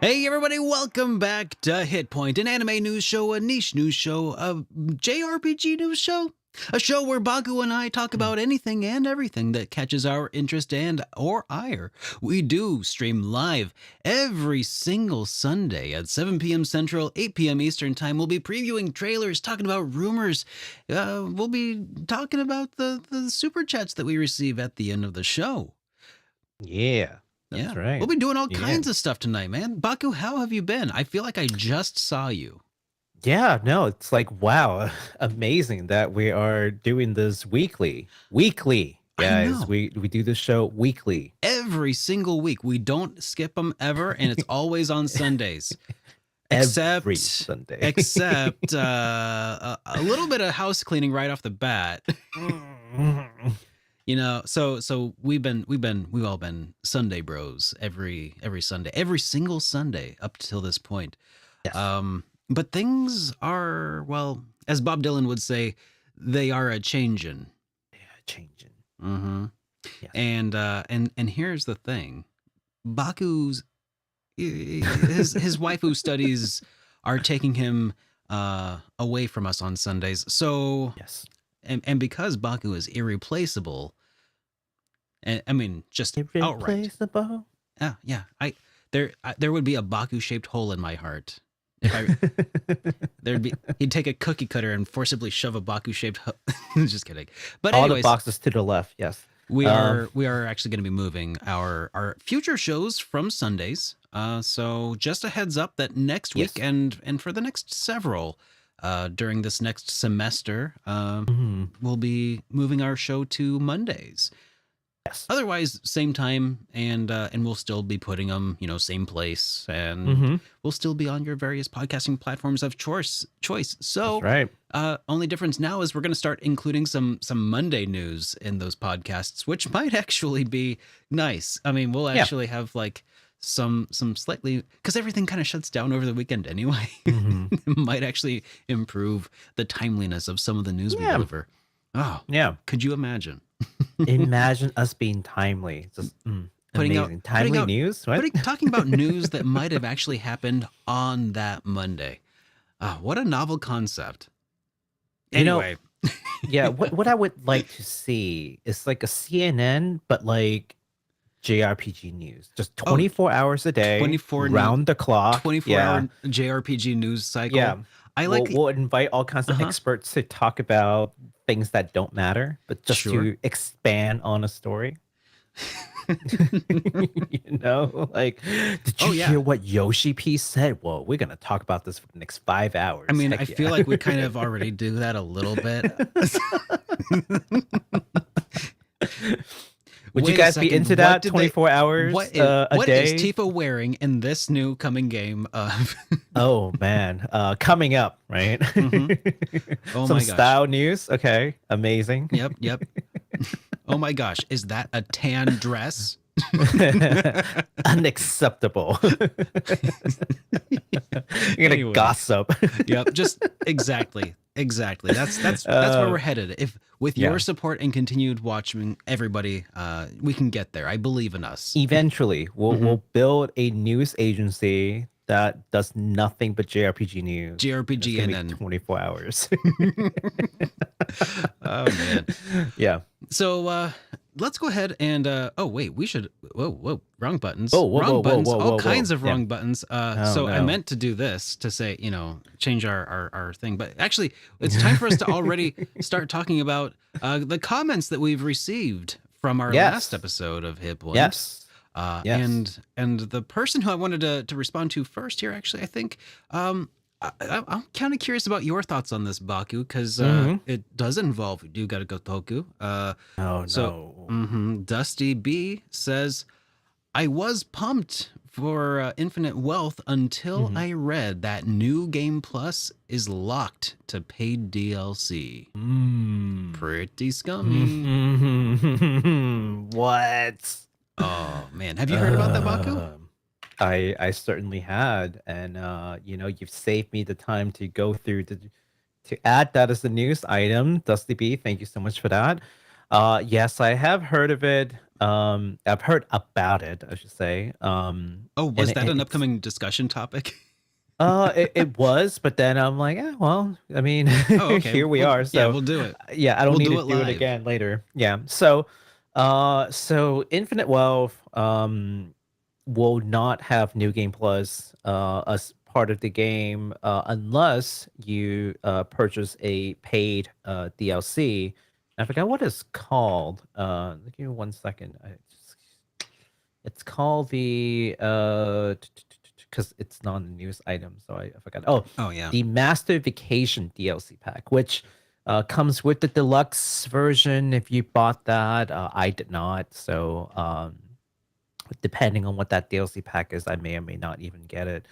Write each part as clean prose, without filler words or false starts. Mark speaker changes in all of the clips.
Speaker 1: Hey everybody, welcome back to HitPoint, an anime news show, a niche news show, a JRPG news show, a show where Baku and I talk about anything and everything that catches our interest and or ire. We do stream live every single Sunday at 7 p.m. Central, 8 p.m. Eastern Time. We'll be previewing trailers, talking about rumors. We'll be talking about the super chats that we receive at the end of the show.
Speaker 2: Yeah,
Speaker 1: Yeah,
Speaker 2: that's right.
Speaker 1: we'll be doing all
Speaker 2: Yeah.
Speaker 1: kinds of stuff tonight, man. Baku, how have you been? I feel like I just saw you.
Speaker 2: Yeah, no, it's like, wow, amazing that we are doing this weekly. Weekly,
Speaker 1: I
Speaker 2: guys.
Speaker 1: know.
Speaker 2: We do this show weekly.
Speaker 1: Every single week. We don't skip them ever, and it's always on Sundays.
Speaker 2: Every Sunday.
Speaker 1: Except a little bit of house cleaning right off the bat. You know, so we've all been Sunday bros every Sunday, every single Sunday up till this point.
Speaker 2: Yes.
Speaker 1: But things are, well, as Bob Dylan would say, they are a changin'.
Speaker 2: Yeah, changing.
Speaker 1: Mm-hmm.
Speaker 2: Yes.
Speaker 1: And here's the thing, Baku's his waifu studies are taking him away from us on Sundays. So
Speaker 2: Yes.
Speaker 1: and because Baku is irreplaceable, and I mean just outright.
Speaker 2: Irreplaceable.
Speaker 1: Yeah. There would be a Baku shaped hole in my heart. If he'd take a cookie cutter and forcibly shove a Baku shaped just kidding. But
Speaker 2: all
Speaker 1: anyways,
Speaker 2: the boxes to the left. Yes.
Speaker 1: we are actually going to be moving our future shows from Sundays. So just a heads up that next week and for the next several during this next semester, we'll be moving our show to Mondays.
Speaker 2: Yes.
Speaker 1: Otherwise, same time, and we'll still be putting them, same place, and we'll still be on your various podcasting platforms of choice. So,
Speaker 2: that's right.
Speaker 1: Only difference now is we're going to start including some Monday news in those podcasts, which might actually be nice. I mean, we'll actually have like some slightly, because everything kind of shuts down over the weekend anyway. It might actually improve the timeliness of some of the news we deliver. Oh,
Speaker 2: yeah.
Speaker 1: Could you imagine?
Speaker 2: Imagine us being timely. Just amazing. Timely news. What?
Speaker 1: Talking about news that might have actually happened on that Monday. What a novel concept. Anyway.
Speaker 2: Yeah, what I would like to see is like a CNN, but like JRPG news. Just 24 hours a day,
Speaker 1: 24
Speaker 2: round the clock.
Speaker 1: 24-hour JRPG news cycle.
Speaker 2: Yeah. We'll invite all kinds of
Speaker 1: Uh-huh.
Speaker 2: experts to talk about things that don't matter, but just
Speaker 1: Sure.
Speaker 2: to expand on a story. Like, did you hear what Yoshi P said? Well, we're gonna talk about this for the next 5 hours.
Speaker 1: I mean,
Speaker 2: Heck
Speaker 1: I feel like we kind of already do that a little bit.
Speaker 2: Would you guys be into that? 24 hours a day?
Speaker 1: What is Tifa wearing in this new coming game of
Speaker 2: Oh man, coming up, right?
Speaker 1: Oh
Speaker 2: Some
Speaker 1: my gosh.
Speaker 2: style news. Okay, amazing.
Speaker 1: Yep. Oh my gosh, is that a tan dress?
Speaker 2: Unacceptable. You're gonna gossip.
Speaker 1: Yep, just exactly. That's where we're headed. If with your support and continued watching, everybody, we can get there. I believe in us.
Speaker 2: Eventually, we'll build a news agency that does nothing but JRPG news.
Speaker 1: JRPG and then
Speaker 2: 24 hours.
Speaker 1: Oh man.
Speaker 2: Yeah.
Speaker 1: So let's go ahead and oh wait, we should whoa, wrong buttons.
Speaker 2: Whoa,
Speaker 1: buttons,
Speaker 2: whoa,
Speaker 1: all kinds of wrong buttons. So I
Speaker 2: no.
Speaker 1: meant to do this to say, change our thing. But actually it's time for us to already start talking about the comments that we've received from our last episode of HitPoint.
Speaker 2: Yes.
Speaker 1: And the person who I wanted to respond to first here, actually, I think I'm kind of curious about your thoughts on this, Baku, because it does involve Ryuga Gotoku. Dusty B says, I was pumped for Infinite Wealth until I read that New Game Plus is locked to paid DLC. Pretty scummy.
Speaker 2: What?
Speaker 1: Oh man, have you heard about that, Baku?
Speaker 2: I certainly had, and you've saved me the time to go through to add that as a news item. Dusty B, thank you so much for that. Yes, I have heard of it. I've heard about it, I should say.
Speaker 1: Oh,
Speaker 2: And
Speaker 1: was that an upcoming discussion topic?
Speaker 2: it was, but then I'm like, well, I mean,
Speaker 1: Oh, okay.
Speaker 2: here we
Speaker 1: Well,
Speaker 2: are.
Speaker 1: yeah,
Speaker 2: So
Speaker 1: we'll do it.
Speaker 2: yeah, I don't
Speaker 1: We'll
Speaker 2: need
Speaker 1: do
Speaker 2: to
Speaker 1: it
Speaker 2: do it
Speaker 1: live.
Speaker 2: again later. Yeah. So Infinite Wealth will not have New Game Plus as part of the game unless you purchase a paid DLC. I forgot what it's called. Give me 1 second. It's called the because it's not a news item, so I forgot. Oh,
Speaker 1: Oh yeah.
Speaker 2: the Master Vacation DLC pack, which comes with the deluxe version. If you bought that, I did not. So depending on what that DLC pack is, I may or may not even get it.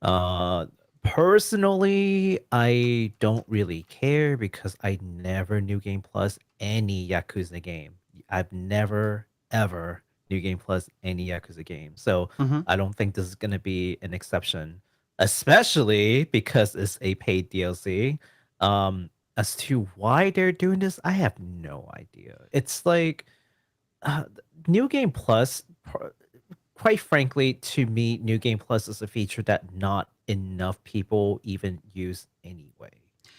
Speaker 2: Uh, Personally, I don't really care because I never New Game Plus any Yakuza game. I've never ever New Game Plus any Yakuza game. So
Speaker 1: Mm-hmm.
Speaker 2: I don't think this is gonna be an exception, especially because it's a paid DLC. As to why they're doing this, I have no idea. It's like uh, New Game Plus, quite frankly, to me, New Game Plus is a feature that not enough people even use anyway.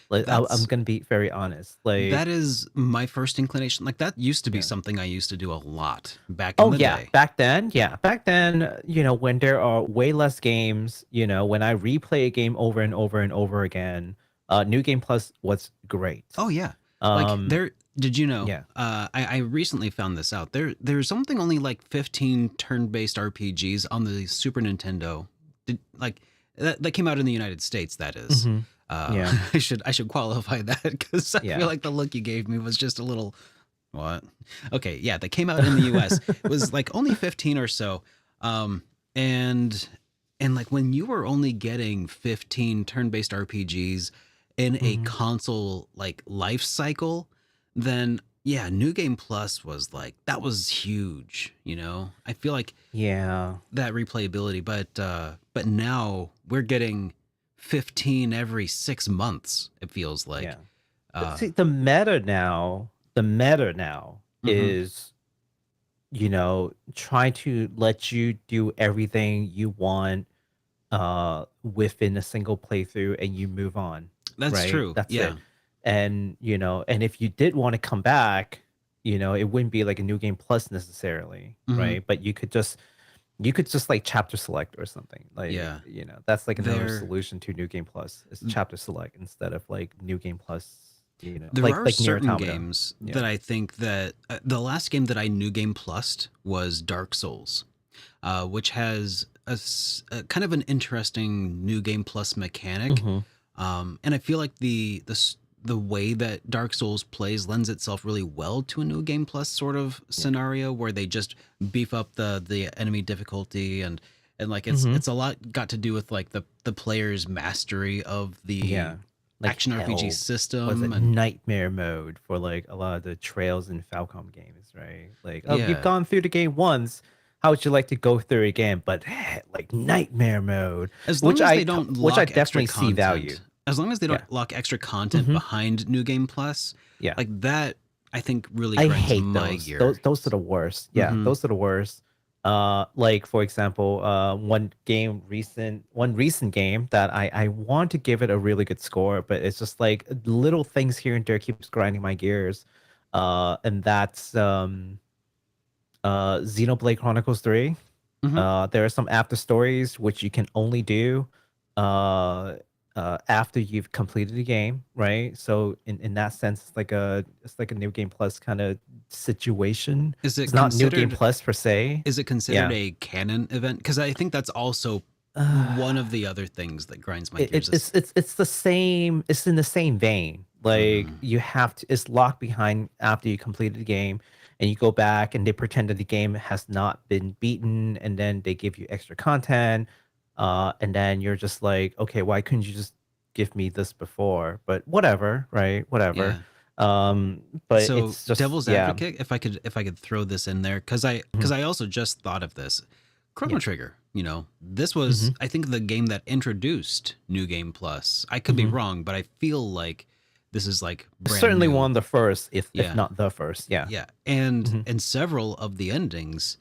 Speaker 2: Like, I'm
Speaker 1: That's
Speaker 2: gonna be very honest.
Speaker 1: that
Speaker 2: Like,
Speaker 1: is my first inclination. Like that used to be
Speaker 2: yeah.
Speaker 1: something I used to do a lot back in
Speaker 2: Oh
Speaker 1: the
Speaker 2: yeah,
Speaker 1: day.
Speaker 2: back then, when there are way less games, when I replay a game over and over and over again, New Game Plus was great.
Speaker 1: Oh yeah. Like
Speaker 2: Um,
Speaker 1: there did you know?
Speaker 2: yeah.
Speaker 1: I recently found this out. There's something only like 15 turn-based RPGs on the Super Nintendo. Like that came out in the United States, that is.
Speaker 2: Hmm. Yeah.
Speaker 1: I should qualify that because I
Speaker 2: Yeah.
Speaker 1: feel like the look you gave me was just a little what? Okay, yeah, they came out in the US. It was like only 15 or so. Um and like when you were only getting 15 turn-based RPGs in a
Speaker 2: Hmm.
Speaker 1: console like life cycle, then yeah, New Game Plus was like that was huge, you know? I feel like
Speaker 2: Yeah.
Speaker 1: that replayability, but now we're getting 15 every 6 months, it feels
Speaker 2: Yeah.
Speaker 1: like. Uh
Speaker 2: See, the meta now
Speaker 1: mhm.
Speaker 2: is, trying to let you do everything you want within a single playthrough and you move on,
Speaker 1: That's
Speaker 2: right?
Speaker 1: true.
Speaker 2: That's
Speaker 1: Yeah.
Speaker 2: it. And if you did want to come back, it wouldn't be like a new game plus necessarily,
Speaker 1: Mhm.
Speaker 2: right? But you could just like chapter select or something. Like,
Speaker 1: Yeah.
Speaker 2: that's like another
Speaker 1: There
Speaker 2: solution to new game plus is chapter select instead of like new game plus,
Speaker 1: there
Speaker 2: like
Speaker 1: are
Speaker 2: like near
Speaker 1: certain
Speaker 2: automata.
Speaker 1: games
Speaker 2: Yeah.
Speaker 1: that I think that the last game that I New Game Plussed was Dark Souls, which has a kind of an interesting New Game Plus mechanic.
Speaker 2: Hmm.
Speaker 1: And I feel like the way that Dark Souls plays lends itself really well to a New Game Plus sort of
Speaker 2: Yeah.
Speaker 1: scenario where they just beef up the enemy difficulty, and like
Speaker 2: Hmm.
Speaker 1: it's a lot got to do with like the player's mastery of the
Speaker 2: Yeah. Like
Speaker 1: action RPG
Speaker 2: hell. Was
Speaker 1: system.
Speaker 2: it
Speaker 1: And
Speaker 2: nightmare mode for like a lot of the Trails and Falcom games, right? Like, oh, you've
Speaker 1: yeah,
Speaker 2: gone through the game once. How would you like to go through it again? But like nightmare mode,
Speaker 1: as long
Speaker 2: which
Speaker 1: as
Speaker 2: I
Speaker 1: they don't
Speaker 2: which I
Speaker 1: lock extra
Speaker 2: definitely see value.
Speaker 1: content, as long as they
Speaker 2: Yeah.
Speaker 1: don't lock extra content
Speaker 2: Hmm.
Speaker 1: behind New Game Plus,
Speaker 2: Yeah.
Speaker 1: like that, I think really
Speaker 2: I
Speaker 1: grinds
Speaker 2: hate
Speaker 1: my
Speaker 2: those. Those
Speaker 1: gear.
Speaker 2: those are the worst. Yeah,
Speaker 1: Hmm.
Speaker 2: those are the worst. Like for example, one recent game that I want to give it a really good score, but it's just like little things here and there keeps grinding my gears. And that's Xenoblade Chronicles 3.
Speaker 1: Hmm.
Speaker 2: There are some after stories which you can only do uh after you've completed the game, right? So in that sense, it's like a new game plus kind of situation.
Speaker 1: Is
Speaker 2: It's
Speaker 1: it
Speaker 2: not new game
Speaker 1: considered
Speaker 2: plus per se.
Speaker 1: is it considered
Speaker 2: Yeah.
Speaker 1: a canon event? Because I think that's also
Speaker 2: Uh,
Speaker 1: one of the other things that grinds my
Speaker 2: it,
Speaker 1: gears.
Speaker 2: it,
Speaker 1: Is
Speaker 2: it's the same. It's in the same vein. Like
Speaker 1: mhm.
Speaker 2: you have to. It's locked behind after you completed the game, and you go back and they pretend that the game has not been beaten, and then they give you extra content, and then you're just like, okay, why couldn't you just give me this before? But whatever, right? Whatever.
Speaker 1: Yeah.
Speaker 2: But
Speaker 1: So
Speaker 2: it's just
Speaker 1: devil's
Speaker 2: yeah.
Speaker 1: advocate, if I could throw this in there, because I
Speaker 2: Mhm.
Speaker 1: because I also just thought of this. Chrono
Speaker 2: Yeah.
Speaker 1: Trigger, this
Speaker 2: Hmm.
Speaker 1: was I think the game that introduced New Game Plus. I could be
Speaker 2: Hmm.
Speaker 1: wrong, but I feel like This is like brand
Speaker 2: Certainly
Speaker 1: new.
Speaker 2: one of the first, if
Speaker 1: Yeah.
Speaker 2: not the first. Yeah.
Speaker 1: Yeah.
Speaker 2: Hmm.
Speaker 1: And several of the endings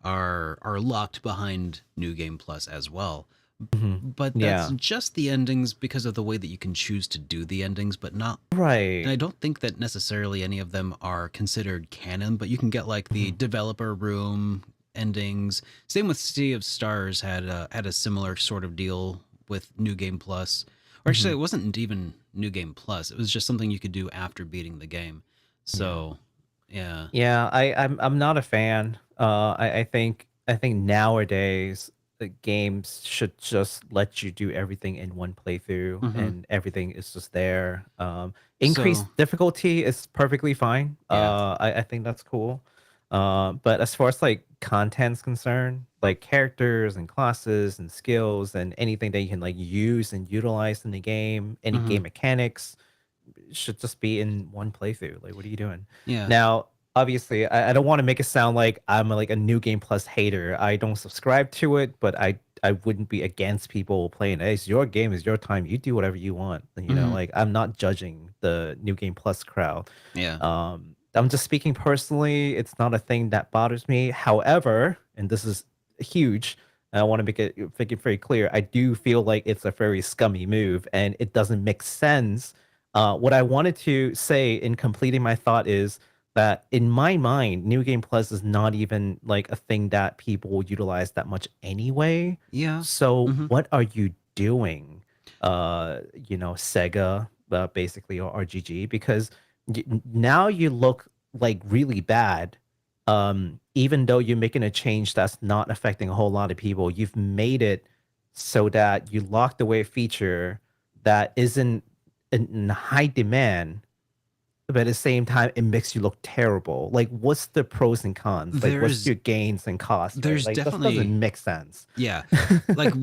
Speaker 1: are locked behind New Game Plus as well.
Speaker 2: Hmm.
Speaker 1: But that's
Speaker 2: Yeah.
Speaker 1: just the endings because of the way that you can choose to do the endings, but not. And
Speaker 2: Right.
Speaker 1: I don't think that necessarily any of them are considered canon, but you can get like the
Speaker 2: Hmm.
Speaker 1: developer room endings. Same with Sea of Stars had a similar sort of deal with New Game Plus. Or actually,
Speaker 2: Hmm.
Speaker 1: it wasn't even New Game Plus. It was just something you could do after beating the game.
Speaker 2: Yeah.
Speaker 1: So, yeah.
Speaker 2: Yeah, I'm not a fan. I think nowadays the games should just let you do everything in one playthrough,
Speaker 1: Hmm.
Speaker 2: and everything is just there.
Speaker 1: So,
Speaker 2: Increased difficulty is perfectly fine.
Speaker 1: yeah.
Speaker 2: I think that's cool. But as far as like content's concerned, like characters and classes and skills and anything that you can like use and utilize in the game, any
Speaker 1: Hmm.
Speaker 2: game mechanics, should just be in one playthrough. Like, what are you doing?
Speaker 1: Yeah.
Speaker 2: Now, obviously, I don't want to make it sound like I'm like a new game plus hater. I don't subscribe to it, but I wouldn't be against people playing. Hey, it's your game, it's your time. You do whatever you want.
Speaker 1: Hmm.
Speaker 2: Like I'm not judging the new game plus crowd.
Speaker 1: Yeah.
Speaker 2: I'm just speaking personally. It's not a thing that bothers me. However, and this is huge. I want to make it very clear. I do feel like it's a very scummy move, and it doesn't make sense. What I wanted to say in completing my thought is that in my mind, New Game Plus is not even like a thing that people utilize that much anyway.
Speaker 1: Yeah.
Speaker 2: So
Speaker 1: Hmm.
Speaker 2: what are you doing? Sega, basically, or RGG, because now you look like really bad. Even though you're making a change that's not affecting a whole lot of people, you've made it so that you locked away a feature that isn't in high demand, but at the same time, it makes you look terrible. Like, what's the pros and cons? Like, what's
Speaker 1: There's
Speaker 2: your gains and costs, right?
Speaker 1: there's
Speaker 2: Like, that
Speaker 1: definitely
Speaker 2: doesn't make sense.
Speaker 1: yeah. Like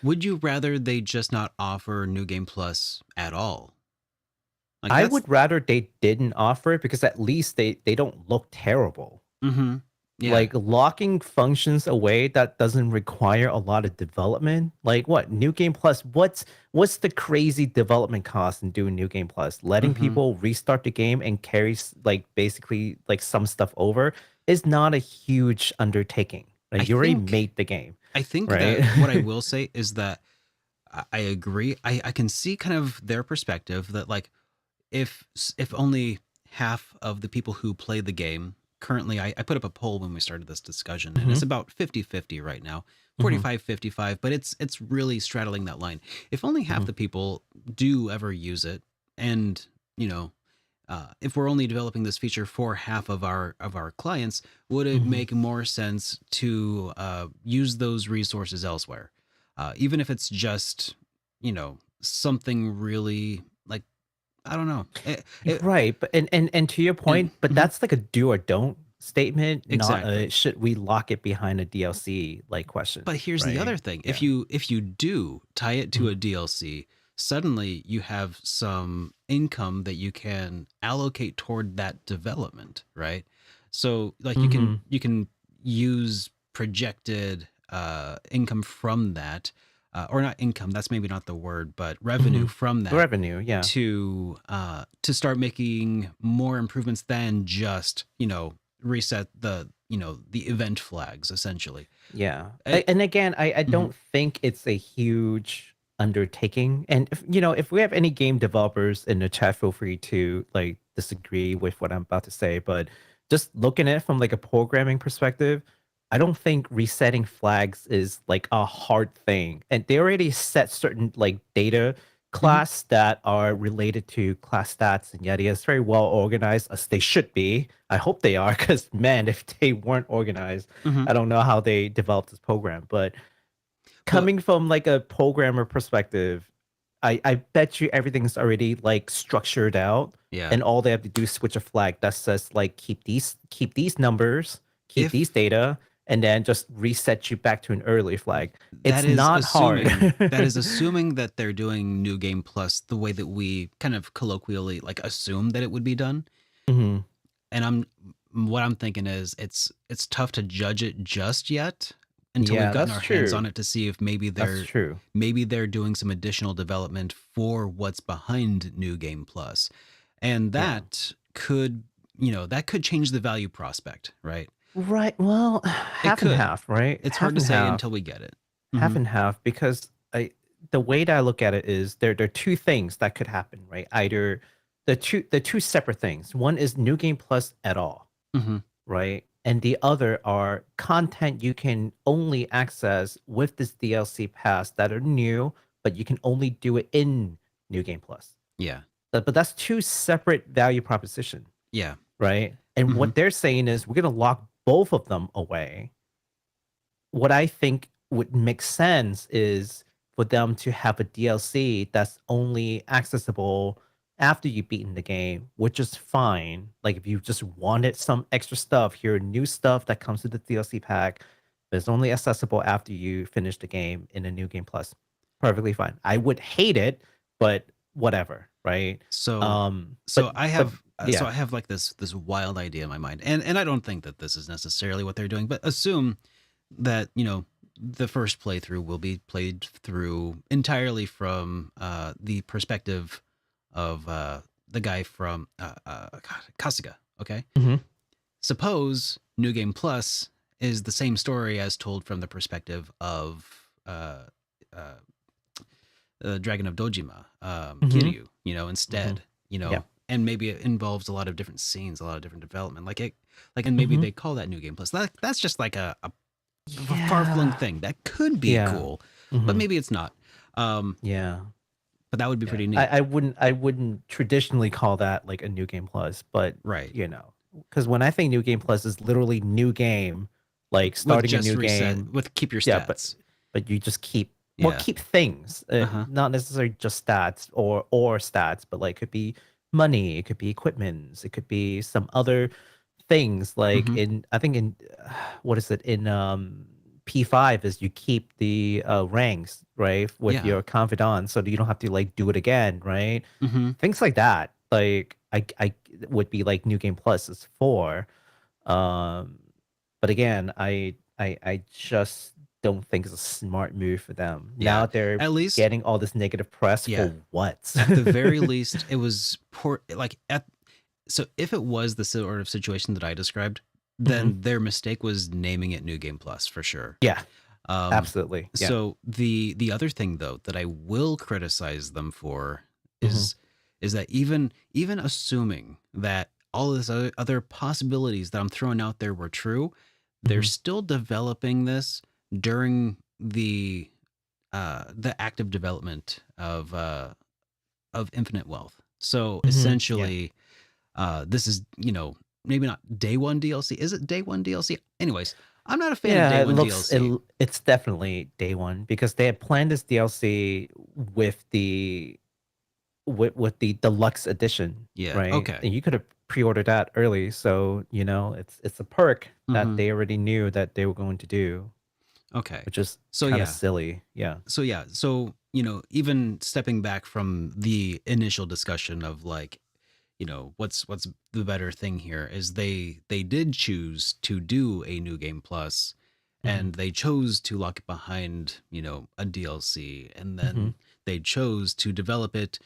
Speaker 1: would you rather they just not offer New Game Plus at all? Like
Speaker 2: I
Speaker 1: that's
Speaker 2: would rather they didn't offer it because at least they don't look terrible.
Speaker 1: mhm. Yeah.
Speaker 2: Like locking functions away that doesn't require a lot of development. Like what? New Game Plus, what's the crazy development cost in doing New Game Plus? Letting
Speaker 1: Mhm.
Speaker 2: people restart the game and carry like basically like some stuff over is not a huge undertaking.
Speaker 1: I
Speaker 2: Like you already
Speaker 1: think
Speaker 2: made the game,
Speaker 1: I think
Speaker 2: right?
Speaker 1: that what I will say is that I agree. I can see kind of their perspective that like if only half of the people who play the game currently I put up a poll when we started this discussion and
Speaker 2: Hmm.
Speaker 1: it's about 50-50 right now.
Speaker 2: Hmm.
Speaker 1: 45-55, but it's really straddling that line. If only half
Speaker 2: Hmm.
Speaker 1: the people do ever use it, and you know, if we're only developing this feature for half of our clients, would it
Speaker 2: Hmm.
Speaker 1: make more sense to use those resources elsewhere, even if it's just something really like I don't know.
Speaker 2: Right, but and to your point, but
Speaker 1: Mhm.
Speaker 2: that's like a do or don't statement, not a
Speaker 1: Exactly.
Speaker 2: should we lock it behind a DLC like question,
Speaker 1: But here's the
Speaker 2: right?
Speaker 1: other thing.
Speaker 2: Yeah.
Speaker 1: If you do tie it to
Speaker 2: Mhm.
Speaker 1: a DLC, suddenly you have some income that you can allocate toward that development, right? So like
Speaker 2: Mhm.
Speaker 1: you can use projected income from that, or not income, that's maybe not the word, but revenue
Speaker 2: Mhm.
Speaker 1: from that
Speaker 2: Revenue, yeah.
Speaker 1: to start making more improvements than just, reset the event flags essentially.
Speaker 2: Yeah.
Speaker 1: It,
Speaker 2: And again, I
Speaker 1: mhm.
Speaker 2: don't think it's a huge undertaking. And if we have any game developers in the chat, feel free to like disagree with what I'm about to say. But just looking at it from like a programming perspective, I don't think resetting flags is like a hard thing. And they already set certain like data
Speaker 1: Mhm.
Speaker 2: class that are related to class stats and yada yada. It's very well organized as they should be. I hope they are, because man, if they weren't organized,
Speaker 1: Mhm.
Speaker 2: I don't know how they developed this program. But
Speaker 1: Well,
Speaker 2: coming from like a programmer perspective, I bet you everything's already like structured out,
Speaker 1: yeah.
Speaker 2: and all they have to do is switch a flag that says like keep these numbers, keep these
Speaker 1: If
Speaker 2: data, and then just reset you back to an early flag.
Speaker 1: that
Speaker 2: It's
Speaker 1: is
Speaker 2: not hard.
Speaker 1: assuming that they're doing New Game Plus the way that we kind of colloquially like assume that it would be done.
Speaker 2: Mhm.
Speaker 1: And what I'm thinking is it's tough to judge it just yet until we've
Speaker 2: Yeah,
Speaker 1: gotten
Speaker 2: that's
Speaker 1: our hands on
Speaker 2: true.
Speaker 1: it to see if
Speaker 2: That's true.
Speaker 1: maybe they're doing some additional development for what's behind New Game Plus. And
Speaker 2: Yeah.
Speaker 1: that could, that could change the value prospect, right?
Speaker 2: Right. Well,
Speaker 1: It
Speaker 2: half and
Speaker 1: could.
Speaker 2: half, right?
Speaker 1: It's hard
Speaker 2: Half
Speaker 1: to
Speaker 2: and
Speaker 1: say
Speaker 2: half.
Speaker 1: until we get it.
Speaker 2: Half and half, because the way that I look at it is there are two things that could happen, right? Either the two separate things. One is New Game Plus at all,
Speaker 1: Mm-hmm.
Speaker 2: right? And the other are content you can only access with this DLC pass that are new, but you can only do it in New Game Plus.
Speaker 1: Yeah.
Speaker 2: But that's two separate value proposition,
Speaker 1: Yeah.
Speaker 2: right? And
Speaker 1: Mm-hmm.
Speaker 2: what they're saying is we're going to lock both of them away. What I think would make sense is for them to have a DLC that's only accessible after you've beaten the game, which is fine. Like if you just wanted some extra stuff, here new stuff that comes with the DLC pack, but it's only accessible after you finish the game in a new game plus. Perfectly fine. I would hate it, but whatever, right?
Speaker 1: So,
Speaker 2: But
Speaker 1: I
Speaker 2: but
Speaker 1: have,
Speaker 2: yeah.
Speaker 1: like this wild idea in my mind, and I don't think that this is necessarily what they're doing, but assume that the first playthrough will be played through entirely from the perspective of the guy from Kasuga. Okay,
Speaker 2: Mhm.
Speaker 1: suppose New Game Plus is the same story as told from the perspective of uh, the Dragon of Dojima,
Speaker 2: Mhm.
Speaker 1: Kiryu.
Speaker 2: Mhm.
Speaker 1: Instead,
Speaker 2: Yeah.
Speaker 1: and maybe it involves a lot of different scenes, a lot of different development, and maybe
Speaker 2: Mhm.
Speaker 1: they call that New Game Plus. That's just like a far flung
Speaker 2: Yeah.
Speaker 1: thing that could be
Speaker 2: Yeah.
Speaker 1: cool, but
Speaker 2: Mhm.
Speaker 1: maybe it's not. Um,
Speaker 2: Yeah.
Speaker 1: but that would be
Speaker 2: Yeah.
Speaker 1: pretty
Speaker 2: I,
Speaker 1: neat,
Speaker 2: I wouldn't I wouldn't traditionally call that like a new game plus, but
Speaker 1: right?
Speaker 2: because when I think new game plus is literally new game, like
Speaker 1: With
Speaker 2: starting a
Speaker 1: just
Speaker 2: new
Speaker 1: reset,
Speaker 2: game.
Speaker 1: with keep your
Speaker 2: Yeah,
Speaker 1: stats.
Speaker 2: but you just keep
Speaker 1: Yeah.
Speaker 2: keep things,
Speaker 1: Uh huh.
Speaker 2: not necessarily just stats or stats, but like could be money, it could be equipments, it could be some other things like
Speaker 1: Mm-hmm.
Speaker 2: in I think in what is it in P5 is you keep the ranks, right, with
Speaker 1: Yeah.
Speaker 2: your confidant so that you don't have to like do it again, right?
Speaker 1: Mm-hmm.
Speaker 2: Things like that. Like I would be like new game plus is for. Um but again, I just don't think it's a smart move for them.
Speaker 1: Yeah.
Speaker 2: Now they're
Speaker 1: At least,
Speaker 2: getting all this negative press
Speaker 1: yeah.
Speaker 2: for what?
Speaker 1: At the very least, it was poor. Like at so if it was the sort of situation that I described,
Speaker 2: Mhm.
Speaker 1: then their mistake was naming it New Game Plus for sure.
Speaker 2: Yeah,
Speaker 1: Um,
Speaker 2: absolutely. Yeah.
Speaker 1: so the other thing though that I will criticize them for
Speaker 2: Mhm.
Speaker 1: is that even assuming that all this other possibilities that I'm throwing out there were true, they're
Speaker 2: Mhm.
Speaker 1: still developing this during the active development of Infinite Wealth. So
Speaker 2: Mhm. Yeah.
Speaker 1: essentially, this is maybe not day one DLC. Is it day one DLC? Anyways, I'm not a fan of day
Speaker 2: Yeah, it
Speaker 1: one
Speaker 2: looks
Speaker 1: DLC.
Speaker 2: it's definitely day one because they had planned this DLC with the deluxe edition,
Speaker 1: Yeah.
Speaker 2: right?
Speaker 1: Okay.
Speaker 2: And you could have pre-ordered that early, so it's a perk that
Speaker 1: Hmm.
Speaker 2: they already knew that they were going to do,
Speaker 1: Okay.
Speaker 2: which is
Speaker 1: So
Speaker 2: kind of
Speaker 1: yeah.
Speaker 2: silly. Yeah.
Speaker 1: So yeah. So even stepping back from the initial discussion of like, what's the better thing here is they did choose to do a new game plus,
Speaker 2: Hmm.
Speaker 1: and they chose to lock it behind a DLC, and
Speaker 2: Hmm.
Speaker 1: then they chose to develop it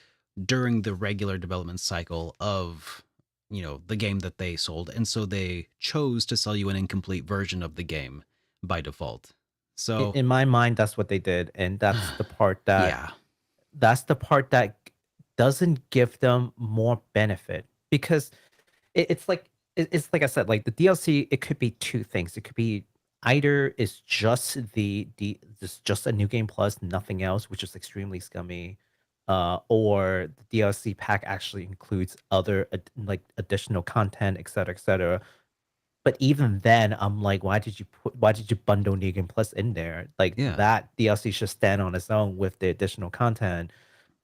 Speaker 1: during the regular development cycle of the game that they sold, and so they chose to sell you an incomplete version of the game by default. So
Speaker 2: In my mind, that's what they did, and
Speaker 1: yeah.
Speaker 2: that's the part that doesn't give them more benefit because it's like it's like I said, like the DLC, it could be two things. It could be either it's just just a new game plus nothing else, which is extremely scummy, or the DLC pack actually includes other like additional content, et cetera. But even then, I'm like, why did you bundle New Game Plus in there? Like
Speaker 1: Yeah.
Speaker 2: that DLC should stand on its own with the additional content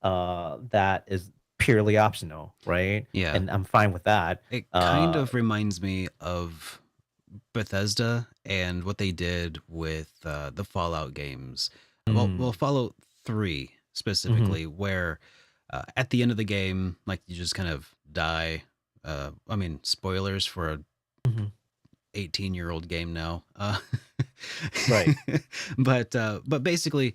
Speaker 2: that is purely optional, right?
Speaker 1: Yeah.
Speaker 2: And I'm fine with that.
Speaker 1: It kind
Speaker 2: Uh,
Speaker 1: of reminds me of Bethesda and what they did with the Fallout games. Well,
Speaker 2: mm,
Speaker 1: Fallout 3
Speaker 2: mhm,
Speaker 1: specifically, where at the end of the game, like you just kind of die. I mean, spoilers for a
Speaker 2: mhm.
Speaker 1: 18-year-old game now.
Speaker 2: Right.
Speaker 1: But basically,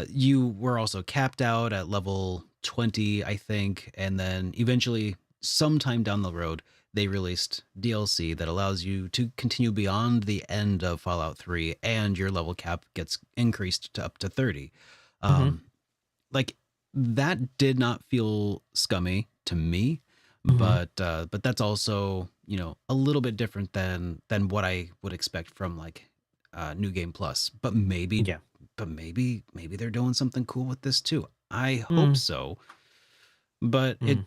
Speaker 1: you were also capped out at level 20, I think, and then eventually, sometime down the road, they released DLC that allows you to continue beyond the end of Fallout 3, and your level cap gets increased to up to 30.
Speaker 2: Mm-hmm.
Speaker 1: Um, like that did not feel scummy to me,
Speaker 2: Mm-hmm.
Speaker 1: but that's also, a little bit different than what I would expect from like New Game Plus.
Speaker 2: Yeah.
Speaker 1: But maybe they're doing something cool with this too. I hope
Speaker 2: Mm.
Speaker 1: so, but
Speaker 2: Mm.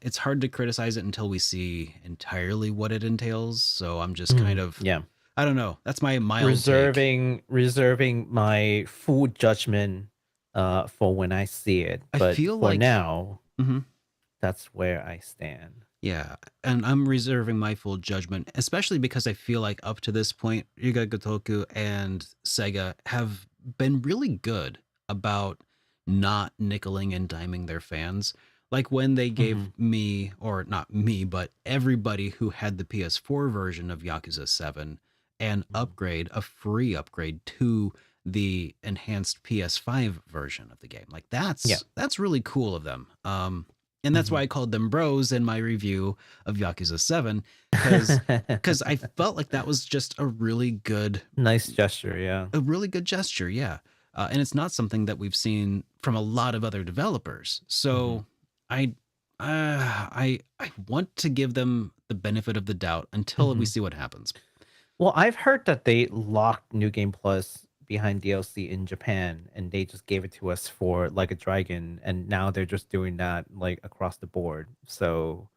Speaker 1: it's hard to criticize it until we see entirely what it entails. So I'm just kind
Speaker 2: Mm.
Speaker 1: of,
Speaker 2: Yeah.
Speaker 1: I don't know. That's my mild take.
Speaker 2: Reserving my full judgment for when I see it.
Speaker 1: I
Speaker 2: But
Speaker 1: feel
Speaker 2: for
Speaker 1: like,
Speaker 2: now,
Speaker 1: mhm,
Speaker 2: that's where I stand.
Speaker 1: yeah, and I'm reserving my full judgment, especially because I feel like up to this point, Yuga Gotoku and Sega have been really good about not nickeling and diming their fans. Like when they
Speaker 2: Mm-hmm.
Speaker 1: gave me, or not me, but everybody who had the PS4 version of Yakuza 7 an
Speaker 2: Mm-hmm.
Speaker 1: upgrade, a free upgrade to the enhanced PS5 version of the game. Like
Speaker 2: Yeah.
Speaker 1: that's really cool of them. And that's
Speaker 2: Mm-hmm.
Speaker 1: why I called them bros in my review of Yakuza 7, because I felt like that was just
Speaker 2: Nice gesture, yeah.
Speaker 1: a really good gesture, yeah. And it's not something that we've seen from a lot of other developers.
Speaker 2: Mm-hmm.
Speaker 1: So I I want to give them the benefit of the doubt until we
Speaker 2: Mm-hmm.
Speaker 1: see what happens.
Speaker 2: Well, I've heard that they locked New Game Plus behind DLC in Japan and they just gave it to us for like a dragon, and now they're just doing that like across the board. So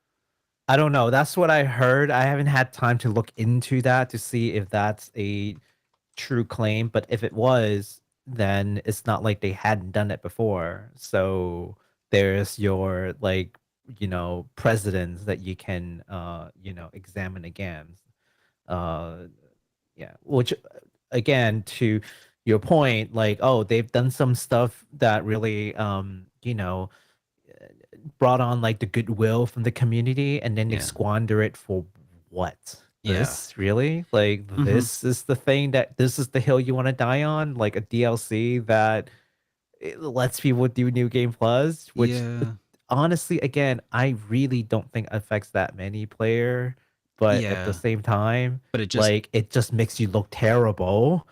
Speaker 2: I don't know. That's what I heard. I haven't had time to look into that to see if that's a true claim, but if it was, then it's not like they hadn't done it before. So there's your like, precedents that you can examine against. Uh yeah, which again, to your point, like, oh, they've done some stuff that really brought on like the goodwill from the community, and then they
Speaker 1: Yeah.
Speaker 2: squander it for what?
Speaker 1: Yeah.
Speaker 2: This really? Like,
Speaker 1: Hmm.
Speaker 2: this is the hill you want to die on? Like a DLC that it lets people do New Game Plus, which
Speaker 1: Yeah.
Speaker 2: honestly, again, I really don't think affects that many player, but at the
Speaker 1: Yeah.
Speaker 2: same time,
Speaker 1: But it just,
Speaker 2: like it just makes you look terrible.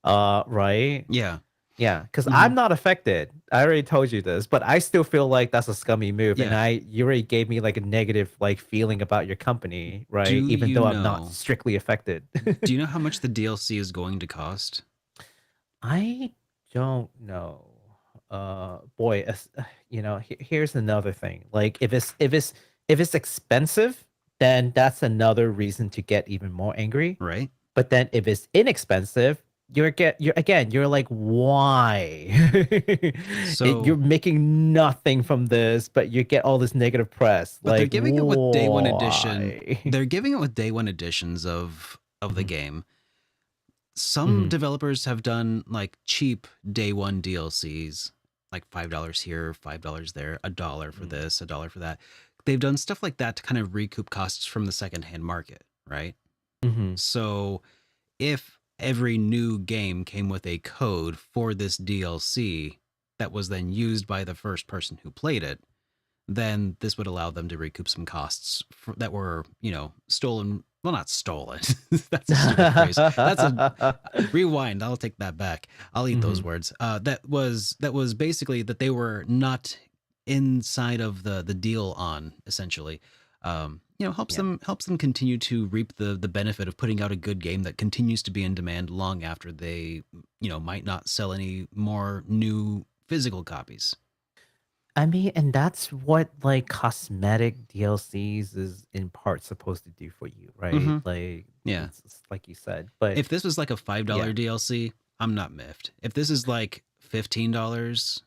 Speaker 2: Right?
Speaker 1: yeah.
Speaker 2: Yeah, because
Speaker 1: Hmm.
Speaker 2: I'm not affected. I already told you this, but I still feel like that's a scummy move. And
Speaker 1: Yeah.
Speaker 2: you already gave me like a negative like feeling about your company, right?
Speaker 1: Do
Speaker 2: Even
Speaker 1: you
Speaker 2: though I'm not
Speaker 1: know?
Speaker 2: strictly affected.
Speaker 1: Do you know how much the DLC is going to cost?
Speaker 2: I don't know. Boy, here's another thing. Like if it's expensive, then that's another reason to get even more angry.
Speaker 1: Right?
Speaker 2: But then if it's inexpensive, you're like, why? You're
Speaker 1: So,
Speaker 2: making nothing from this, but you get all this negative press.
Speaker 1: but they're
Speaker 2: Like,
Speaker 1: giving it with day one edition.
Speaker 2: why?
Speaker 1: They're giving it with day one editions of the
Speaker 2: Mhm,
Speaker 1: game. Some
Speaker 2: mhm,
Speaker 1: developers have done like cheap day one DLCs, like $5 here, $5 there, a dollar for
Speaker 2: mm,
Speaker 1: this, a dollar for that. They've done stuff like that to kind of recoup costs from the secondhand market, right?
Speaker 2: mhm.
Speaker 1: So if every new game came with a code for this DLC that was then used by the first person who played it, then this would allow them to recoup some costs that were, stolen. Well, not stolen. That's a stupid phrase. That's a rewind. I'll take that back. I'll eat those
Speaker 2: Mhm,
Speaker 1: words. That was basically that they were not inside of the deal on, essentially. Helps
Speaker 2: yeah.
Speaker 1: them continue to reap the benefit of putting out a good game that continues to be in demand long after they, might not sell any more new physical copies.
Speaker 2: I mean, and that's what like cosmetic DLCs is in part supposed to do for you, right?
Speaker 1: Hmm.
Speaker 2: Like
Speaker 1: Yeah.
Speaker 2: it's like you said. But
Speaker 1: If this was like a $5
Speaker 2: yeah.
Speaker 1: DLC, I'm not miffed. If this is like $15,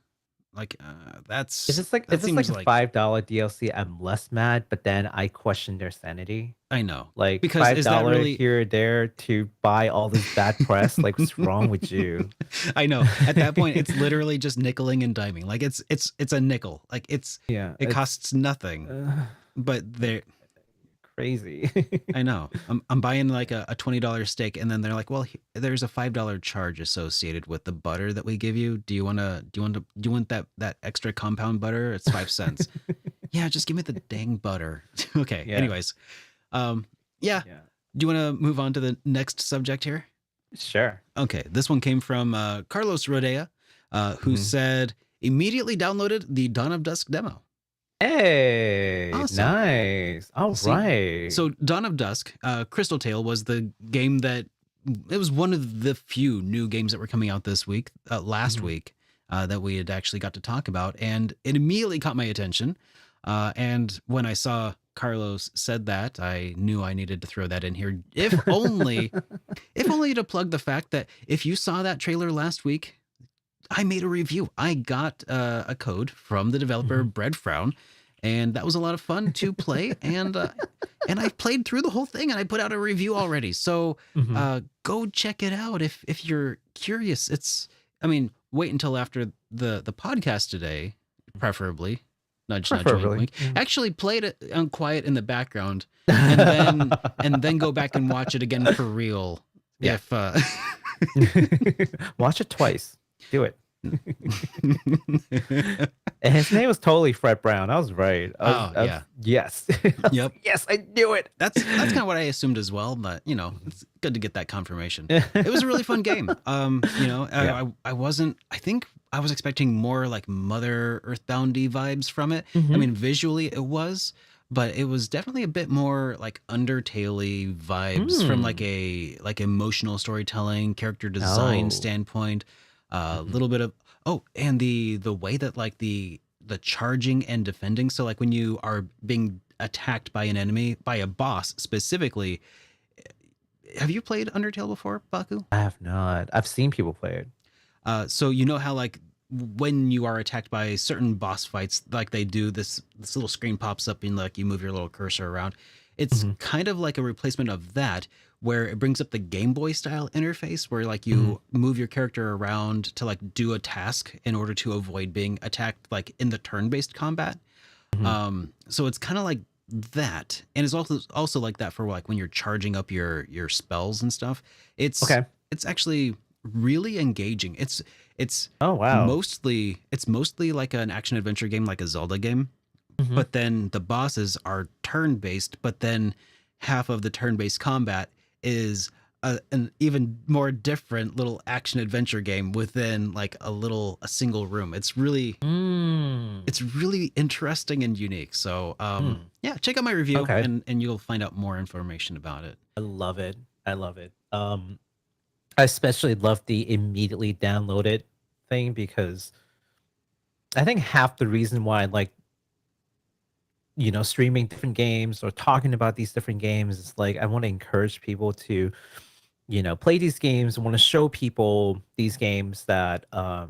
Speaker 1: like
Speaker 2: If it's like
Speaker 1: that seems
Speaker 2: a
Speaker 1: like,
Speaker 2: $5 DLC, I'm less mad, but then I question their sanity.
Speaker 1: I know.
Speaker 2: Like
Speaker 1: Because is that
Speaker 2: $5
Speaker 1: really
Speaker 2: here or there to buy all this bad press. Like, what's wrong with you?
Speaker 1: I know. At that point it's literally just nickeling and diming. Like it's a nickel. Like
Speaker 2: Yeah,
Speaker 1: it
Speaker 2: it's
Speaker 1: costs nothing.
Speaker 2: uh,
Speaker 1: But they're
Speaker 2: crazy.
Speaker 1: I know. I'm buying like a $20 steak, and then they're like, "Well, there's a $5 charge associated with the butter that we give you. Do you want that extra compound butter? It's 5 cents." Yeah, just give me the dang butter. Okay.
Speaker 2: Yeah.
Speaker 1: Anyways, um, yeah.
Speaker 2: Yeah.
Speaker 1: Do you want to move on to the next subject here?
Speaker 2: Sure.
Speaker 1: Okay, this one came from Carlos Rodea, who
Speaker 2: Mhm.
Speaker 1: said immediately downloaded the Dawn of Dusk demo.
Speaker 2: Hey,
Speaker 1: Awesome.
Speaker 2: nice. All
Speaker 1: See,
Speaker 2: right.
Speaker 1: so Dawn of Dusk, Crystal Tale was the game that it was one of the few new games that were coming out this week, last
Speaker 2: Mhm.
Speaker 1: week, that we had actually got to talk about, and it immediately caught my attention. And when I saw Carlos said that, I knew I needed to throw that in here, if only to plug the fact that if you saw that trailer last week, I made a review. I got a code from the developer
Speaker 2: Mhm.
Speaker 1: Breadfrown, and that was a lot of fun to play. And I played through the whole thing, and I put out a review already. So
Speaker 2: Mhm.
Speaker 1: go check it out if you're curious. I mean, wait until after the podcast today, preferably. Nudge, nudge, wink,
Speaker 2: Preferably.
Speaker 1: wink.
Speaker 2: Yeah.
Speaker 1: Actually, played it on quiet in the background, and then go back and watch it again for real.
Speaker 2: Yeah.
Speaker 1: If
Speaker 2: Watch it twice. Do it. And his name was totally Fred Brown. I was right.
Speaker 1: Oh, yeah.
Speaker 2: Yes. I was
Speaker 1: Yep.
Speaker 2: like, yes, I knew it.
Speaker 1: That's kind of what I assumed as well, but it's good to get that confirmation. It was a really fun game.
Speaker 2: Yeah.
Speaker 1: I wasn't. I think I was expecting more like Mother Earthboundy vibes from it. I
Speaker 2: Mhm.
Speaker 1: mean, visually it was, but it was definitely a bit more like Undertale-y vibes from like
Speaker 2: Mm.
Speaker 1: emotional storytelling, character design
Speaker 2: Oh.
Speaker 1: standpoint. A
Speaker 2: Mhm.
Speaker 1: little bit of and the way that like the charging and defending. So like when you are being attacked by an enemy, by a boss specifically. Have you played Undertale before, Baku?
Speaker 2: I have not. I've seen people play it.
Speaker 1: So you know how like when you are attacked by certain boss fights, like they do this little screen pops up and like you move your little cursor around. It's
Speaker 2: Mhm.
Speaker 1: kind of like a replacement of that, where it brings up the Game Boy style interface where like
Speaker 2: Mhm.
Speaker 1: you move your character around to like do a task in order to avoid being attacked like in the turn-based combat.
Speaker 2: Mhm.
Speaker 1: So it's kind of like that, and it's also like that for like when you're charging up your spells and stuff. It's
Speaker 2: Okay.
Speaker 1: it's actually really engaging. It's
Speaker 2: Oh, wow.
Speaker 1: mostly like an action adventure game, like a Zelda game,
Speaker 2: Mhm.
Speaker 1: but then the bosses are turn based. But then half of the turn based combat is an even more different little action adventure game within like a single room.
Speaker 2: Mm.
Speaker 1: It's really interesting and unique. So,
Speaker 2: Mm.
Speaker 1: yeah, check out my review
Speaker 2: Okay.
Speaker 1: and you'll find out more information about it.
Speaker 2: I love it. I love it. I especially love the immediately downloaded thing because I think half the reason why I like, streaming different games or talking about these different games is like I want to encourage people to, play these games. I want to show people these games that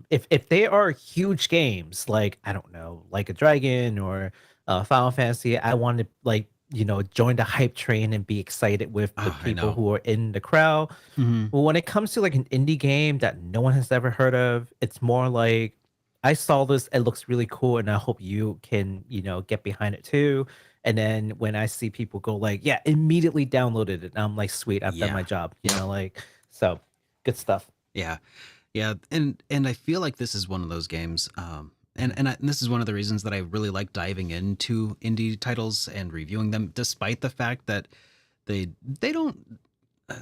Speaker 2: if they are huge games, like I don't know, like a Dragon or Final Fantasy, I want to like, join the hype train and be excited with the
Speaker 1: Oh, I
Speaker 2: people
Speaker 1: know.
Speaker 2: who are in the crowd.
Speaker 1: Hmm.
Speaker 2: Well, when it comes to like an indie game that no one has ever heard of, it's more like I saw this, it looks really cool, and I hope you can, get behind it too. And then when I see people go like, yeah, immediately downloaded it, and I'm like, sweet, I've done my
Speaker 1: Yeah.
Speaker 2: job, like so good stuff.
Speaker 1: Yeah. Yeah. And I feel like this is one of those games.
Speaker 2: Mhm.
Speaker 1: And this is one of the reasons that I really like diving into indie titles and reviewing them, despite the fact that they don't, uh,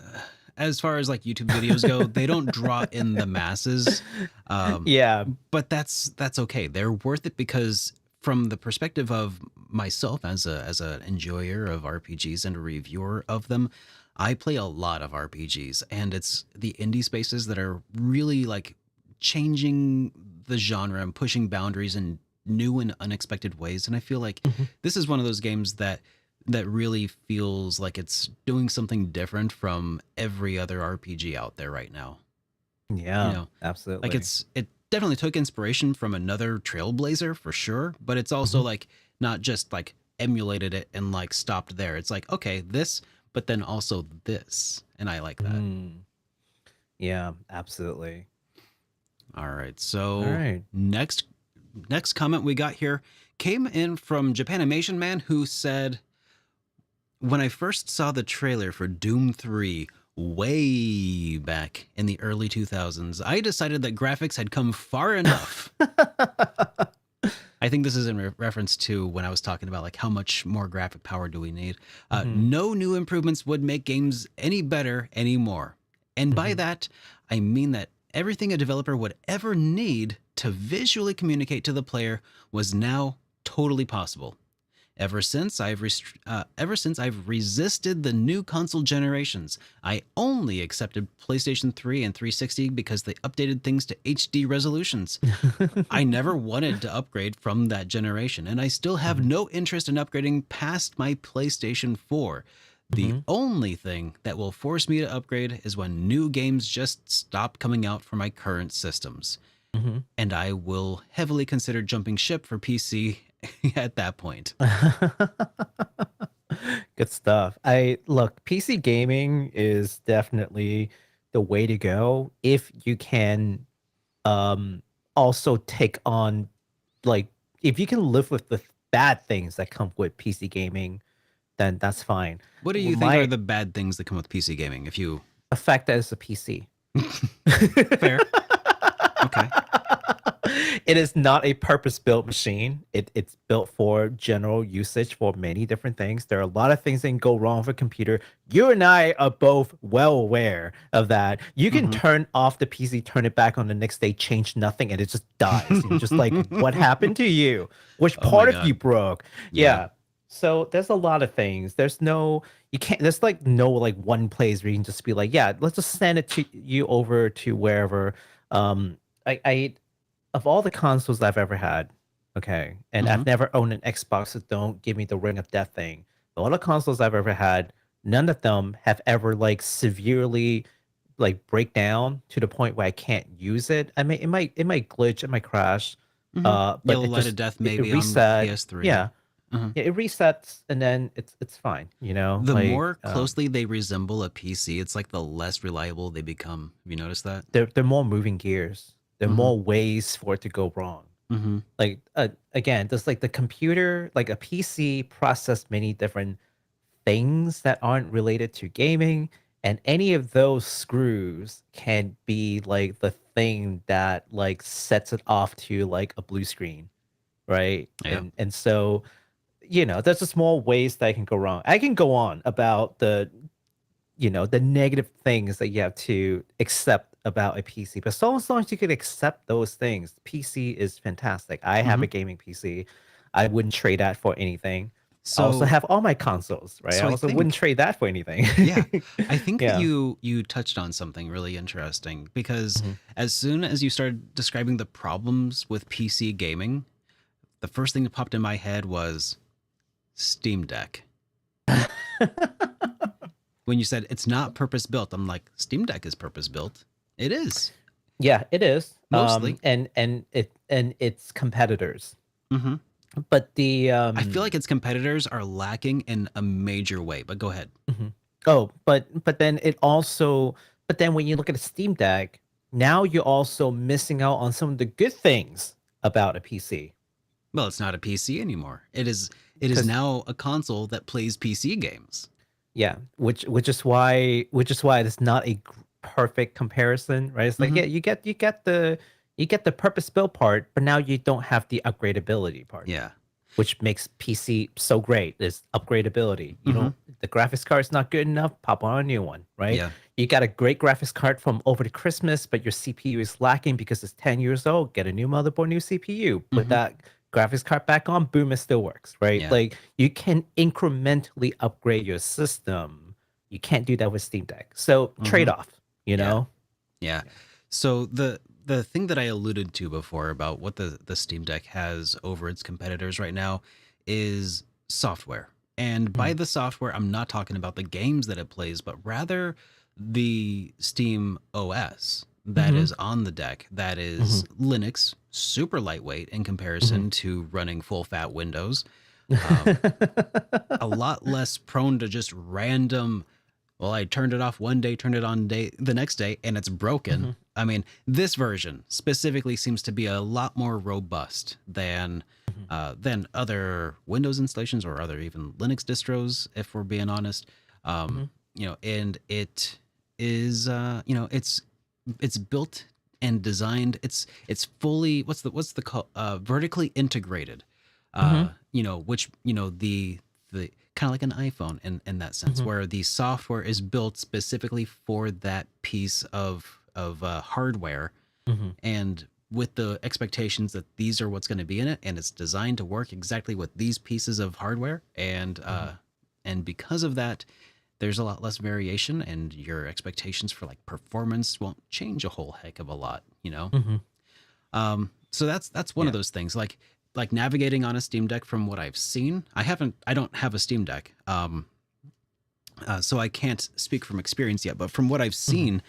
Speaker 1: as far as like YouTube videos go, they don't draw in the masses. Um,
Speaker 2: Yeah.
Speaker 1: but that's okay. They're worth it because from the perspective of myself as an enjoyer of RPGs and a reviewer of them, I play a lot of RPGs, and it's the indie spaces that are really like changing the genre and pushing boundaries in new and unexpected ways. And I feel like
Speaker 2: Mhm.
Speaker 1: this is one of those games that really feels like it's doing something different from every other RPG out there right now. You
Speaker 2: Yeah,
Speaker 1: know, like
Speaker 2: absolutely.
Speaker 1: it definitely took inspiration from another trailblazer for sure, but it's also
Speaker 2: Mhm.
Speaker 1: like not just like emulated it and like stopped there. It's like, okay, this, but then also this. And I like that.
Speaker 2: Mm. Yeah, absolutely.
Speaker 1: All right.
Speaker 2: All
Speaker 1: So
Speaker 2: right.
Speaker 1: next comment we got here came in from Japanimation Man, who said, when I first saw the trailer for Doom 3 way back in the early 2000s, I decided that graphics had come far enough. I think this is in reference to when I was talking about like how much more graphic power do we need. No new improvements would make games any better anymore. And by that, I mean that everything a developer would ever need to visually communicate to the player was now totally possible. Ever since I've resisted the new console generations, I only accepted PlayStation 3 and 360 because they updated things to HD resolutions. I never wanted to upgrade from that generation, and I still have no interest in upgrading past my PlayStation 4. The only thing that will force me to upgrade is when new games just stop coming out for my current systems. And I will heavily consider jumping ship for PC at that point.
Speaker 2: Good stuff. Look, PC gaming is definitely the way to go if you can also take on, like, if you can live with the bad things that come with PC gaming, then that's fine.
Speaker 1: What do you think are the bad things that come with PC gaming? If you
Speaker 2: The fact that it's a PC.
Speaker 1: Fair. Okay.
Speaker 2: It is not a purpose-built machine. It's built for general usage for many different things. There are a lot of things that can go wrong with a computer. You and I are both well aware of that. You can turn off the PC, turn it back on the next day, change nothing, and it just dies. You're just like, what happened to you? Which part of you broke? Yeah. So there's a lot of things. There's like no like one place where you can just be like, yeah, let's just send it to you over to wherever. I of all the consoles I've ever had, okay, and I've never owned an Xbox, so don't give me the Ring of Death thing. All the consoles I've ever had, none of them have ever like severely like break down to the point where I can't use it. I mean, it might glitch, it might crash. But
Speaker 1: Yellow Light of Death maybe on PS3.
Speaker 2: Yeah. Yeah, it resets and then it's fine, you know.
Speaker 1: The
Speaker 2: like,
Speaker 1: more closely they resemble a PC, it's like the less reliable they become. Have you noticed that?
Speaker 2: They're more moving gears. There are more ways for it to go wrong. Like again, just like the computer, like a PC process many different things that aren't related to gaming, and any of those screws can be like the thing that like sets it off to like a blue screen, right?
Speaker 1: Yeah.
Speaker 2: And so, you know, there's just more ways that I can go wrong. I can go on about the negative things that you have to accept about a PC, but so as long as you can accept those things, PC is fantastic. I have a gaming PC. I wouldn't trade that for anything.
Speaker 1: So
Speaker 2: I also have all my consoles, right?
Speaker 1: so
Speaker 2: I
Speaker 1: I
Speaker 2: also
Speaker 1: think-
Speaker 2: wouldn't trade that for anything.
Speaker 1: yeah, I think
Speaker 2: Yeah.
Speaker 1: that you touched on something really interesting because as soon as you started describing the problems with PC gaming, the first thing that popped in my head was Steam Deck. When you said it's not purpose built, I'm like, Steam Deck is purpose built. It is.
Speaker 2: Yeah, it is.
Speaker 1: Mostly.
Speaker 2: And its competitors.
Speaker 1: Mm-hmm.
Speaker 2: But the
Speaker 1: I feel like its competitors are lacking in a major way, but go ahead.
Speaker 2: but then when you look at a Steam Deck, now you're also missing out on some of the good things about a PC.
Speaker 1: Well, it's not a PC anymore. It is
Speaker 2: 'Cause-
Speaker 1: now a console that plays PC games.
Speaker 2: Yeah, which is why it's not a perfect comparison, right? It's like, yeah, you get the purpose built part, but now you don't have the upgradability part.
Speaker 1: Yeah.
Speaker 2: Which makes PC so great is upgradability. You know, the graphics card's not good enough, pop on a new one, right?
Speaker 1: Yeah.
Speaker 2: You got a great graphics card from over the Christmas, but your CPU is lacking because it's 10 years old. Get a new motherboard, new CPU. Put that graphics card back on, boom, it still works, right?
Speaker 1: Yeah.
Speaker 2: Like you can incrementally upgrade your system. You can't do that with Steam Deck. So trade-off, you know?
Speaker 1: Yeah. So the thing that I alluded to before about what the Steam Deck has over its competitors right now is software. And by the software, I'm not talking about the games that it plays, but rather the Steam OS that is on the deck. That is Linux, super lightweight in comparison to running full fat Windows. A lot less prone to just random, well, I turned it off one day, turned it on the next day, and it's broken. I mean, this version specifically seems to be a lot more robust than
Speaker 2: Mhm.
Speaker 1: than other Windows installations or other even Linux distros, if we're being honest.
Speaker 2: Mhm.
Speaker 1: And it is, it's built and designed. It's fully what's the call, vertically integrated.
Speaker 2: Mhm.
Speaker 1: Which the kind of like an iPhone in that sense,
Speaker 2: Mhm.
Speaker 1: where the software is built specifically for that piece of hardware,
Speaker 2: Mhm.
Speaker 1: and with the expectations that these are what's going to be in it, and it's designed to work exactly with these pieces of hardware,
Speaker 2: Mhm.
Speaker 1: and because of that, there's a lot less variation, and your expectations for like performance won't change a whole heck of a lot.
Speaker 2: Mhm.
Speaker 1: So that's one of
Speaker 2: Yeah.
Speaker 1: those things, like navigating on a Steam Deck. From what I've seen, I don't have a Steam Deck, so I can't speak from experience yet. But from what I've
Speaker 2: Mhm.
Speaker 1: seen,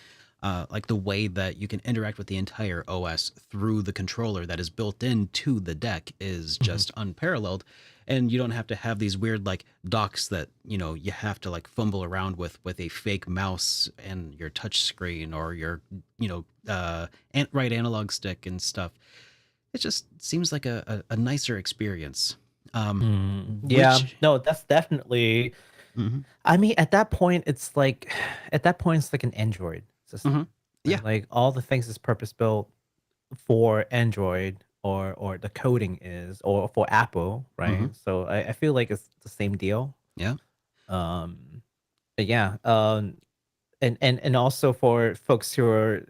Speaker 1: like the way that you can interact with the entire OS through the controller that is built into the deck is
Speaker 2: Mhm.
Speaker 1: just unparalleled. And you don't have to have these weird like docks that you have to like fumble around with a fake mouse and your touch screen or your right analog stick and stuff. It just seems like a nicer experience.
Speaker 2: Yeah,
Speaker 1: Which
Speaker 2: no, that's definitely.
Speaker 1: Mhm.
Speaker 2: I mean, at that point, it's like an Android system,
Speaker 1: Mhm. Yeah.
Speaker 2: right? Like all the things is purpose built for Android, or the coding is, or for Apple,
Speaker 1: Hmm.
Speaker 2: right? So I feel like it's the same deal.
Speaker 1: Yeah.
Speaker 2: Um, but yeah, and also for folks who are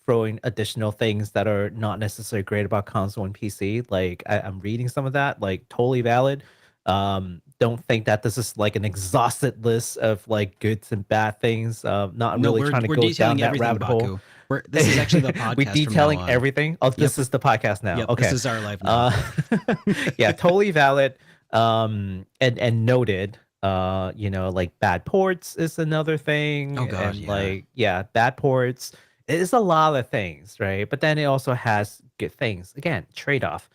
Speaker 2: throwing additional things that are not necessarily great about console and PC, like I'm reading some of that, like totally valid. Don't think that this is like an exhausted list of like goods and bad things. Not
Speaker 1: No,
Speaker 2: really
Speaker 1: we're
Speaker 2: trying to
Speaker 1: we're
Speaker 2: go down
Speaker 1: detailing
Speaker 2: that
Speaker 1: everything,
Speaker 2: rabbit hole.
Speaker 1: Baku. This is actually the
Speaker 2: We
Speaker 1: podcast from now
Speaker 2: detailing
Speaker 1: on.
Speaker 2: everything. Oh,
Speaker 1: Yep.
Speaker 2: this is the podcast now.
Speaker 1: Yep. This
Speaker 2: Okay.
Speaker 1: is our life now.
Speaker 2: Uh, yeah, totally valid. And noted. Like bad ports is another thing,
Speaker 1: Oh God,
Speaker 2: and
Speaker 1: yeah.
Speaker 2: like yeah, bad ports is a lot of things, right? But then it also has good things. Again, trade off.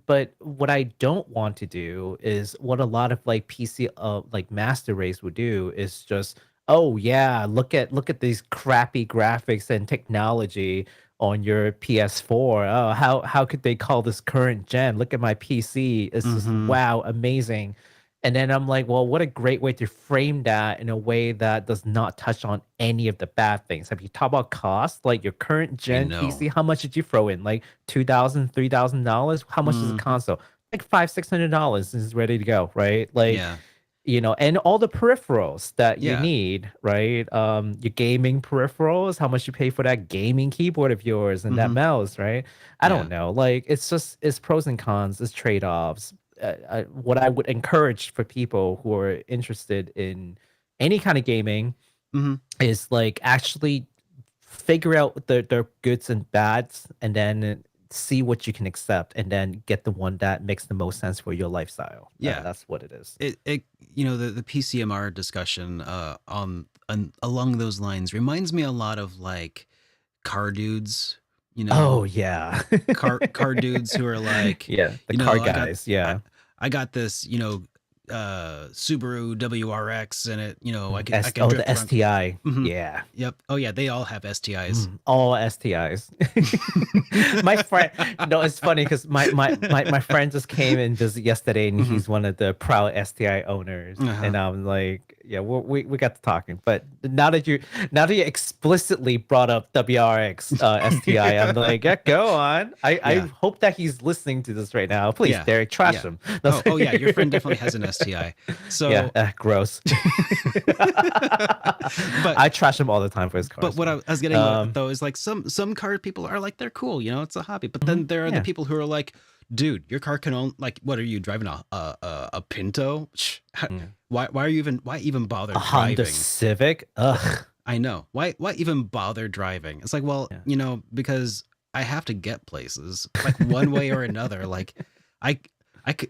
Speaker 2: But what I don't want to do is what a lot of like PC like master race would do is just, oh yeah, look at these crappy graphics and technology on your PS4. Oh, how could they call this current gen? Look at my PC. It's just
Speaker 1: Mm-hmm.
Speaker 2: wow, amazing. And then I'm like, well, what a great way to frame that in a way that does not touch on any of the bad things. Have you talked about cost? Like your current
Speaker 1: I
Speaker 2: gen
Speaker 1: know.
Speaker 2: PC, how much did you throw in? Like $2,000, $3,000? How much is a
Speaker 1: Mm-hmm.
Speaker 2: console? Like $500, $600 is ready to go, right? Like,
Speaker 1: Yeah.
Speaker 2: and all the peripherals that you
Speaker 1: Yeah.
Speaker 2: need, right? Your gaming peripherals, how much you pay for that gaming keyboard of yours and that
Speaker 1: Mm-hmm.
Speaker 2: mouse, right? I
Speaker 1: Yeah.
Speaker 2: don't know. Like, it's pros and cons, it's trade-offs. What I would encourage for people who are interested in any kind of gaming
Speaker 1: Mm-hmm.
Speaker 2: is like actually figure out their goods and bads, and then see what you can accept, and then get the one that makes the most sense for your lifestyle.
Speaker 1: Yeah.
Speaker 2: That's what it is.
Speaker 1: It the PCMR discussion on along those lines reminds me a lot of like car dudes, you know,
Speaker 2: Oh yeah.
Speaker 1: car dudes who are like,
Speaker 2: Yeah, the car
Speaker 1: I got
Speaker 2: guys,
Speaker 1: I,
Speaker 2: yeah.
Speaker 1: I got this, Subaru WRX, and I can
Speaker 2: The
Speaker 1: drift around.
Speaker 2: STI.
Speaker 1: Hmm.
Speaker 2: Yeah.
Speaker 1: Yep. Oh yeah, they all have STIs.
Speaker 2: All STIs. My friend, it's funny because my friend just came and visit yesterday, and
Speaker 1: Hmm.
Speaker 2: he's one of the proud STI owners.
Speaker 1: Uh-huh.
Speaker 2: And I'm like, yeah, we got to talking. But now that you explicitly brought up WRX STI, I'm like, yeah, go on. I
Speaker 1: Yeah.
Speaker 2: hope that he's listening to this right now. Please,
Speaker 1: Yeah.
Speaker 2: Derek, trash
Speaker 1: Yeah.
Speaker 2: him.
Speaker 1: Oh yeah, your friend definitely has an STI.
Speaker 2: Yeah,
Speaker 1: So,
Speaker 2: gross.
Speaker 1: but
Speaker 2: I trash him all the time for his
Speaker 1: but
Speaker 2: cars,
Speaker 1: what
Speaker 2: though.
Speaker 1: I was getting at,
Speaker 2: Um,
Speaker 1: though, is like some car people are like, they're cool, it's a hobby. But then there are the
Speaker 2: yeah.
Speaker 1: people who are like, dude, your car can only, like, what are you driving, a Pinto?
Speaker 2: Mm.
Speaker 1: Why even bother
Speaker 2: A Honda
Speaker 1: driving?
Speaker 2: Civic? Ugh.
Speaker 1: I know. Why even bother driving? It's like, well,
Speaker 2: Yeah.
Speaker 1: because I have to get places, like one way or another. Like, I I could,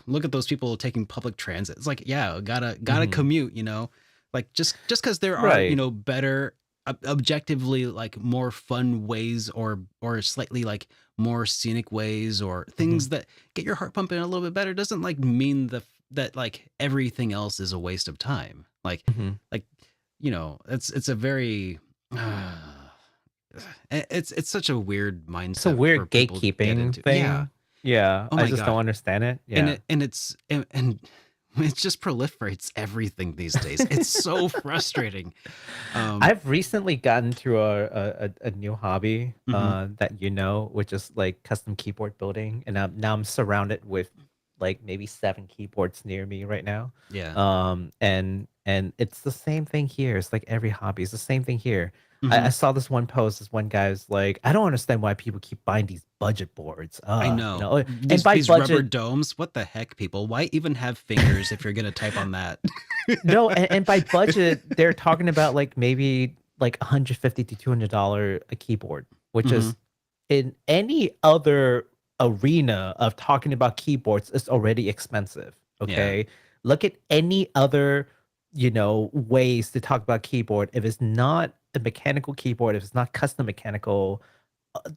Speaker 1: look at those people taking public transit. It's like, yeah, gotta
Speaker 2: Mhm.
Speaker 1: commute. Like just because there are,
Speaker 2: Right.
Speaker 1: better, objectively like more fun ways, or slightly like more scenic ways, or
Speaker 2: Mhm.
Speaker 1: things that get your heart pumping a little bit better, doesn't like mean that like everything else is a waste of time.
Speaker 2: Mhm.
Speaker 1: Like it's a very it's such a weird
Speaker 2: It's a
Speaker 1: mindset for
Speaker 2: weird
Speaker 1: people to get
Speaker 2: gatekeeping
Speaker 1: into. Yeah.
Speaker 2: thing. Yeah,
Speaker 1: Oh
Speaker 2: I
Speaker 1: my
Speaker 2: just don't
Speaker 1: god.
Speaker 2: understand it.
Speaker 1: And
Speaker 2: Yeah.
Speaker 1: and it just proliferates everything these days. It's so frustrating. Um
Speaker 2: I've recently gotten to a new hobby
Speaker 1: mhm,
Speaker 2: that which is like custom keyboard building, and now I'm surrounded with like maybe 7 keyboards near me right now.
Speaker 1: yeah.
Speaker 2: And it's the same thing here. It's like every hobby is the same thing here. I
Speaker 1: Mhm.
Speaker 2: saw this one post. This one guy was like, I don't understand why people keep buying these budget boards.
Speaker 1: I know.
Speaker 2: And by
Speaker 1: These rubber
Speaker 2: budget,
Speaker 1: domes, what the heck, people? Why even have fingers if you're gonna type on that?
Speaker 2: no, and by budget, they're talking about like maybe like $150 to $200 a keyboard, which
Speaker 1: Mhm.
Speaker 2: is in any other arena of talking about keyboards is already expensive.
Speaker 1: Yeah.
Speaker 2: Okay. Look at any other, ways to talk about keyboard. If it's not a mechanical keyboard, if it's not custom mechanical,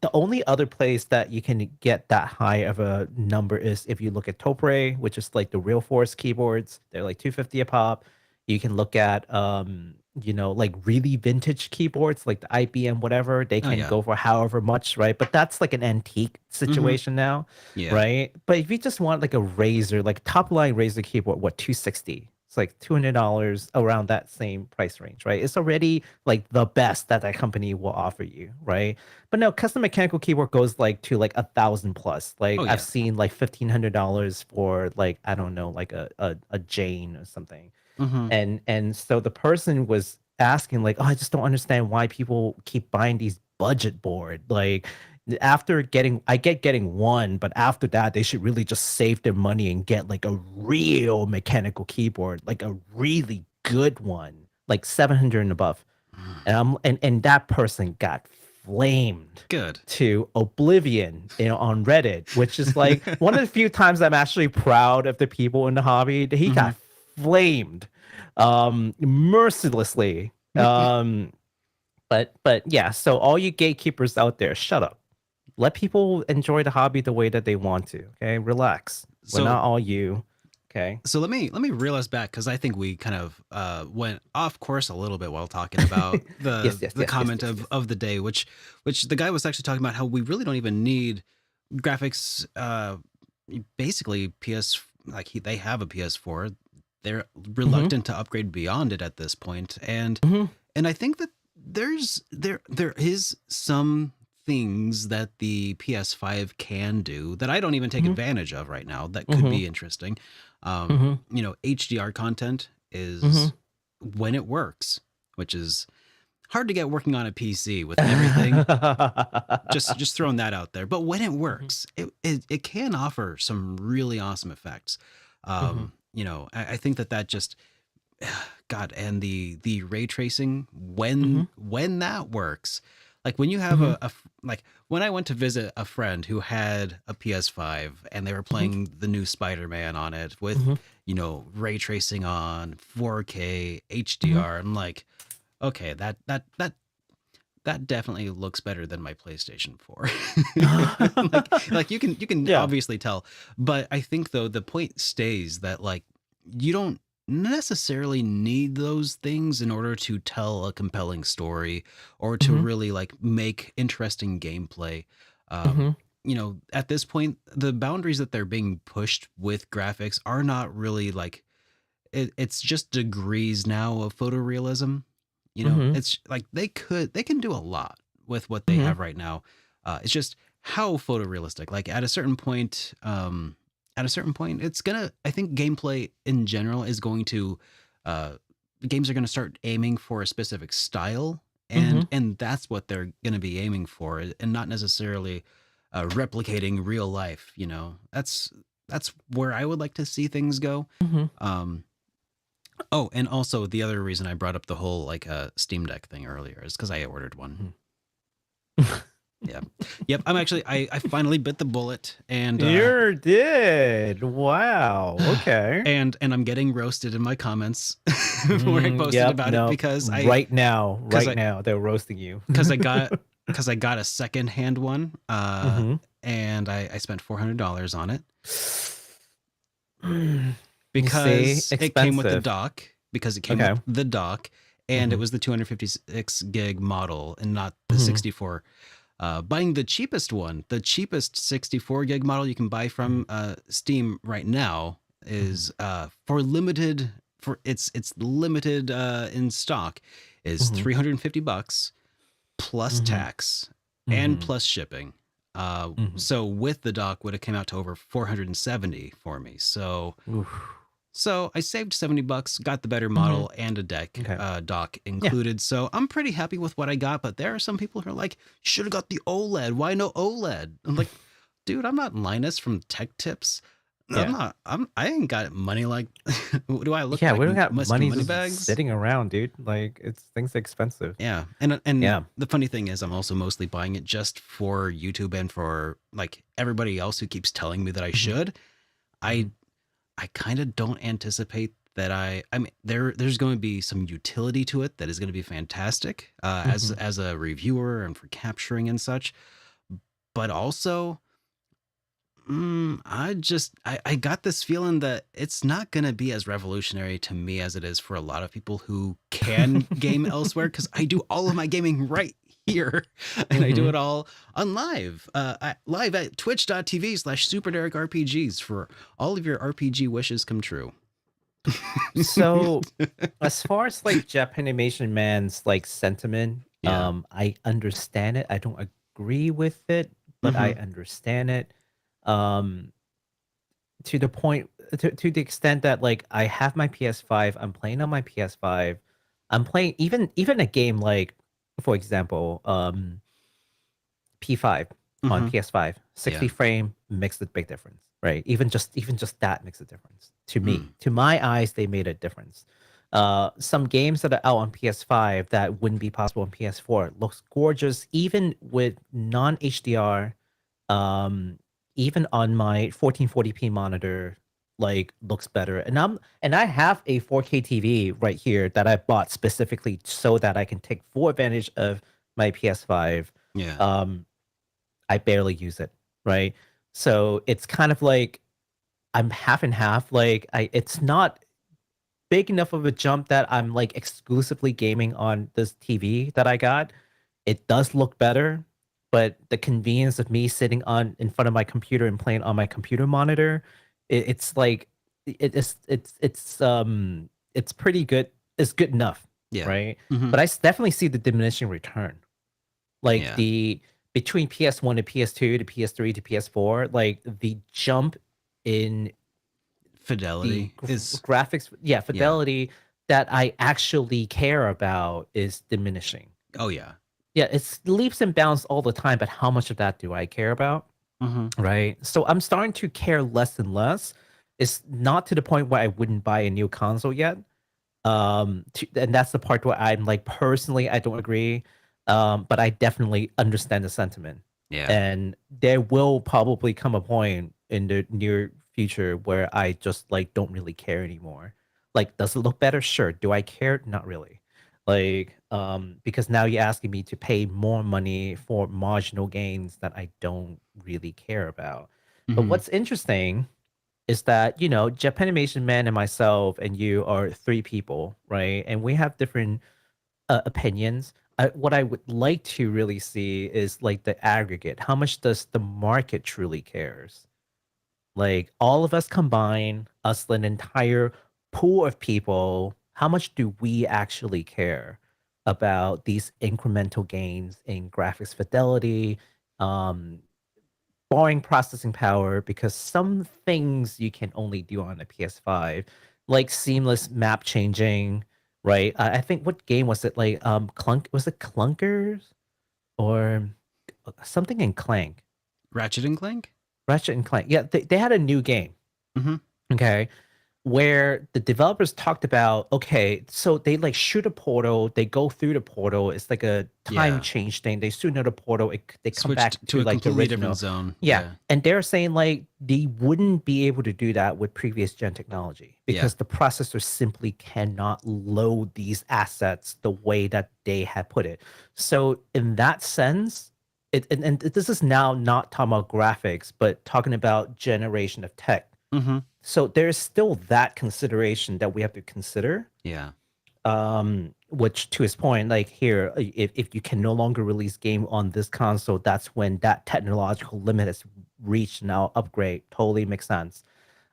Speaker 2: the only other place that you can get that high of a number is if you look at Topre, which is like the Real Force keyboards. They're like 250 a pop. You can look at like really vintage keyboards like the IBM whatever. They
Speaker 1: Oh
Speaker 2: can
Speaker 1: yeah.
Speaker 2: go for however much, right? But that's like an antique
Speaker 1: Mhm.
Speaker 2: situation now,
Speaker 1: Yeah.
Speaker 2: right? But if you just want like a Razer, like top line Razer keyboard, what 260? It's like $200 around that same price range, right? It's already like the best that company will offer you, right? But no, custom mechanical keyboard goes like to like 1,000 plus. Like
Speaker 1: Oh
Speaker 2: I've
Speaker 1: yeah.
Speaker 2: seen like $1,500 for like I don't know, like a Jane or something.
Speaker 1: Mhm.
Speaker 2: And so the person was asking like, oh, I just don't understand why people keep buying these budget board. Like I get getting one, but after that they should really just save their money and get like a real mechanical keyboard, like a really good one, like 700 and above. And that person got flamed
Speaker 1: Good.
Speaker 2: to oblivion, on Reddit, which is like one of the few times I'm actually proud of the people in the hobby. He
Speaker 1: Mhm.
Speaker 2: got flamed mercilessly. But yeah, so all you gatekeepers out there, shut up. Let people enjoy the hobby the way that they want to. Okay, relax. We're
Speaker 1: So
Speaker 2: not all you. Okay.
Speaker 1: so let me reel us back because I think we kind of went off course a little bit while talking about
Speaker 2: Yes,
Speaker 1: the
Speaker 2: yes,
Speaker 1: the
Speaker 2: yes, yes,
Speaker 1: comment
Speaker 2: yes,
Speaker 1: of
Speaker 2: yes.
Speaker 1: of the day, which the guy was actually talking about how we really don't even need graphics. Basically, they have a PS4. They're
Speaker 2: Mm-hmm.
Speaker 1: reluctant to upgrade beyond it at this point, and
Speaker 2: Mm-hmm.
Speaker 1: and I think that there is some things that the PS5 can do that I don't even take
Speaker 2: Mm-hmm.
Speaker 1: advantage of right now that could
Speaker 2: Mm-hmm.
Speaker 1: be interesting.
Speaker 2: Mm-hmm.
Speaker 1: HDR content
Speaker 2: Mm-hmm.
Speaker 1: is when it works, which is hard to get working on a PC with everything. Just throwing that out there. But when it
Speaker 2: Mhm,
Speaker 1: works, it can offer some really awesome effects.
Speaker 2: mhm,
Speaker 1: I think that just God, and the ray tracing
Speaker 2: mhm,
Speaker 1: when that works, like when you have
Speaker 2: mhm,
Speaker 1: like when I went to visit a friend who had a PS5 and they were
Speaker 2: mhm,
Speaker 1: playing the new Spider-Man on it with,
Speaker 2: mhm,
Speaker 1: ray tracing on 4K
Speaker 2: mhm.
Speaker 1: HDR. I'm like, okay, that definitely looks better than my PlayStation 4. like you can
Speaker 2: Yeah.
Speaker 1: obviously tell, but I think though the point stays that like you don't necessarily need those things in order to tell a compelling story or to
Speaker 2: Mhm,
Speaker 1: really like make interesting gameplay.
Speaker 2: mhm,
Speaker 1: At this point the boundaries that they're being pushed with graphics are not really like it's just degrees now of photorealism.
Speaker 2: mhm,
Speaker 1: It's like they can do a lot with what they
Speaker 2: mhm,
Speaker 1: have right now. It's just how photorealistic. Like at a certain point, it's gonna. I think gameplay in general is going to. Uh, Games are going to start aiming for a specific style, and
Speaker 2: mhm,
Speaker 1: and that's what they're going to be aiming for, and not necessarily replicating real life. That's where I would like to see things go.
Speaker 2: mhm.
Speaker 1: Um, Oh, and also the other reason I brought up the whole like Steam Deck thing earlier is because I ordered one.
Speaker 2: Mhm.
Speaker 1: Yeah, yep. I finally bit the bullet, and
Speaker 2: You did. Wow. Okay.
Speaker 1: and I'm getting roasted in my comments where I posted
Speaker 2: Yep.
Speaker 1: about it
Speaker 2: No.
Speaker 1: because because
Speaker 2: Right
Speaker 1: I
Speaker 2: now, they're roasting you.
Speaker 1: because I got because I got a second hand one,
Speaker 2: Mhm.
Speaker 1: and I spent $400 on it
Speaker 2: You see,
Speaker 1: because it came with the
Speaker 2: expensive.
Speaker 1: dock because it came with
Speaker 2: Okay.
Speaker 1: the dock, and it
Speaker 2: Mhm.
Speaker 1: was the 256 gig model and not the
Speaker 2: Mhm.
Speaker 1: 64. buying the cheapest one, the cheapest 64 gig model you can buy from Steam right now is for limited for it's limited in stock is $350 plus tax and plus shipping. So with the dock would have came out to over 470 for me. So I saved $70, got the better model and a dock included. So I'm pretty happy with what I got. But there are some people who are like, should have got the OLED. Why no OLED? I'm like, dude, I'm not Linus from Tech Tips. I ain't got money like. Do I look like
Speaker 2: we don't got money
Speaker 1: bags
Speaker 2: sitting around, dude? Like things are expensive.
Speaker 1: Yeah, and the funny thing is, I'm also mostly buying it just for YouTube and for like everybody else who keeps telling me that I should. I kind of don't anticipate that I mean there's going to be some utility to it that is going to be fantastic as a reviewer and for capturing and such, but also I got this feeling that it's not going to be as revolutionary to me as it is for a lot of people who can game elsewhere, because I do all of my gaming right here and I do it all on live at twitch.tv/SuperDerek RPGs for all of your RPG wishes come true.
Speaker 2: So as far as like Japanimation Man's like sentiment, I understand it. I don't agree with it, but I understand it. To the point, to the extent that like I have my PS5, I'm playing on my PS5. I'm playing even a game like, for example, P5 on PS5, 60 frame makes a big difference, right? Even just that makes a difference to me. To my eyes, they made a difference. Some games that are out on PS5 that wouldn't be possible on PS4 looks gorgeous, even with non HDR. Even on my 1440p monitor, like looks better. And I have a 4K TV right here that I bought specifically so that I can take full advantage of my PS5.
Speaker 1: Yeah.
Speaker 2: I barely use it, right? So it's kind of like I'm half and half. Like it's not big enough of a jump that I'm like exclusively gaming on this TV that I got. It does look better, but the convenience of me sitting in front of my computer and playing on my computer monitor, it's like it's pretty good. It's good enough, right? But I definitely see the diminishing return, like between PS1 to PS2 to PS3 to PS4, like the jump in
Speaker 1: fidelity
Speaker 2: is graphics, fidelity that I actually care about is diminishing.
Speaker 1: Oh yeah.
Speaker 2: Yeah, it's leaps and bounds all the time, but how much of that do I care about? Right? So I'm starting to care less and less. It's not to the point where I wouldn't buy a new console yet. And that's the part where I'm like, personally, I don't agree. But I definitely understand the sentiment.
Speaker 1: Yeah.
Speaker 2: And there will probably come a point in the near future where I just like don't really care anymore. Like, does it look better? Sure. Do I care? Not really. Like, because now you're asking me to pay more money for marginal gains that I don't really care about. But what's interesting is that, you know, Japanimation Man and myself and you are three people, right? And we have different opinions. What I would like to really see is like the aggregate. How much does the market truly cares? Like all of us combined, us an entire pool of people, how much do we actually care about these incremental gains in graphics fidelity, barring processing power, because some things you can only do on a PS5, like seamless map changing, right? I think what game was it? Like was it Clunkers or something in Clank?
Speaker 1: Ratchet and Clank?
Speaker 2: Ratchet and Clank. Yeah, they had a new game. Okay. Where the developers talked about, okay, so they like shoot a portal, they go through the portal. It's like a time change thing. They shoot another portal, they come back to
Speaker 1: a
Speaker 2: like the
Speaker 1: completely
Speaker 2: original
Speaker 1: different zone.
Speaker 2: Yeah. And they're saying like they wouldn't be able to do that with previous gen technology because the processor simply cannot load these assets the way that they had put it. So in that sense, and this is now not talking about graphics, but talking about generation of tech. So there's still that consideration that we have to consider.
Speaker 1: Yeah.
Speaker 2: Which to his point, like here, if you can no longer release game on this console, that's when that technological limit is reached. Now upgrade totally makes sense.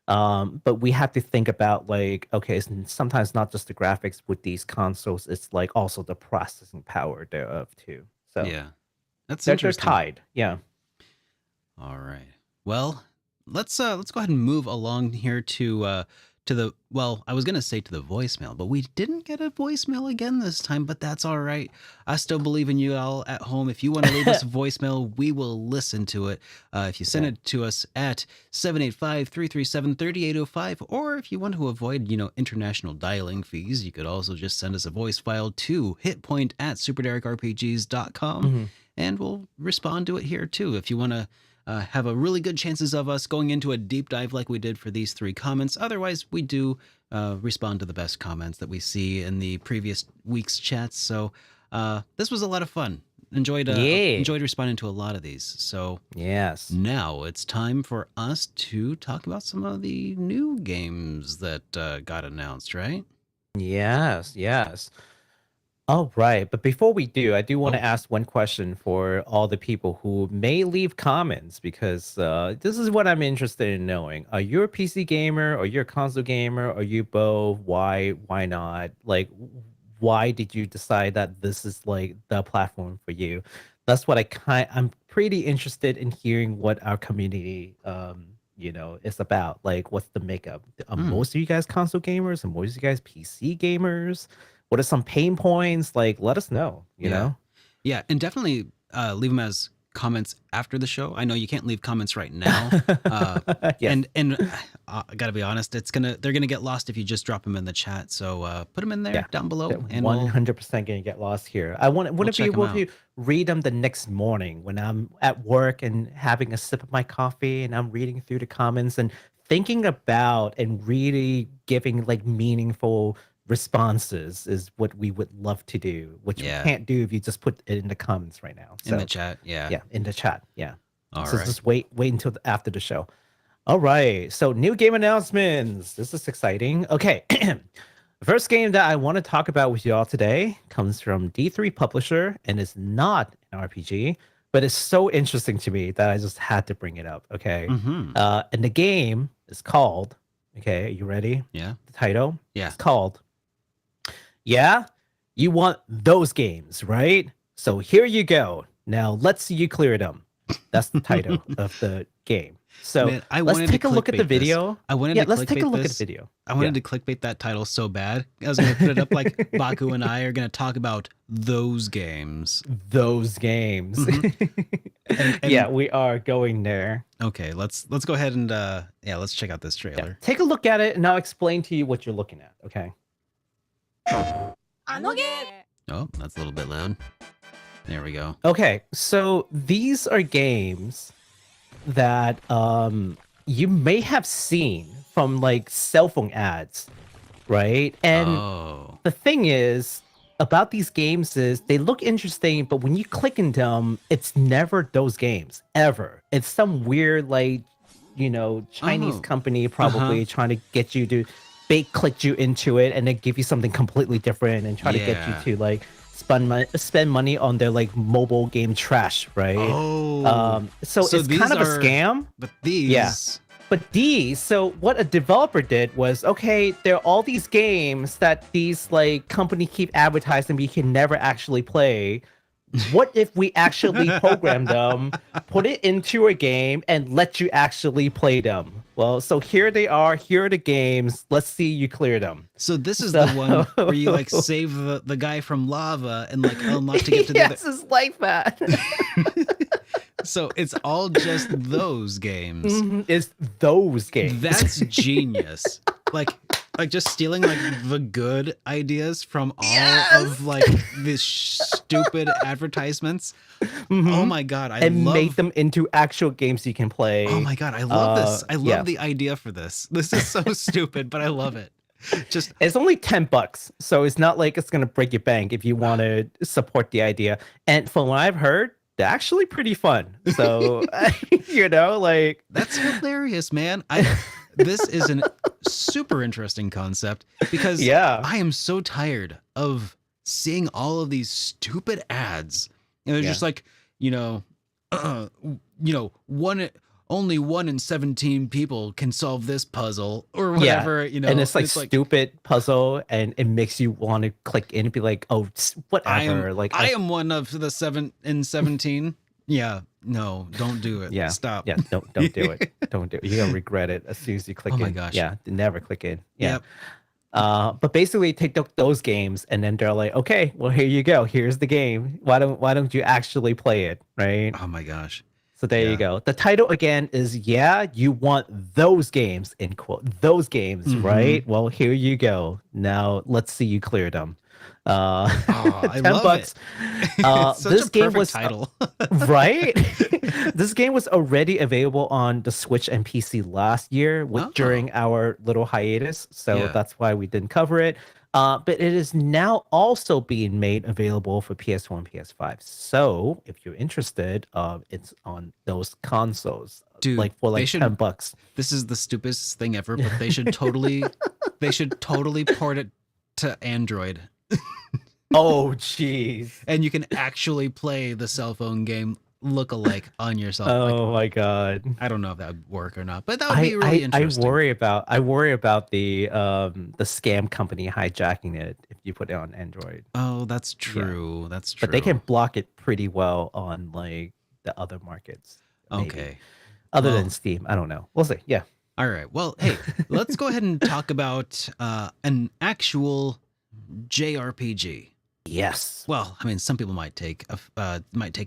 Speaker 2: But we have to think about like, okay, sometimes not just the graphics with these consoles, it's like also the processing power thereof too. So
Speaker 1: Yeah, that's
Speaker 2: they're
Speaker 1: interesting.
Speaker 2: tied. Yeah.
Speaker 1: All right. Well, let's go ahead and move along here to the, well, I was going to say to the voicemail, but we didn't get a voicemail again this time, but that's all right. I still believe in you all at home. If you want to leave us a voicemail, we will listen to it. If you send it to us at 785-337-3805, or if you want to avoid, international dialing fees, you could also just send us a voice file to hitpoint@superderekrpgs.com, and we'll respond to it here too. If you want to have a really good chances of us going into a deep dive like we did for these 3 comments. Otherwise, we do respond to the best comments that we see in the previous week's chats. So this was a lot of fun. Enjoyed responding to a lot of these. So
Speaker 2: yes,
Speaker 1: now it's time for us to talk about some of the new games that got announced, right?
Speaker 2: yes. All right, but before we do, I do want to ask one question for all the people who may leave comments, because this is what I'm interested in knowing. Are you a PC gamer? Are you a console gamer? Are you both? Why not? Like, why did you decide that this is like the platform for you? That's what I'm pretty interested in hearing what our community is about. Like, what's the makeup? Are most of you guys console gamers? Are most of you guys PC gamers? What are some pain points? Like, let us know, you know?
Speaker 1: Yeah, and definitely leave them as comments after the show. I know you can't leave comments right now.
Speaker 2: Yes.
Speaker 1: And I gotta be honest, they're gonna get lost if you just drop them in the chat. So put them in there down below, and
Speaker 2: 100% gonna get lost here. I want to be able to read them the next morning when I'm at work and having a sip of my coffee, and I'm reading through the comments and thinking about and really giving like meaningful responses is what we would love to do, which we can't do if you just put it in the comments right now. So,
Speaker 1: in the chat,
Speaker 2: in the chat,
Speaker 1: All
Speaker 2: so
Speaker 1: right.
Speaker 2: just wait until after the show. All right, so new game announcements. This is exciting. Okay, first game that I want to talk about with y'all today comes from D3 Publisher, and it's not an RPG, but it's so interesting to me that I just had to bring it up. Okay, and the game is called. Okay, are you ready?
Speaker 1: Yeah.
Speaker 2: The title.
Speaker 1: Yeah.
Speaker 2: It's called. Yeah, you want those games, right? So here you go. Now let's see you clear them. That's the title of the game. So
Speaker 1: Man,
Speaker 2: let's take a look at the video. Let's take a look at the video.
Speaker 1: I wanted to clickbait that title so bad. I was going to put it up like Baku and I are going to talk about those games.
Speaker 2: Those games. And yeah, we are going there.
Speaker 1: Okay, let's go ahead and let's check out this trailer.
Speaker 2: Yeah. Take a look at it, and I'll explain to you what you're looking at. Okay.
Speaker 1: Oh, that's a little bit loud. There we go.
Speaker 2: Okay, so these are games that you may have seen from like cell phone ads, right? And the thing is about these games is they look interesting, but when you click in them, it's never those games ever. It's some weird like Chinese company probably trying to get you to bait click you into it and then give you something completely different and try to get you to like spend money on their like mobile game trash, right? So it's kind of a scam.
Speaker 1: But these
Speaker 2: So what a developer did was, okay, there are all these games that these like company keep advertising but you can never actually play. What if we actually program them, put it into a game, and let you actually play them? Well, so here they are. Here are the games. Let's see you clear them.
Speaker 1: So this is the one where you like save the guy from lava and like unlock to get to the
Speaker 2: yes, it's like that.
Speaker 1: So it's all just those games.
Speaker 2: It's those games.
Speaker 1: That's genius. Like just stealing like the good ideas from all of like these stupid advertisements. Oh my god, I
Speaker 2: made them into actual games you can play.
Speaker 1: Oh my god, I love this. I love the idea for this. This is so stupid, but I love it. Just
Speaker 2: it's only $10, so it's not like it's gonna break your bank if you want to support the idea. And from what I've heard, they're actually pretty fun. So, you know, like
Speaker 1: That's hilarious, man. This is a super interesting concept because
Speaker 2: yeah,
Speaker 1: I am so tired of seeing all of these stupid ads. And they're
Speaker 2: yeah,
Speaker 1: just like, you know, one only 1 in 17 people can solve this puzzle or
Speaker 2: yeah.
Speaker 1: whatever,
Speaker 2: And it's
Speaker 1: and
Speaker 2: like
Speaker 1: it's like
Speaker 2: stupid puzzle, and it makes you want to click in and be like, oh, whatever. Like
Speaker 1: I am one of the 7 in 17. Yeah, no, don't do it.
Speaker 2: yeah,
Speaker 1: Stop.
Speaker 2: yeah. Don't do it. Don't do it. You're gonna regret it as soon as you
Speaker 1: Oh
Speaker 2: click
Speaker 1: my
Speaker 2: in.
Speaker 1: gosh.
Speaker 2: Yeah, never click in. Yeah.
Speaker 1: Yep.
Speaker 2: But basically take those games and then they're like, okay, well here you go. Here's the game. Why don't you actually play it, right?
Speaker 1: Oh my gosh.
Speaker 2: So there you
Speaker 1: Yeah.
Speaker 2: go. The title again is yeah, you want those games in quote those games,
Speaker 1: Mm-hmm.
Speaker 2: right? Well, here you go. Now let's see you clear them. Uh,
Speaker 1: Oh, I
Speaker 2: ten
Speaker 1: love it.
Speaker 2: bucks.
Speaker 1: It's such a
Speaker 2: This game
Speaker 1: perfect
Speaker 2: was
Speaker 1: title.
Speaker 2: right. This game was already available on the Switch and PC last year
Speaker 1: Oh,
Speaker 2: during our little hiatus, so
Speaker 1: yeah.
Speaker 2: that's why we didn't cover it. But it is now also being made available for PS4 and PS5. So if you're interested, it's on those consoles,
Speaker 1: Dude,
Speaker 2: like for
Speaker 1: they
Speaker 2: like
Speaker 1: should
Speaker 2: 10 bucks.
Speaker 1: this is the stupidest thing ever, but they should totally port it to Android.
Speaker 2: Oh, jeez.
Speaker 1: And you can actually play the cell phone game look-alike on your cell. Like,
Speaker 2: Oh my god.
Speaker 1: I don't know if that would work or not, but that would be really
Speaker 2: I
Speaker 1: interesting.
Speaker 2: worry about the scam company hijacking it if you put it on Android.
Speaker 1: Oh, that's
Speaker 2: Yeah.
Speaker 1: true. That's
Speaker 2: But they can
Speaker 1: true.
Speaker 2: block it pretty well on like the other markets, maybe.
Speaker 1: Okay.
Speaker 2: Other than
Speaker 1: Well,
Speaker 2: Steam. I don't know. We'll see. Yeah.
Speaker 1: all right. Well, hey, let's go ahead and talk about an actual JRPG.
Speaker 2: Yes.
Speaker 1: Well, I mean, some people might take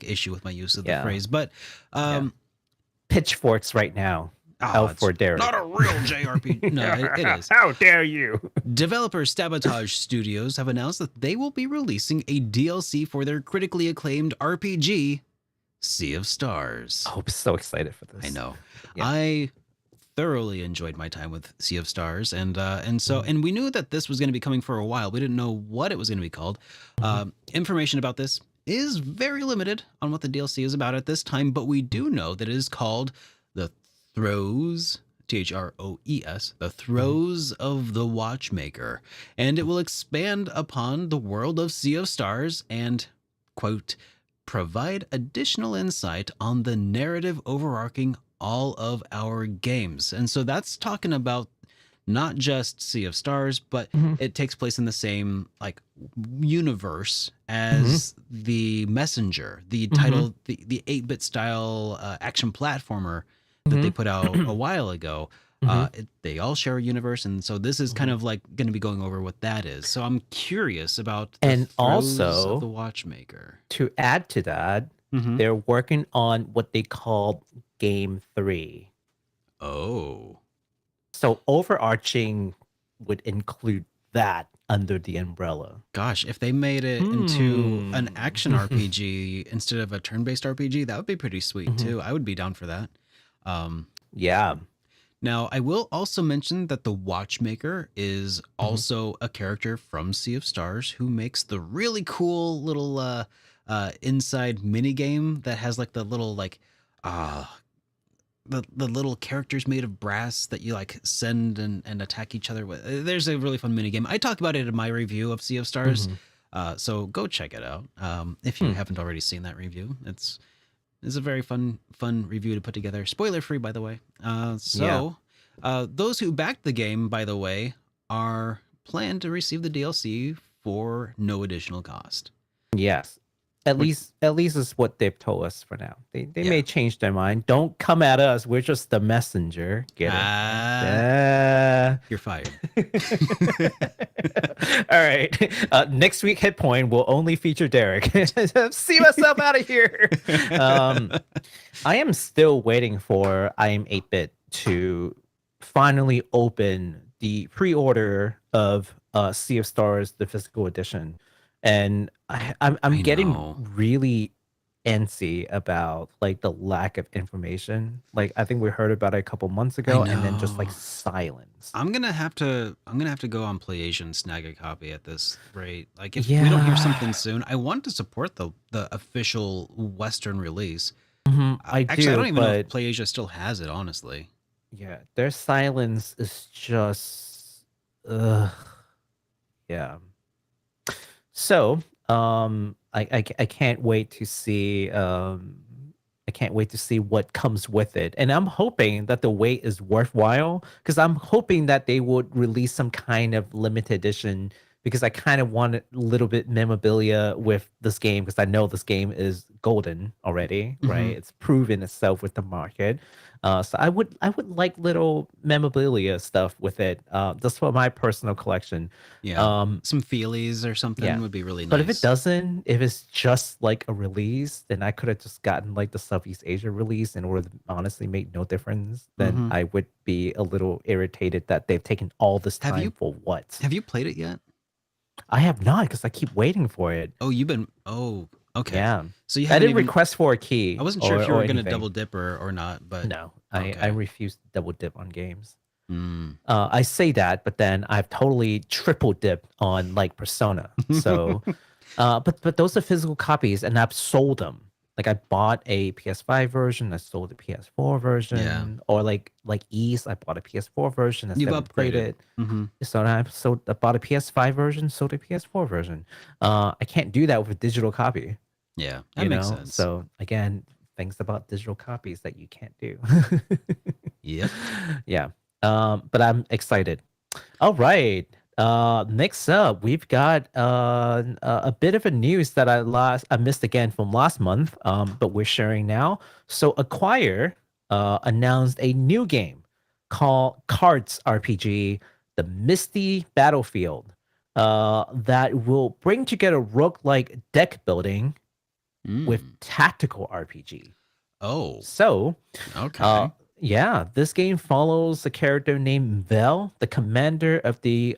Speaker 1: issue with my use of the
Speaker 2: Yeah.
Speaker 1: phrase, but
Speaker 2: Yeah.
Speaker 1: um,
Speaker 2: Pitchforks right now
Speaker 1: oh,
Speaker 2: out
Speaker 1: it's
Speaker 2: for
Speaker 1: not
Speaker 2: Derek.
Speaker 1: a real JRPG. No, it is.
Speaker 2: How dare you?
Speaker 1: Developer Sabotage Studios have announced that they will be releasing a DLC for their critically acclaimed RPG, Sea of Stars.
Speaker 2: Oh, I'm so excited for this.
Speaker 1: I know.
Speaker 2: Yeah.
Speaker 1: I thoroughly enjoyed my time with Sea of Stars,
Speaker 2: Mhm.
Speaker 1: and we knew that this was going to be coming for a while. We didn't know what it was going to be called.
Speaker 2: Mhm.
Speaker 1: Information about this is very limited on what the DLC is about at this time, but we do know that it is called the Throes. Throes, the
Speaker 2: Mhm.
Speaker 1: Throes of the Watchmaker, and it will expand upon the world of Sea of Stars and, quote, provide additional insight on the narrative overarching all of our games. And so that's talking about not just Sea of Stars, but
Speaker 2: Mhm.
Speaker 1: it takes place in the same like universe
Speaker 2: Mhm.
Speaker 1: as the Messenger, the
Speaker 2: Mhm.
Speaker 1: title, the 8-bit style action platformer that they
Speaker 2: Mhm.
Speaker 1: put out a while ago.
Speaker 2: Mhm.
Speaker 1: They all share a universe, and so this is kind
Speaker 2: Mhm.
Speaker 1: of like going to be going over what that is. So I'm curious about the
Speaker 2: And
Speaker 1: Throes of the
Speaker 2: also,
Speaker 1: Watchmaker.
Speaker 2: to add to that,
Speaker 1: Mm-hmm.
Speaker 2: they're working on what they call Game 3.
Speaker 1: Oh,
Speaker 2: So overarching would include that under the umbrella.
Speaker 1: gosh, if they made it into an
Speaker 2: Hmm.
Speaker 1: action RPG instead of a turn-based RPG, that would be pretty sweet
Speaker 2: Mhm.
Speaker 1: too. I would be down for that. Um,
Speaker 2: Yeah.
Speaker 1: Now, I will also mention that the Watchmaker is
Speaker 2: Mhm.
Speaker 1: also a character from Sea of Stars who makes the really cool little inside mini game that has like the little like uh the little characters made of brass that you like send and attack each other with. There's a really fun mini game. I talk about it in my review of Sea of Stars.
Speaker 2: Mhm.
Speaker 1: So go check it out. If you
Speaker 2: Hmm.
Speaker 1: haven't already seen that review, it's a very fun review to put together. Spoiler free, by the way.
Speaker 2: Yeah.
Speaker 1: Those who backed the game, by the way, are planned to receive the DLC for no additional cost.
Speaker 2: Yes.
Speaker 1: Which,
Speaker 2: At least is what they've told us for now. They
Speaker 1: yeah.
Speaker 2: may change their mind. Don't come at us. We're just the messenger. Get it?
Speaker 1: Ah,
Speaker 2: Yeah.
Speaker 1: you're fired.
Speaker 2: All right. Next week, Hit Point will only feature Derek. See myself out of here. I am still waiting for I Am 8-Bit to finally open the pre-order of Sea of Stars, the physical edition. And I'm
Speaker 1: I
Speaker 2: getting
Speaker 1: know.
Speaker 2: really antsy about like the lack of information. Like I think we heard about it a couple months
Speaker 1: I
Speaker 2: ago, and then just like
Speaker 1: know.
Speaker 2: silence.
Speaker 1: I'm gonna have to go on PlayAsia and snag a copy at this rate. Like if we don't hear something
Speaker 2: Yeah,
Speaker 1: soon, I want to support the official Western release.
Speaker 2: I
Speaker 1: Actually, I
Speaker 2: do,
Speaker 1: don't even know if
Speaker 2: but
Speaker 1: PlayAsia still has it, honestly.
Speaker 2: yeah, their silence is just, ugh, yeah. So, I can't wait to see I can't wait to see what comes with it. And I'm hoping that the wait is worthwhile because I'm hoping that they would release some kind of limited edition because I kind of want a little bit memorabilia with this game because I know this game is golden already,
Speaker 1: Hmm.
Speaker 2: right? It's proven itself with the market. So I would like little memorabilia stuff with it. Just for my personal collection.
Speaker 1: Yeah,
Speaker 2: Um,
Speaker 1: some feelies or something
Speaker 2: yeah.
Speaker 1: would be really
Speaker 2: But if it
Speaker 1: nice.
Speaker 2: doesn't, if it's just like a release, then I could have just gotten like the Southeast Asia release and it would have honestly made no difference. Then
Speaker 1: Hmm.
Speaker 2: I would be a little irritated that they've taken all this
Speaker 1: Have
Speaker 2: time
Speaker 1: you
Speaker 2: for what?
Speaker 1: have you played it yet?
Speaker 2: I have not because I keep waiting for it.
Speaker 1: Oh, you've been. Oh, okay.
Speaker 2: Yeah.
Speaker 1: So you
Speaker 2: I
Speaker 1: haven't
Speaker 2: didn't
Speaker 1: even.
Speaker 2: request for a
Speaker 1: I
Speaker 2: key
Speaker 1: wasn't sure
Speaker 2: or
Speaker 1: if you were gonna
Speaker 2: anything.
Speaker 1: double dip or not, but
Speaker 2: No, I
Speaker 1: okay.
Speaker 2: refuse to double dip on games.
Speaker 1: Mm.
Speaker 2: I say that, but then I've totally triple dipped on like Persona. So, but those are physical copies, and I've sold them. Like I bought a PS5 version, I sold the PS4
Speaker 1: Yeah,
Speaker 2: version, or like East, I bought a PS4 version, I
Speaker 1: you've
Speaker 2: still haven't played
Speaker 1: upgraded.
Speaker 2: it.
Speaker 1: Hmm.
Speaker 2: So I bought a PS5 version, sold a PS4 version. I can't do that with a digital copy,
Speaker 1: Yeah, that
Speaker 2: you
Speaker 1: makes
Speaker 2: know.
Speaker 1: sense.
Speaker 2: So again, things about digital copies that you can't do.
Speaker 1: Yep.
Speaker 2: Yeah. But I'm excited. All right. Next up, we've got a bit of a news that I missed again from last month. But we're sharing now. So Acquire announced a new game called C.A.R.D.S RPG, the Misty Battlefield, that will bring together roguelike deck building with
Speaker 1: Mm.
Speaker 2: tactical RPG.
Speaker 1: Oh,
Speaker 2: So, uh,
Speaker 1: okay.
Speaker 2: yeah, this game follows a character named Vel, the commander of the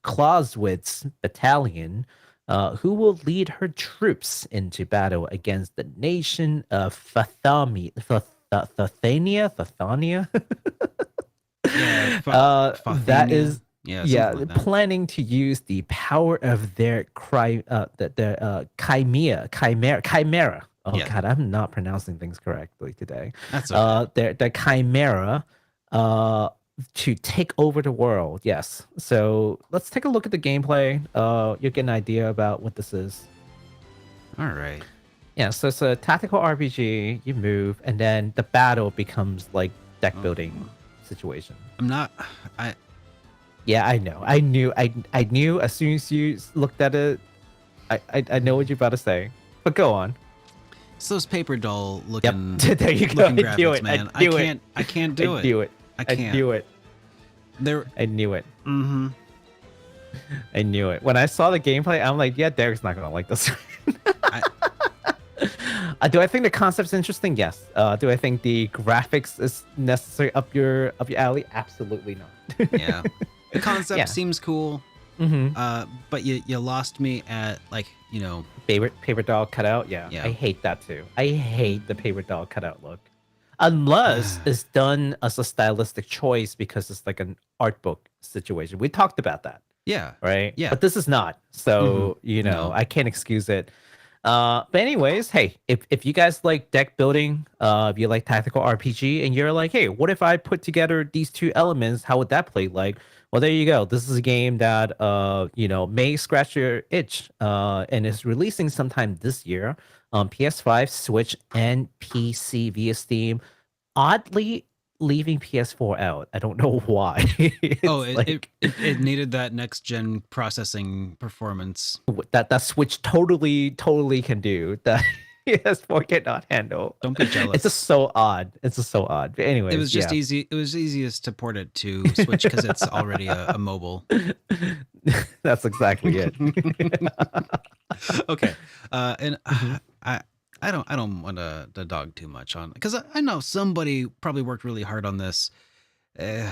Speaker 2: Clausewitz battalion, who will lead her troops into battle against the nation of Fathania.
Speaker 1: Yeah,
Speaker 2: That
Speaker 1: Fathania.
Speaker 2: is,
Speaker 1: Yeah,
Speaker 2: yeah,
Speaker 1: something like that.
Speaker 2: planning to use the power of their chimera. Oh
Speaker 1: Yeah,
Speaker 2: God, I'm not pronouncing things correctly today.
Speaker 1: that's okay.
Speaker 2: Their chimera, uh, to take over the world. Yes. So let's take a look at the gameplay. You get an idea about what this is.
Speaker 1: All right.
Speaker 2: Yeah. So it's a tactical RPG. You move, and then the battle becomes like deck
Speaker 1: Oh,
Speaker 2: building situation.
Speaker 1: I'm not. I.
Speaker 2: Yeah, I know. I knew as soon as you looked at it, I know what you're about to say. But go on.
Speaker 1: It's those paper doll
Speaker 2: Yep.
Speaker 1: looking
Speaker 2: There you go.
Speaker 1: looking
Speaker 2: I knew
Speaker 1: graphics,
Speaker 2: it. I
Speaker 1: man. I
Speaker 2: knew it.
Speaker 1: can't. I can't
Speaker 2: I
Speaker 1: do it.
Speaker 2: knew it.
Speaker 1: I
Speaker 2: I
Speaker 1: can't.
Speaker 2: knew it.
Speaker 1: There.
Speaker 2: I knew it.
Speaker 1: Mm-hmm.
Speaker 2: I knew it. When I saw the gameplay, I'm like, yeah, Derek's not gonna like this.
Speaker 1: I.
Speaker 2: Do I think the concept's interesting? Yes. Do I think the graphics is necessary up your alley? Absolutely not.
Speaker 1: Yeah. The concept
Speaker 2: Yeah.
Speaker 1: seems cool.
Speaker 2: Mm-hmm.
Speaker 1: But you lost me at like
Speaker 2: Favorite paper doll cutout? Yeah.
Speaker 1: Yeah.
Speaker 2: I hate that too. I hate the paper doll cutout look. Unless it's done as a stylistic choice because it's like an art book situation. We talked about that,
Speaker 1: Yeah.
Speaker 2: right?
Speaker 1: Yeah.
Speaker 2: But this is not. So,
Speaker 1: No.
Speaker 2: I can't excuse it. But anyways, hey, if you guys like deck building, if you like tactical RPG, and you're like, hey, what if I put together these two elements? How would that play like? Well, there you go. This is a game that may scratch your itch, and is releasing sometime this year on PS5, Switch, and PC via Steam. Oddly, leaving PS4 out. I don't know why.
Speaker 1: Oh,
Speaker 2: It's
Speaker 1: it needed that next gen processing performance.
Speaker 2: that Switch totally can do that PS4 cannot handle.
Speaker 1: Don't be jealous.
Speaker 2: It's just so odd. It's just so odd. But anyways,
Speaker 1: It was just
Speaker 2: yeah.
Speaker 1: easy. It was easiest to port it to Switch because it's already a mobile.
Speaker 2: That's exactly it.
Speaker 1: Okay, and
Speaker 2: Mhm.
Speaker 1: I don't want to dog too much on because I know somebody probably worked really hard on this. Uh,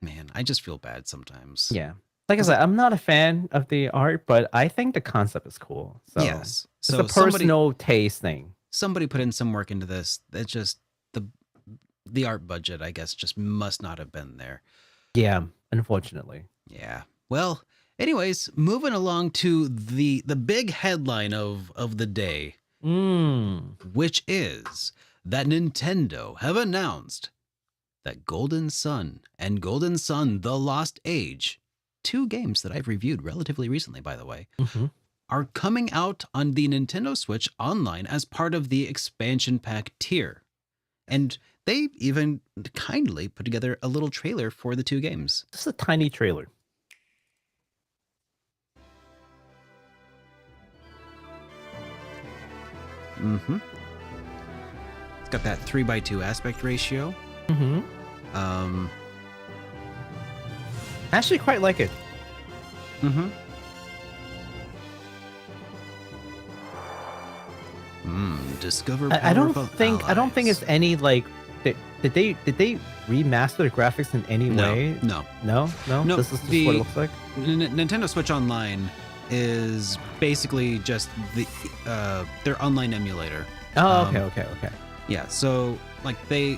Speaker 1: Man, I just feel bad sometimes.
Speaker 2: Yeah. Like I
Speaker 1: 'Cause,
Speaker 2: said, I'm not a fan of the art, but I think the concept is cool. So
Speaker 1: yes,
Speaker 2: it's a
Speaker 1: so somebody
Speaker 2: personal taste thing.
Speaker 1: somebody put in some work into this. It just the the art budget, I guess, just must not have been there.
Speaker 2: Yeah, unfortunately.
Speaker 1: Yeah. Well, anyways, moving along to the big headline of the day, which is that Nintendo have announced that Golden Sun and Golden Sun: The Lost Age, two games that I've reviewed relatively recently, by the way, are coming out on the Nintendo Switch Online as part of the expansion pack tier. And they even kindly put together a little trailer for the two games.
Speaker 2: Just a tiny trailer.
Speaker 1: It's got that 3:2 aspect ratio.
Speaker 2: Actually quite like it.
Speaker 1: Discover.
Speaker 2: I don't think it's any like. Did they remaster the graphics in any way?
Speaker 1: No.
Speaker 2: This is just what it looks like.
Speaker 1: Nintendo Switch Online is basically just their online emulator.
Speaker 2: Oh, okay.
Speaker 1: Yeah, so like they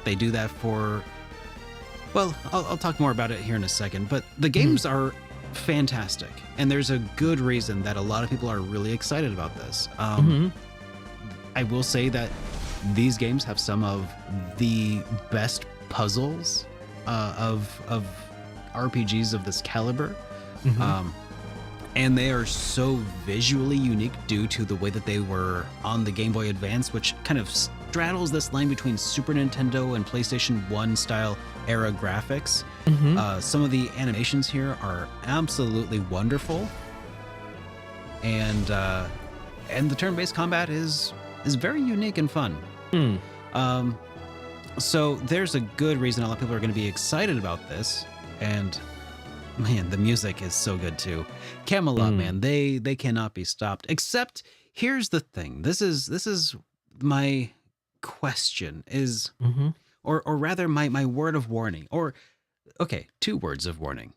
Speaker 1: do that for. Well, I'll talk more about it here in a second, but the games are fantastic, and there's a good reason that a lot of people are really excited about this. I will say that these games have some of the best puzzles of RPGs of this caliber. And they are so visually unique due to the way that they were on the Game Boy Advance, which kind of straddles this line between Super Nintendo and PlayStation 1 style era graphics. Some of the animations here are absolutely wonderful. And the turn-based combat is very unique and fun. So there's a good reason a lot of people are going to be excited about this. And man, the music is so good too. Camelot, man, they cannot be stopped. Except here's the thing. This is my question is, or rather my word of warning, or okay, 2 words of warning.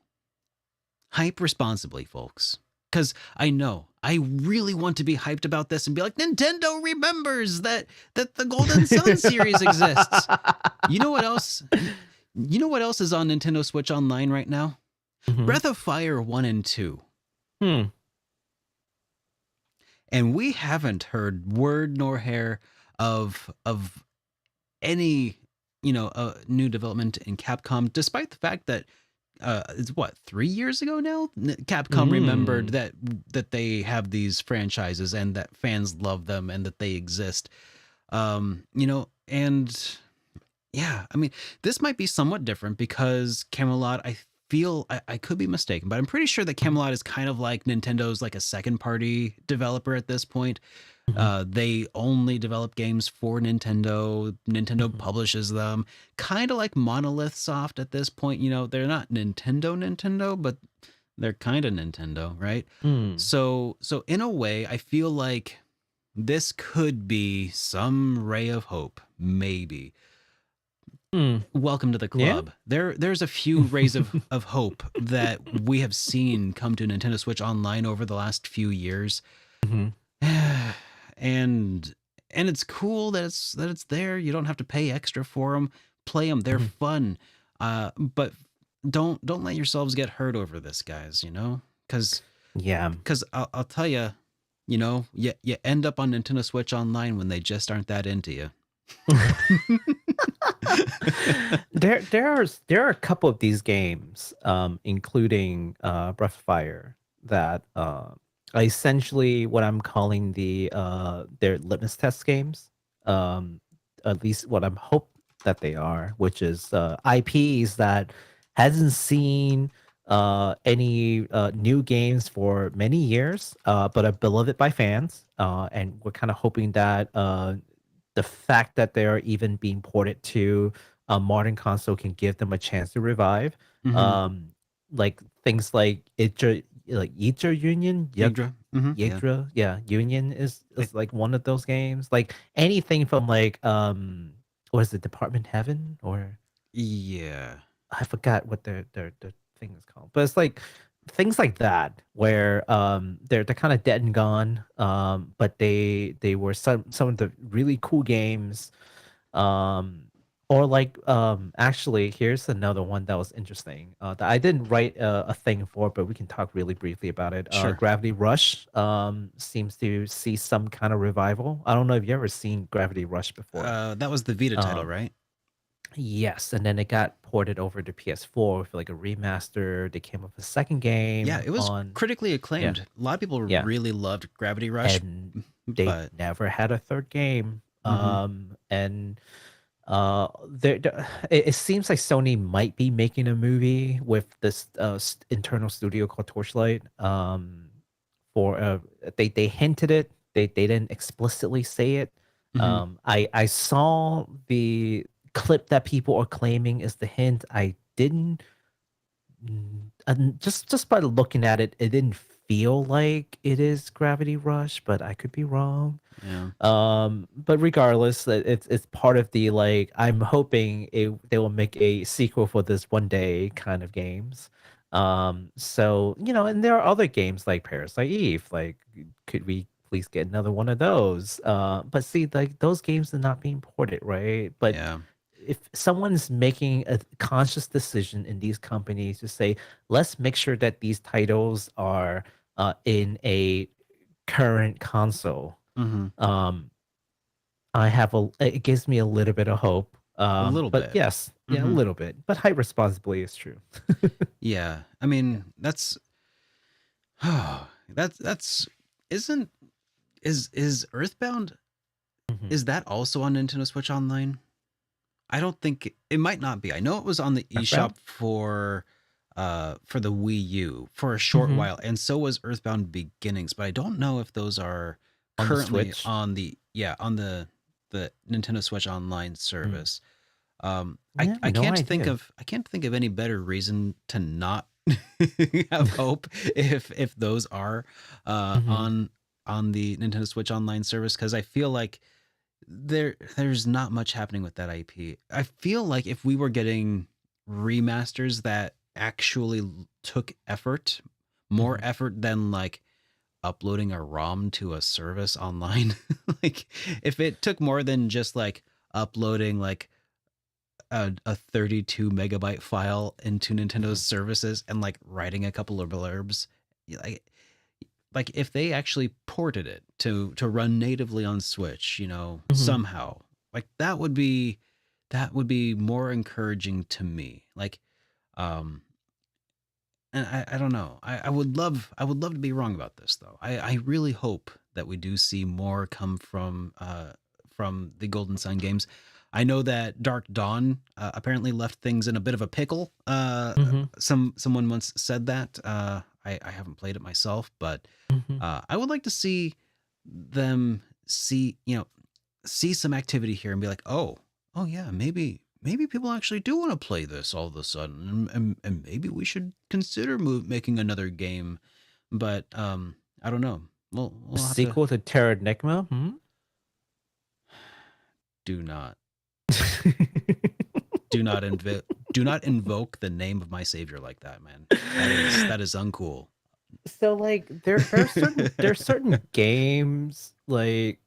Speaker 1: Hype responsibly, folks. Because I know I really want to be hyped about this and be like, Nintendo remembers that the Golden Sun series exists. You know what else? You know what else is on Nintendo Switch Online right now? Breath of Fire 1 and 2. And we haven't heard word nor hair of any, new development in Capcom, despite the fact that it's 3 years ago now? Capcom remembered that they have these franchises and that fans love them and that they exist. And yeah, I mean, this might be somewhat different because Camelot, I feel I could be mistaken, but I'm pretty sure that Camelot is kind of like Nintendo's like a second party developer at this point. They only develop games for Nintendo. Nintendo publishes them, kind of like Monolith Soft at this point. They're not Nintendo, but they're kind of Nintendo, right? So in a way, I feel like this could be some ray of hope, maybe. Welcome to the club. Yeah. There's a few rays of hope that we have seen come to Nintendo Switch Online over the last few years. And it's cool that it's there. You don't have to pay extra for them. Play them. They're fun. But don't let yourselves get hurt over this, guys, because I'll tell you, you end up on Nintendo Switch Online when they just aren't that into you.
Speaker 2: there are a couple of these games, including Breath of Fire, that are essentially what I'm calling their litmus test games. At least what I'm hope that they are, which is IPs that hasn't seen any new games for many years, but are beloved by fans, and we're kind of hoping that the fact that they are even being ported to a modern console can give them a chance to revive. Like things like Yggdra Union, Yggdra, Union is like one of those games. Like anything from like what is it, Department Heaven, or
Speaker 1: I
Speaker 2: forgot what their thing is called, but it's like things like that where they're kind of dead and gone, but they were some of the really cool games. um or like actually here's another one that was interesting, that I didn't write a thing for, but we can talk really briefly about it.
Speaker 1: Sure.
Speaker 2: Gravity Rush seems to see some kind of revival. I don't know if you ever seen Gravity Rush before.
Speaker 1: That was the Vita title,
Speaker 2: um
Speaker 1: right?
Speaker 2: yes, and then it got ported over to PS4 with like a remaster. They came up with a second
Speaker 1: Yeah,
Speaker 2: game
Speaker 1: it was
Speaker 2: on,
Speaker 1: critically
Speaker 2: yeah,
Speaker 1: acclaimed. A lot of people
Speaker 2: yeah,
Speaker 1: really loved Gravity Rush,
Speaker 2: and they
Speaker 1: but
Speaker 2: never had a third game.
Speaker 1: mhm,
Speaker 2: And it seems like Sony might be making a movie with this internal studio called Torchlight. For they hinted it. They didn't explicitly say it.
Speaker 1: mhm,
Speaker 2: I saw the clip that people are claiming is the hint. I didn't. And just by looking at it, it didn't feel like it is Gravity Rush, but I could be wrong.
Speaker 1: yeah,
Speaker 2: But regardless, it's part of the, like, I'm hoping they will make a sequel for this one day kind of games. So and there are other games like Parasite Eve. Like, could we please get another one of those? But see, like, those games are not being ported, right? But
Speaker 1: yeah,
Speaker 2: if someone's making a conscious decision in these companies to say, let's make sure that these titles are in a current console,
Speaker 1: mhm,
Speaker 2: um, it gives me a little bit of hope.
Speaker 1: a little
Speaker 2: But
Speaker 1: bit,
Speaker 2: yes, yeah, a
Speaker 1: mhm,
Speaker 2: little bit. But hype responsibly is true.
Speaker 1: yeah. I
Speaker 2: Yeah.
Speaker 1: mean, that's isn't is Earthbound,
Speaker 2: Hmm.
Speaker 1: is that also on Nintendo Switch Online? I don't think it might not be. I know it was on the
Speaker 2: Earthbound?
Speaker 1: eShop for the Wii U for a short
Speaker 2: Hmm.
Speaker 1: while, and so was Earthbound Beginnings, but I don't know if those are
Speaker 2: On the
Speaker 1: currently
Speaker 2: Switch.
Speaker 1: on the Nintendo Switch Online
Speaker 2: Mm.
Speaker 1: service. I
Speaker 2: Yeah,
Speaker 1: I
Speaker 2: no
Speaker 1: can't think
Speaker 2: idea.
Speaker 1: of any better reason to not have hope if those are
Speaker 2: Hmm.
Speaker 1: on the Nintendo Switch Online service, because I feel like there's not much happening with that IP. I feel like if we were getting remasters that actually took effort, more
Speaker 2: Hmm.
Speaker 1: effort than like uploading a ROM to a service online, like if it took more than just like uploading like a 32 megabyte file into Nintendo's
Speaker 2: Hmm.
Speaker 1: services and like writing a couple of blurbs, like if they actually ported it to run natively on Switch,
Speaker 2: Hmm.
Speaker 1: somehow, like that would be more encouraging to me. Like, um, and I don't know. I would love to be wrong about this though. I really hope that we do see more come from the Golden Sun games. I know that Dark Dawn apparently left things in a bit of a pickle.
Speaker 2: Hmm.
Speaker 1: Someone once said that. I haven't played it myself, but
Speaker 2: Hmm.
Speaker 1: I would like to see them see some activity here and be like, oh yeah, maybe people actually do want to play this all of a sudden, and maybe we should consider making another game. But I don't know.
Speaker 2: A
Speaker 1: We'll have to
Speaker 2: sequel to Terranigma? Hmm?
Speaker 1: do not do not invoke the name of my savior like that, man. That is uncool.
Speaker 2: So, like, there's certain games, like,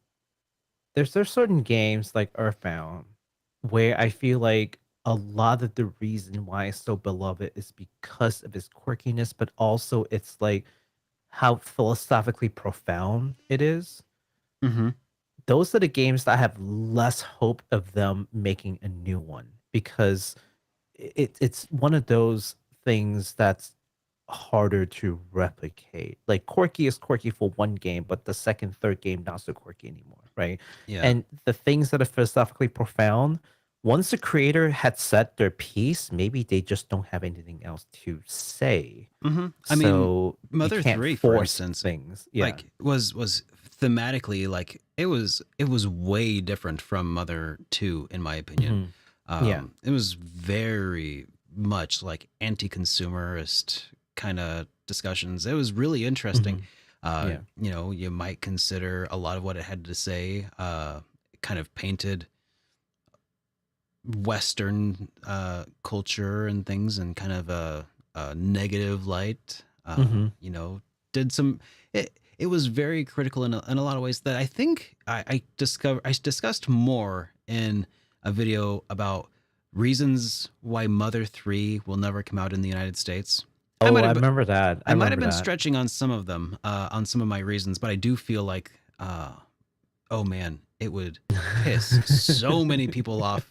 Speaker 2: there's certain games like Earthbound where I feel like a lot of the reason why it's so beloved is because of its quirkiness, but also it's like how philosophically profound it is.
Speaker 1: Hmm.
Speaker 2: Those are the games that I have less hope of them making a new one, because it's one of those things that's harder to replicate. Like, quirky is quirky for one game, but the second, third game not so quirky anymore, right?
Speaker 1: Yeah.
Speaker 2: And the things that are philosophically profound, once the creator had said their piece, maybe they just don't have anything else to say.
Speaker 1: Hmm. I mean,
Speaker 2: So you
Speaker 1: Mother
Speaker 2: can't
Speaker 1: 3, for
Speaker 2: force
Speaker 1: instance,
Speaker 2: things. Yeah.
Speaker 1: like was thematically, like it was way different from Mother 2, in my opinion.
Speaker 2: Hmm. Yeah.
Speaker 1: It was very much like anti-consumerist kind of discussions. It was really interesting.
Speaker 2: Hmm. Yeah.
Speaker 1: You might consider a lot of what it had to say kind of painted Western culture and things in kind of a negative light.
Speaker 2: Mm-hmm.
Speaker 1: You know, did some. It was very critical in a lot of ways that I think I discussed more in a video about reasons why Mother 3 will never come out in the United States. I
Speaker 2: Oh,
Speaker 1: might
Speaker 2: I
Speaker 1: have
Speaker 2: remember that. I
Speaker 1: I might have
Speaker 2: remember
Speaker 1: been
Speaker 2: that.
Speaker 1: stretching on some of them, on some of my reasons, but I do feel like, oh man, it would piss so many people off.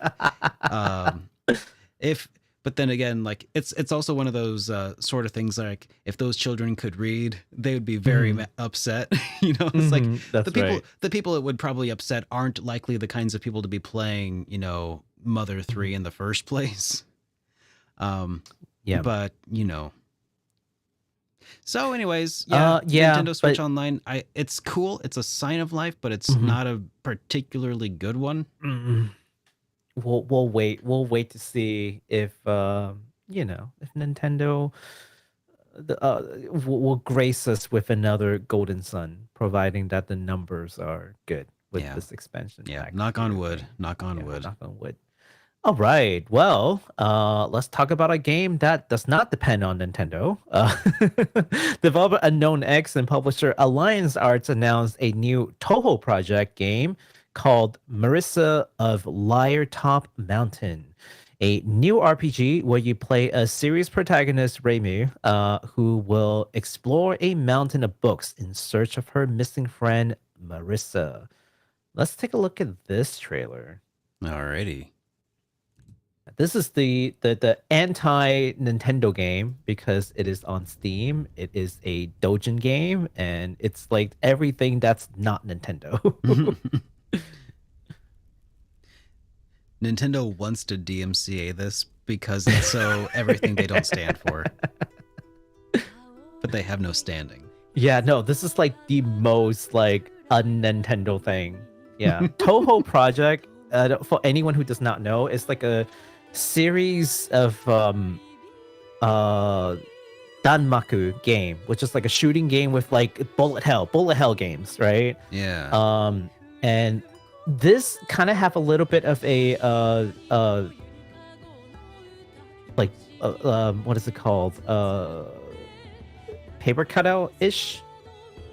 Speaker 1: Um, if, but then again, like it's also one of those sort of things like if those children could read, they would be very
Speaker 2: Mm-hmm.
Speaker 1: upset. You know, it's like
Speaker 2: Mm-hmm. That's right.
Speaker 1: the people it would probably upset aren't likely the kinds of people to be playing, you know, Mother
Speaker 2: Mm-hmm.
Speaker 1: 3 in the first place. Um,
Speaker 2: Yeah.
Speaker 1: but you know, so, anyways, yeah,
Speaker 2: Yeah,
Speaker 1: Nintendo Switch
Speaker 2: but
Speaker 1: Online. It's cool. It's a sign of life, but it's
Speaker 2: mhm.
Speaker 1: not a particularly good one.
Speaker 2: Mm. We'll wait. We'll wait to see if if Nintendo will grace us with another Golden Sun, providing that the numbers are good with
Speaker 1: Yeah,
Speaker 2: this expansion
Speaker 1: yeah.
Speaker 2: pack
Speaker 1: Knock on
Speaker 2: here,
Speaker 1: wood.
Speaker 2: right?
Speaker 1: Knock on
Speaker 2: Yeah,
Speaker 1: wood.
Speaker 2: knock on wood. All right. Well, let's talk about a game that does not depend on Nintendo. Developer Unknown X and publisher Alliance Arts announced a new Touhou project game called Marisa of Liartop Mountain, a new RPG where you play a series protagonist, Reimu, who will explore a mountain of books in search of her missing friend, Marisa. Let's take a look at this trailer.
Speaker 1: Alrighty.
Speaker 2: This is the anti Nintendo game because it is on Steam. It is a Dojin game, and it's like everything that's not Nintendo.
Speaker 1: Nintendo wants to DMCA this because it's so everything they don't stand for, but they have no standing.
Speaker 2: Yeah, no, this is like the most like un Nintendo thing. Yeah, Touhou Project. For anyone who does not know, it's like a series of uh Danmaku game, which is like a shooting game with like bullet hell games, right?
Speaker 1: Yeah.
Speaker 2: And this kind of have a little bit of a like what is it called? Paper cutout ish.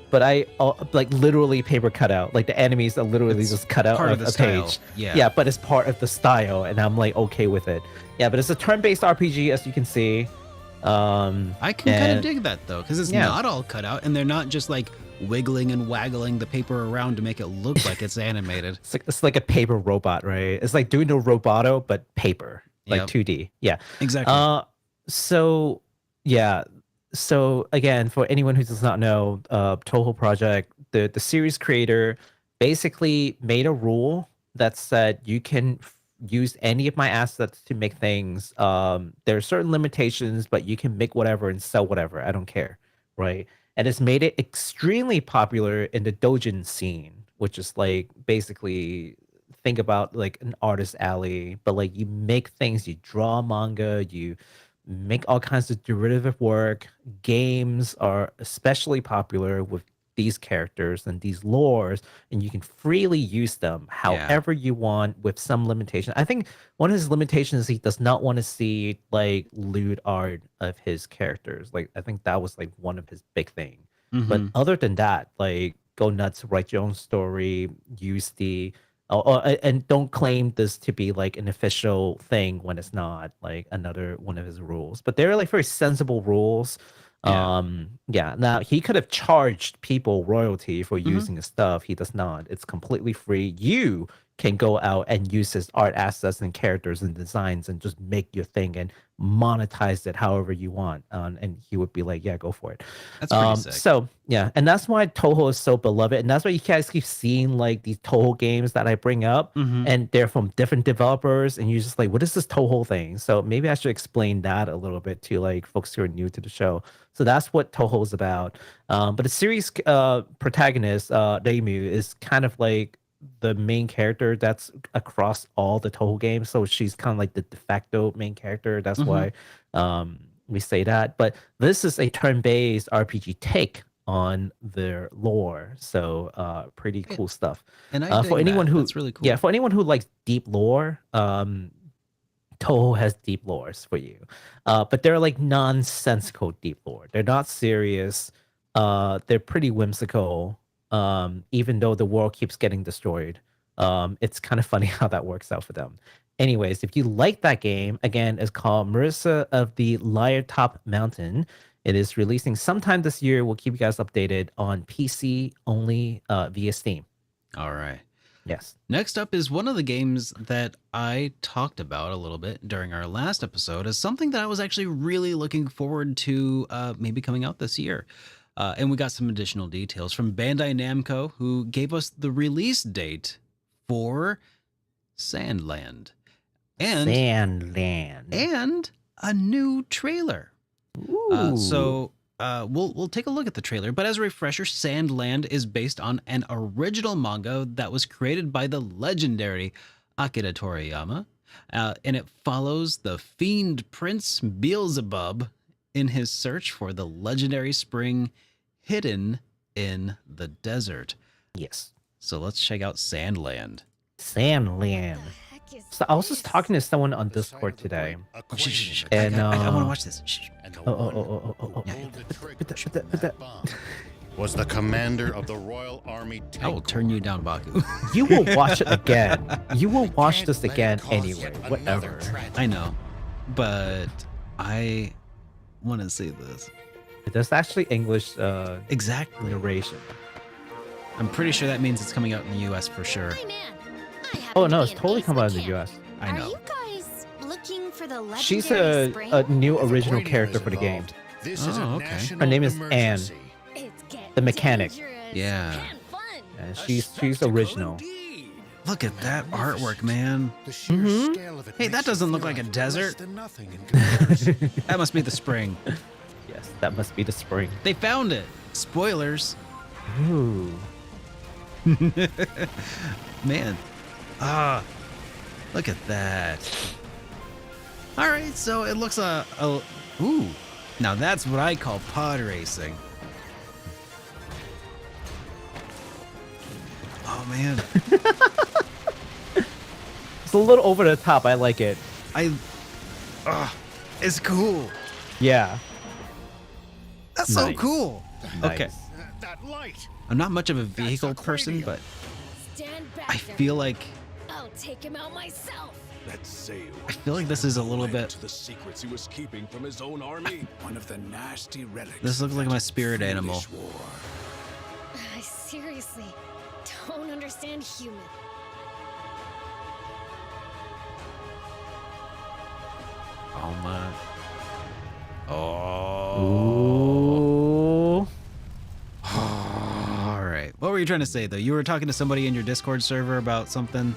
Speaker 2: But I like literally paper cutout. Like the enemies are literally
Speaker 1: It's
Speaker 2: just cut out
Speaker 1: part of
Speaker 2: of
Speaker 1: the
Speaker 2: a
Speaker 1: style.
Speaker 2: page.
Speaker 1: Yeah.
Speaker 2: Yeah, but it's part of the style, and I'm like okay with it. Yeah, but it's a turn-based RPG, as you can see.
Speaker 1: I can kind of
Speaker 2: and
Speaker 1: dig that though, because it's
Speaker 2: yeah,
Speaker 1: not all cut out, and they're not just like wiggling and waggling the paper around to make it look like it's animated.
Speaker 2: it's like a paper robot, right? It's like doing the Roboto, but paper, like
Speaker 1: Yep.
Speaker 2: 2D. Yeah.
Speaker 1: Exactly.
Speaker 2: So yeah. So again, for anyone who does not know, Touhou Project, the series creator basically made a rule that said you can use any of my assets to make things. There are certain limitations, but you can make whatever and sell whatever. I don't care, right? And it's made it extremely popular in the Dojin scene, which is like basically think about like an artist alley, but like you make things, you draw manga, you make all kinds of derivative work. Games are especially popular with these characters and these lores, and you can freely use them
Speaker 1: Yeah.
Speaker 2: however you want with some limitation. I think one of his limitations is he does not want to see like lewd art of his characters. Like I think that was like one of his big thing. But
Speaker 1: Mm-hmm.
Speaker 2: other than that, like go nuts, write your own story, use the and don't claim this to be like an official thing when it's not like another one of his rules. But they're like very sensible rules.
Speaker 1: Yeah.
Speaker 2: Yeah. Now he could have charged people royalty for
Speaker 1: Mm-hmm.
Speaker 2: using his stuff. He does not. It's completely free. You can go out and use his art assets and characters and designs and just make your thing and monetize it however you want. And he would be like, yeah, go for it.
Speaker 1: That's pretty sick.
Speaker 2: So yeah, and that's why Touhou is so beloved, and that's why you guys keep seeing like these Touhou games that I bring up,
Speaker 1: Mm-hmm.
Speaker 2: and they're from different developers, and you're just like, what is this Touhou thing? So maybe I should explain that a little bit to like folks who are new to the show. So that's what Touhou is about. But the series protagonist, Reimu, is kind of like the main character that's across all the Touhou games. So she's kind of like the de facto main character. That's
Speaker 1: Mm-hmm.
Speaker 2: why we say that. But this is a turn-based RPG take on their lore. So pretty cool stuff.
Speaker 1: And I dig
Speaker 2: For anyone
Speaker 1: that.
Speaker 2: who
Speaker 1: That's really cool.
Speaker 2: yeah, for anyone who likes deep lore, Touhou has deep lores for you, but they're like nonsensical deep lore. They're not serious. They're pretty whimsical. Even though the world keeps getting destroyed, it's kind of funny how that works out for them. Anyways, if you like that game, again, it's called Marisa of the Liartop Mountain. It is releasing sometime this year. We'll keep you guys updated on PC only via Steam.
Speaker 1: All right.
Speaker 2: Yes.
Speaker 1: Next up is one of the games that I talked about a little bit during our last episode as something that I was actually really looking forward to maybe coming out this year. And we got some additional details from Bandai Namco, who gave us the release date for Sandland.
Speaker 2: Sandland.
Speaker 1: And a new trailer.
Speaker 2: Ooh.
Speaker 1: We'll take a look at the trailer, but as a refresher, Sandland is based on an original manga that was created by the legendary Akira Toriyama, and it follows the fiend prince Beelzebub in his search for the legendary spring hidden in the desert.
Speaker 2: Yes.
Speaker 1: So let's check out Sandland.
Speaker 2: Sandland. So I was just talking to someone on Discord today.
Speaker 1: Shh.
Speaker 2: And
Speaker 1: I want to watch this. Shh.
Speaker 3: Was the commander of the Royal Army.
Speaker 1: I will turn you down, Baku.
Speaker 2: You will watch it again. You will watch this again anyway. Whatever.
Speaker 1: I know, but I want to see this.
Speaker 2: There's actually English
Speaker 1: Exactly.
Speaker 2: narration.
Speaker 1: I'm pretty sure that means it's coming out in the US for sure.
Speaker 2: Oh no, it's totally coming out in the US.
Speaker 1: I know.
Speaker 4: Are you guys looking for the legendary
Speaker 2: She's a
Speaker 4: spring?
Speaker 2: new original character for the game.
Speaker 3: This is a
Speaker 1: Oh, okay.
Speaker 3: national
Speaker 2: Her name is
Speaker 3: emergency.
Speaker 4: It's getting
Speaker 2: the mechanic.
Speaker 4: dangerous
Speaker 1: Yeah.
Speaker 4: and fun.
Speaker 2: And she's original.
Speaker 1: Look at that artwork, man.
Speaker 3: The sheer
Speaker 2: Mhm.
Speaker 3: scale of it
Speaker 1: Hey, that
Speaker 3: makes it
Speaker 1: doesn't look
Speaker 3: feel
Speaker 1: like a
Speaker 3: less
Speaker 1: desert.
Speaker 3: than nothing in comparison.
Speaker 1: That must be the spring.
Speaker 2: Yes, that must be the spring.
Speaker 1: They found it. Spoilers.
Speaker 2: Ooh.
Speaker 1: Man. Look at that. All right, so it looks ooh. Now that's what I call pod racing. Oh man.
Speaker 2: It's a little over the top. I like it.
Speaker 1: It's cool.
Speaker 2: Yeah.
Speaker 1: That's so
Speaker 2: Nice.
Speaker 1: cool. Okay.
Speaker 2: Nice.
Speaker 3: That light.
Speaker 1: I'm not much of a vehicle person, but
Speaker 4: Stand back,
Speaker 1: I feel like
Speaker 4: I'll take him out myself.
Speaker 5: That sail.
Speaker 1: I feel like this is a little bit.
Speaker 5: To the secrets he was keeping from his own army. One of the nasty relics.
Speaker 1: This looks like my spirit animal.
Speaker 5: Foolish war.
Speaker 4: I seriously don't understand human.
Speaker 1: Oh my. Oh.
Speaker 2: Ooh.
Speaker 1: All right. What were you trying to say though? You were talking to somebody in your Discord server about something.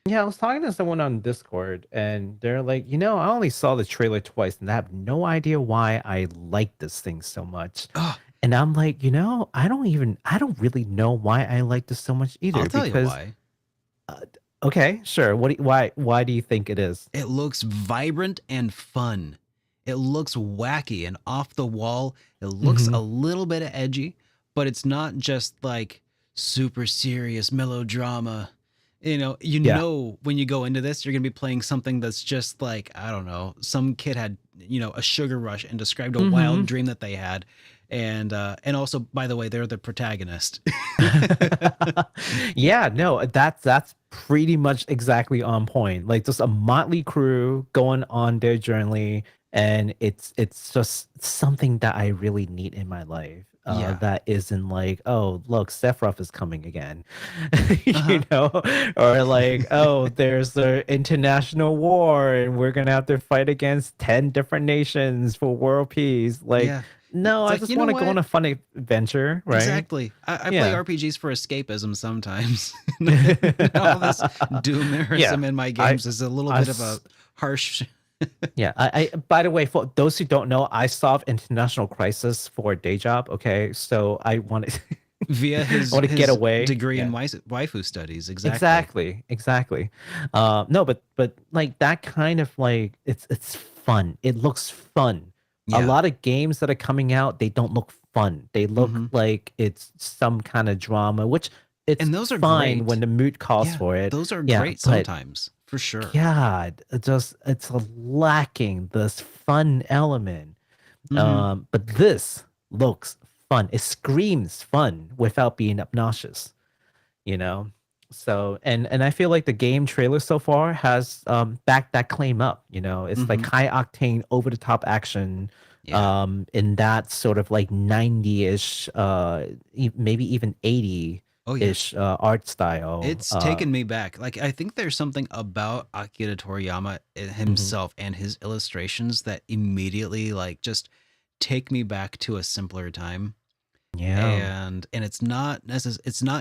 Speaker 2: Yeah, I was talking to someone on Discord, and they're like, I only saw the trailer twice, and I have no idea why I like this thing so much.
Speaker 1: Oh,
Speaker 2: And I'm like, I don't really know why I like this so much either.
Speaker 1: I'll tell
Speaker 2: because,
Speaker 1: you why.
Speaker 2: Okay, sure. Why do you think it is?
Speaker 1: It looks vibrant and fun. It looks wacky and off the wall. It looks
Speaker 2: Mhm.
Speaker 1: a little bit edgy, but it's not just like super serious melodrama. You
Speaker 2: Yeah.
Speaker 1: know when you go into this, you're gonna be playing something that's just like, I don't know, some kid had a sugar rush and described a wild
Speaker 2: Mhm.
Speaker 1: dream that they had, and also, by the way, they're the protagonist.
Speaker 2: Yeah, no, that's pretty much exactly on point. Like just a motley crew going on their journey, and it's just something that I really need in my life.
Speaker 1: Yeah.
Speaker 2: That isn't like, oh, look, Sephiroth is coming again,
Speaker 1: Uh-huh.
Speaker 2: or like, oh, there's the international war, and we're gonna have to fight against 10 different nations for world peace. Like,
Speaker 1: Yeah.
Speaker 2: no,
Speaker 1: It's
Speaker 2: I
Speaker 1: like,
Speaker 2: just
Speaker 1: you know
Speaker 2: want to go on
Speaker 1: what?
Speaker 2: a fun adventure, right?
Speaker 1: Exactly. I play
Speaker 2: Yeah.
Speaker 1: RPGs for escapism sometimes. All this doomerism in my games is a little
Speaker 2: I
Speaker 1: bit of a harsh.
Speaker 2: Yeah, I by the way, for those who don't know, I solved international crisis for a day job. Okay, so I wanted
Speaker 1: Via his,
Speaker 2: I want to get
Speaker 1: his
Speaker 2: away.
Speaker 1: degree in
Speaker 2: Yeah.
Speaker 1: waifu studies. Exactly.
Speaker 2: Exactly. No, but like that kind of like it's fun. It looks fun.
Speaker 1: Yeah.
Speaker 2: A lot of games that are coming out, they don't look fun. They look
Speaker 1: Mhm.
Speaker 2: like it's some kind of drama, which it's
Speaker 1: And those are
Speaker 2: fine
Speaker 1: great.
Speaker 2: when the mood calls
Speaker 1: Yeah,
Speaker 2: for it.
Speaker 1: Those are
Speaker 2: Yeah,
Speaker 1: great
Speaker 2: but-
Speaker 1: sometimes for sure.
Speaker 2: God, it's lacking this fun element. But this looks fun. It screams fun without being obnoxious, you know? So and I feel like the game trailer so far has backed that claim up, you know. It's like high octane, over the top action,
Speaker 1: Yeah.
Speaker 2: in that sort of like 90-ish, maybe even 80
Speaker 1: Oh yeah.
Speaker 2: ish art style.
Speaker 1: It's taken me back. Like I think there's something about Akira Toriyama
Speaker 2: Mhm.
Speaker 1: himself and his illustrations that immediately like just take me back to a simpler time.
Speaker 2: Yeah.
Speaker 1: And it's not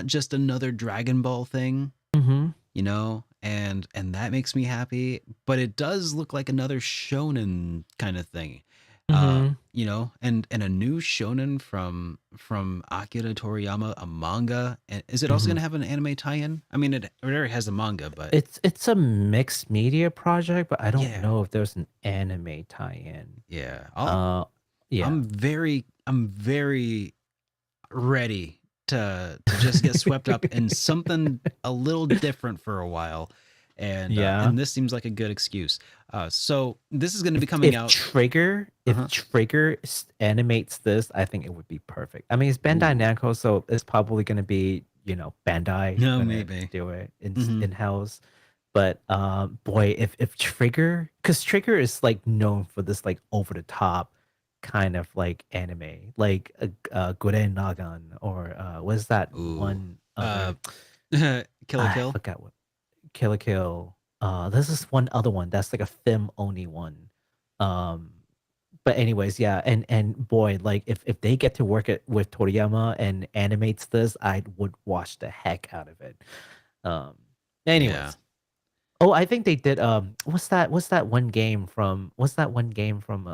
Speaker 1: just another Dragon Ball thing,
Speaker 2: Mhm.
Speaker 1: you know, and that makes me happy, but it does look like another shonen kind of thing.
Speaker 2: Mhm.
Speaker 1: You know, and a new shonen from Akira Toriyama, a manga. And is it also going
Speaker 2: Mhm.
Speaker 1: to have an anime tie-in? I mean, it already has a manga, but
Speaker 2: It's a mixed media project, but I don't
Speaker 1: yeah,
Speaker 2: know if there's an anime tie-in.
Speaker 1: yeah.
Speaker 2: Uh, yeah.
Speaker 1: I'm very ready to just get swept up in something a little different for a while,
Speaker 2: Yeah.
Speaker 1: and this seems like a good excuse. So this is going to be
Speaker 2: If
Speaker 1: coming out.
Speaker 2: If Trigger animates this, I think it would be perfect. I mean, it's Bandai
Speaker 1: Ooh,
Speaker 2: Namco, so it's probably going to be, you know, Bandai
Speaker 1: no,
Speaker 2: gonna
Speaker 1: maybe.
Speaker 2: do it
Speaker 1: Hmm.
Speaker 2: in house. But boy, if Trigger, because Trigger is like known for this like over the top kind of like anime, like Gurren Lagann, or what's that
Speaker 1: Ooh,
Speaker 2: one
Speaker 1: uh,
Speaker 2: other?
Speaker 1: Kill a
Speaker 2: I
Speaker 1: Kill.
Speaker 2: forgot what. Kill a Kill. This is one other one that's like a film only one. Um, but anyways, yeah, and boy, like if they get to work it with Toriyama and animates this, I would watch the heck out of it. Um,
Speaker 1: Yeah.
Speaker 2: anyways, oh, I think they did. What's that one game from? What's that one game from?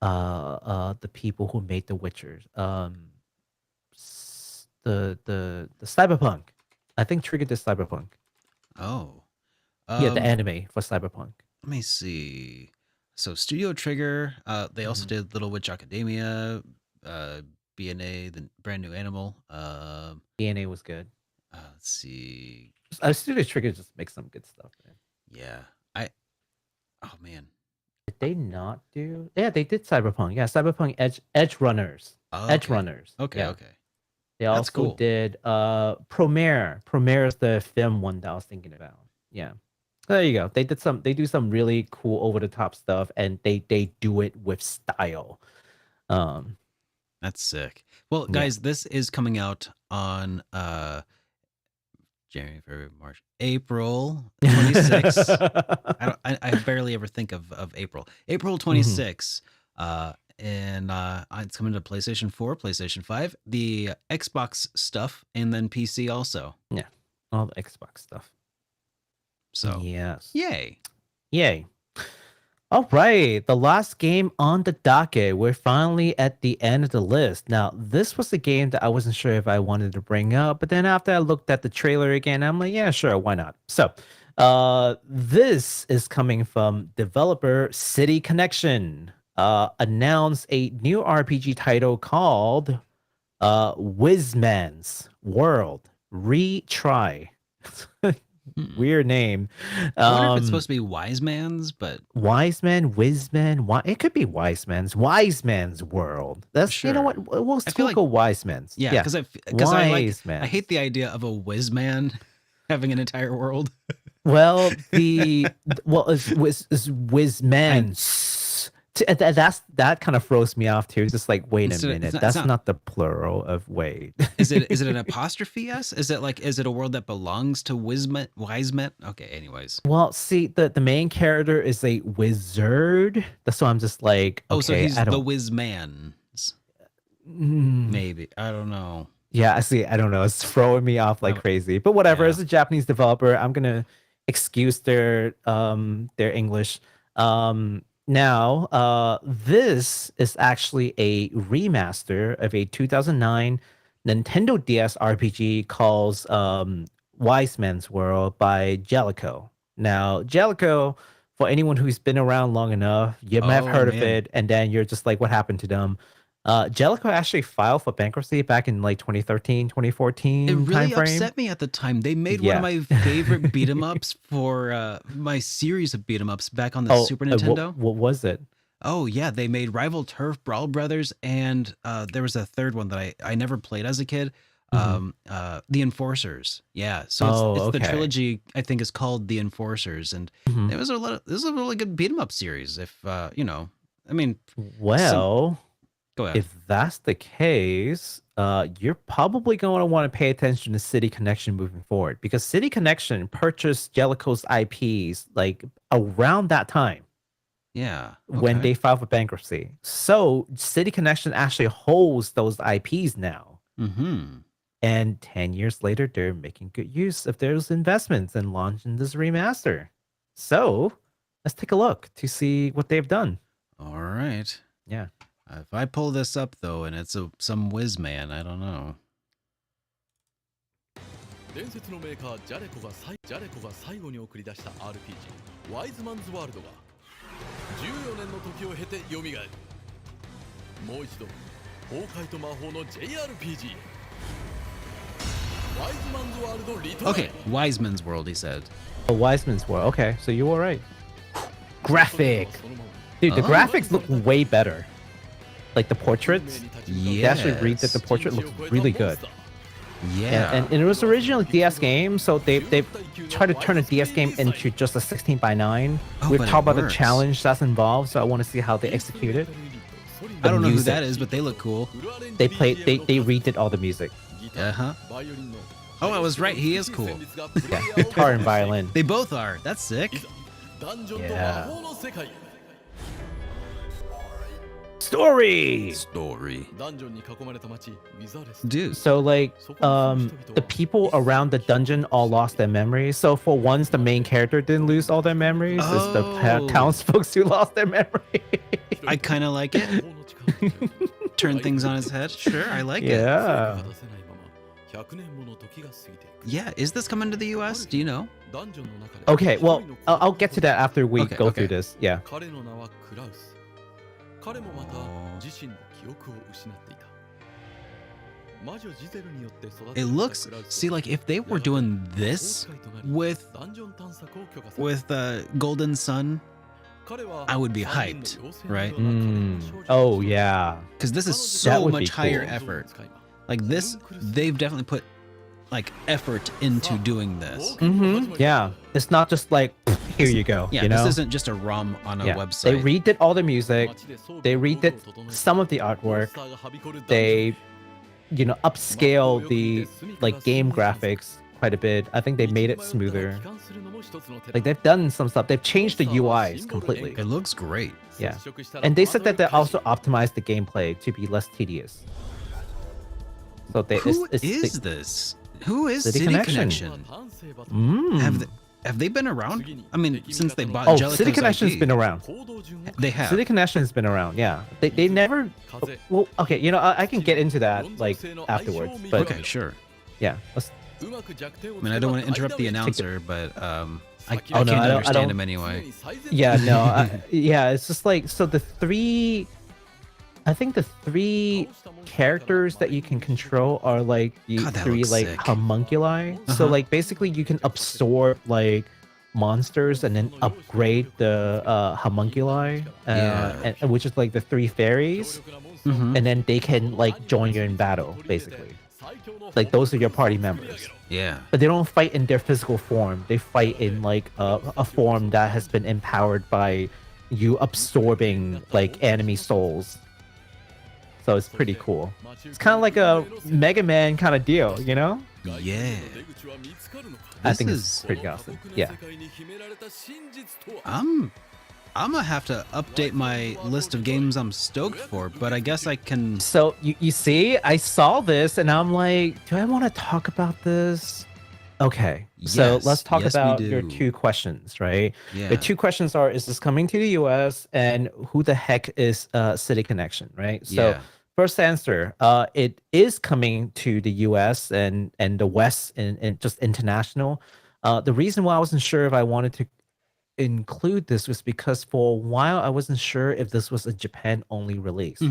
Speaker 2: The people who made The Witchers. The Cyberpunk. I think triggered the Cyberpunk.
Speaker 1: Oh.
Speaker 2: Yeah, the
Speaker 1: Um.
Speaker 2: anime for Cyberpunk.
Speaker 1: Let me see. So Studio Trigger. They also
Speaker 2: Mhm.
Speaker 1: did Little Witch Academia. Uh, BNA, the brand new animal.
Speaker 2: DNA was good.
Speaker 1: Let's see.
Speaker 2: Studio Trigger just makes some good stuff, man.
Speaker 1: Yeah. I. Oh man.
Speaker 2: Did they not do? Yeah, they did Cyberpunk. Yeah, Cyberpunk Edge Runners.
Speaker 1: Oh,
Speaker 2: Edge
Speaker 1: okay.
Speaker 2: Runners.
Speaker 1: Okay.
Speaker 2: Yeah.
Speaker 1: Okay.
Speaker 2: They
Speaker 1: That's
Speaker 2: also
Speaker 1: cool.
Speaker 2: did Premiere. Premiere is the film one that I was thinking about. Yeah. There you go. They do some really cool over the top stuff, and they do it with style. Um
Speaker 1: That's sick. Well,
Speaker 2: yeah.
Speaker 1: guys, this is coming out on January, February, March, April 26th. I barely ever think of April. April
Speaker 2: Mhm.
Speaker 1: 26th. And it's coming to PlayStation 4, PlayStation 5, the Xbox stuff, and then PC also.
Speaker 2: Yeah. All the Xbox stuff.
Speaker 1: So,
Speaker 2: Yes.
Speaker 1: yay.
Speaker 2: Yay. All right, the last game on the docket. We're finally at the end of the list. Now, this was a game that I wasn't sure if I wanted to bring up, but then after I looked at the trailer again, I'm like, yeah, sure, why not? So, this is coming from developer City Connection. Announced a new RPG title called WiZmans World Retry.
Speaker 1: Hmm.
Speaker 2: Weird name.
Speaker 1: I wonder if it's supposed to be Wise Man's, but
Speaker 2: Wise Man, Wizman, it could be Wise Man's World. That's, you know
Speaker 1: sure.
Speaker 2: what? We'll
Speaker 1: I feel like,
Speaker 2: go Wise Man's.
Speaker 1: yeah,
Speaker 2: Yeah,
Speaker 1: because
Speaker 2: Wise
Speaker 1: I hate
Speaker 2: Man's.
Speaker 1: the idea of a whiz man having an entire world.
Speaker 2: Well, is
Speaker 1: I
Speaker 2: Wizman's. That kind of throws me off too. It's just like, wait a
Speaker 1: instead
Speaker 2: minute,
Speaker 1: it's
Speaker 2: that's
Speaker 1: not
Speaker 2: not the plural of wait.
Speaker 1: is it an apostrophe s? Is it a world that belongs to Wismet wise men? Okay, anyways.
Speaker 2: Well, see, the main character is a wizard. That's why I'm just like,
Speaker 1: Oh, so
Speaker 2: okay,
Speaker 1: he's
Speaker 2: I
Speaker 1: the
Speaker 2: don't.
Speaker 1: whiz man.
Speaker 2: Mm.
Speaker 1: Maybe. I don't know.
Speaker 2: Yeah, I see. I don't know. It's throwing me off like
Speaker 1: I-
Speaker 2: crazy. But whatever.
Speaker 1: yeah.
Speaker 2: As a Japanese developer, I'm gonna excuse their English. Now, this is actually a remaster of a 2009 Nintendo DS RPG called Wise Man's World by Jellico. Now, Jellico, for anyone who's been around long enough, you might have
Speaker 1: Oh
Speaker 2: heard of
Speaker 1: man.
Speaker 2: it, and then you're just like, what happened to them? Jellicoe actually filed for bankruptcy back in like 2013, 2014
Speaker 1: It really
Speaker 2: timeframe.
Speaker 1: upset me at the time. They made one of
Speaker 2: Yeah.
Speaker 1: my favorite beat 'em ups for my series of beat 'em ups back on the Super Nintendo.
Speaker 2: What was it?
Speaker 1: Oh yeah, they made Rival Turf Brawl Brothers, and there was a third one that I never played as a kid. The Enforcers. Yeah, so it's the
Speaker 2: okay.
Speaker 1: trilogy. I think is called The Enforcers, and
Speaker 2: Mhm.
Speaker 1: it was a lot. This is a really good beat 'em up series. If you know, I mean,
Speaker 2: Well,
Speaker 1: go ahead.
Speaker 2: if that's the case, you're probably going to want to pay attention to City Connection moving forward, because City Connection purchased Jellicoe's IPs like around that time
Speaker 1: Yeah,
Speaker 2: when they filed for bankruptcy. So City Connection actually holds those IPs now.
Speaker 1: Mm-hmm.
Speaker 2: And 10 years later, they're making good use of those investments and launching this remaster. So let's take a look to see what they've done.
Speaker 1: All right.
Speaker 2: Yeah.
Speaker 1: If I pull this up though, and it's some whiz man, I don't know.
Speaker 5: 伝説のメーカージャレコが最後に送り出した RPG ワイズマンズワールドが14年の時を経て蘇る。もう一度崩壊と魔法の JRPG ワイズマンズワールドリトライ。
Speaker 1: Okay, WiZmans World, he said.
Speaker 2: A WiZmans World. Okay, so you were right. Graphic. Dude, the
Speaker 1: Oh.
Speaker 2: graphics look way better. Like the portraits. They actually read that the
Speaker 1: Yes.
Speaker 2: portrait looks really good.
Speaker 1: Yeah.
Speaker 2: And it was originally a DS game, so they tried to turn a DS game into just a 16:9.
Speaker 1: Oh,
Speaker 2: We've
Speaker 1: but it
Speaker 2: talked about the
Speaker 1: works.
Speaker 2: challenge that's involved, so I want to see how they execute it.
Speaker 1: I don't know who
Speaker 2: music.
Speaker 1: that is, but they look cool.
Speaker 2: They redid all the music.
Speaker 1: Uh-huh. Oh, I was right, he is cool.
Speaker 2: Yeah, guitar and violin.
Speaker 1: They both are. That's sick.
Speaker 2: Yeah. Story.
Speaker 1: Story.
Speaker 5: ダンジョンに囲まれた町ウィザレス。
Speaker 1: Dude.
Speaker 2: So like the people around the dungeon all lost their memories. So for once the main character didn't lose all their memories. It's the
Speaker 1: Oh.
Speaker 2: townsfolk who lost their memory.
Speaker 1: I kind of like it. Turn things on his head. Sure, I like it.
Speaker 2: Yeah.
Speaker 1: Yeah, is this coming to the US? Do you know?
Speaker 2: Okay, well, I'll get to that after we
Speaker 1: Okay,
Speaker 2: go
Speaker 1: okay.
Speaker 2: through this. Yeah.
Speaker 5: 彼の名はクラウス。彼もまた自身の記憶を失っていた。魔女ジゼルによって育てられた
Speaker 1: It looks
Speaker 5: クラウスは
Speaker 1: see like if they were doing this
Speaker 5: 崩壊となり
Speaker 1: with
Speaker 5: ダンジョン探索を許可され
Speaker 1: with Golden Sun,
Speaker 5: 彼は
Speaker 1: I would be
Speaker 5: 三人の
Speaker 1: hyped,
Speaker 5: 妖精
Speaker 1: right?
Speaker 5: のような彼の
Speaker 2: Mm.
Speaker 5: 少女
Speaker 2: Oh yeah.
Speaker 1: because this is
Speaker 2: That
Speaker 1: so
Speaker 2: would
Speaker 1: much
Speaker 2: be
Speaker 1: higher
Speaker 2: cool.
Speaker 1: effort. Like this, they've definitely put like effort into doing this.
Speaker 2: Yeah. It's not just like here you go.
Speaker 1: Yeah,
Speaker 2: you know.
Speaker 1: this isn't just a ROM on a
Speaker 2: Yeah. They
Speaker 1: website.
Speaker 2: redid all the music. They redid some of the artwork. They, upscale the like game graphics quite a bit. I think they made it smoother. Like they've done some stuff. They've changed the UIs completely.
Speaker 1: It looks great.
Speaker 2: Yeah. And they said that they also optimized the gameplay to be less tedious. So they
Speaker 1: Who
Speaker 2: it's,
Speaker 1: is this? Who is
Speaker 2: City
Speaker 1: City
Speaker 2: Connection.
Speaker 1: Connection?
Speaker 2: Mm.
Speaker 1: Have they been around? I mean, since they bought
Speaker 2: Oh,
Speaker 1: Jellicoe's
Speaker 2: City Connection's
Speaker 1: IP.
Speaker 2: been around.
Speaker 1: They have.
Speaker 2: City Connection's been around. Yeah. They never. Well, okay. I can get into that like afterwards. But
Speaker 1: Okay, sure.
Speaker 2: yeah. Let's,
Speaker 1: I mean, I don't want to interrupt the announcer, but I
Speaker 2: Oh,
Speaker 1: can't
Speaker 2: no, I
Speaker 1: understand
Speaker 2: don't-
Speaker 1: him anyway.
Speaker 2: yeah. No. Yeah. It's just like so the three. I think the three characters that you can control are like the
Speaker 1: God, that
Speaker 2: three
Speaker 1: looks
Speaker 2: like
Speaker 1: sick.
Speaker 2: homunculi. So
Speaker 1: Uh-huh.
Speaker 2: like basically you can absorb like monsters and then upgrade the homunculi,
Speaker 1: Yeah.
Speaker 2: and which is like the three fairies,
Speaker 1: Mhm.
Speaker 2: and then they can like join you in battle basically. Like those are your party members,
Speaker 1: Yeah.
Speaker 2: but they don't fight in their physical form. They fight in like a form that has been empowered by you absorbing like enemy souls. So it's pretty cool. It's kind of like a Mega Man kind of deal, you know?
Speaker 1: Yeah.
Speaker 2: I
Speaker 1: This
Speaker 2: think
Speaker 1: is-
Speaker 2: it's pretty awesome. Yeah.
Speaker 1: I'm gonna have to update my list of games I'm stoked for, but I guess I can.
Speaker 2: So you see, I saw this and I'm like, do I want to talk about this? Okay. So
Speaker 1: Yes,
Speaker 2: let's talk
Speaker 1: yes, we
Speaker 2: about your
Speaker 1: do.
Speaker 2: two questions, right?
Speaker 1: Yeah.
Speaker 2: The two questions are, is this coming to the US? And who the heck is City Connection, right? So
Speaker 1: Yeah.
Speaker 2: first answer, it is coming to the US and the West and just international. The reason why I wasn't sure if I wanted to include this was because for a while I wasn't sure if this was a Japan only release.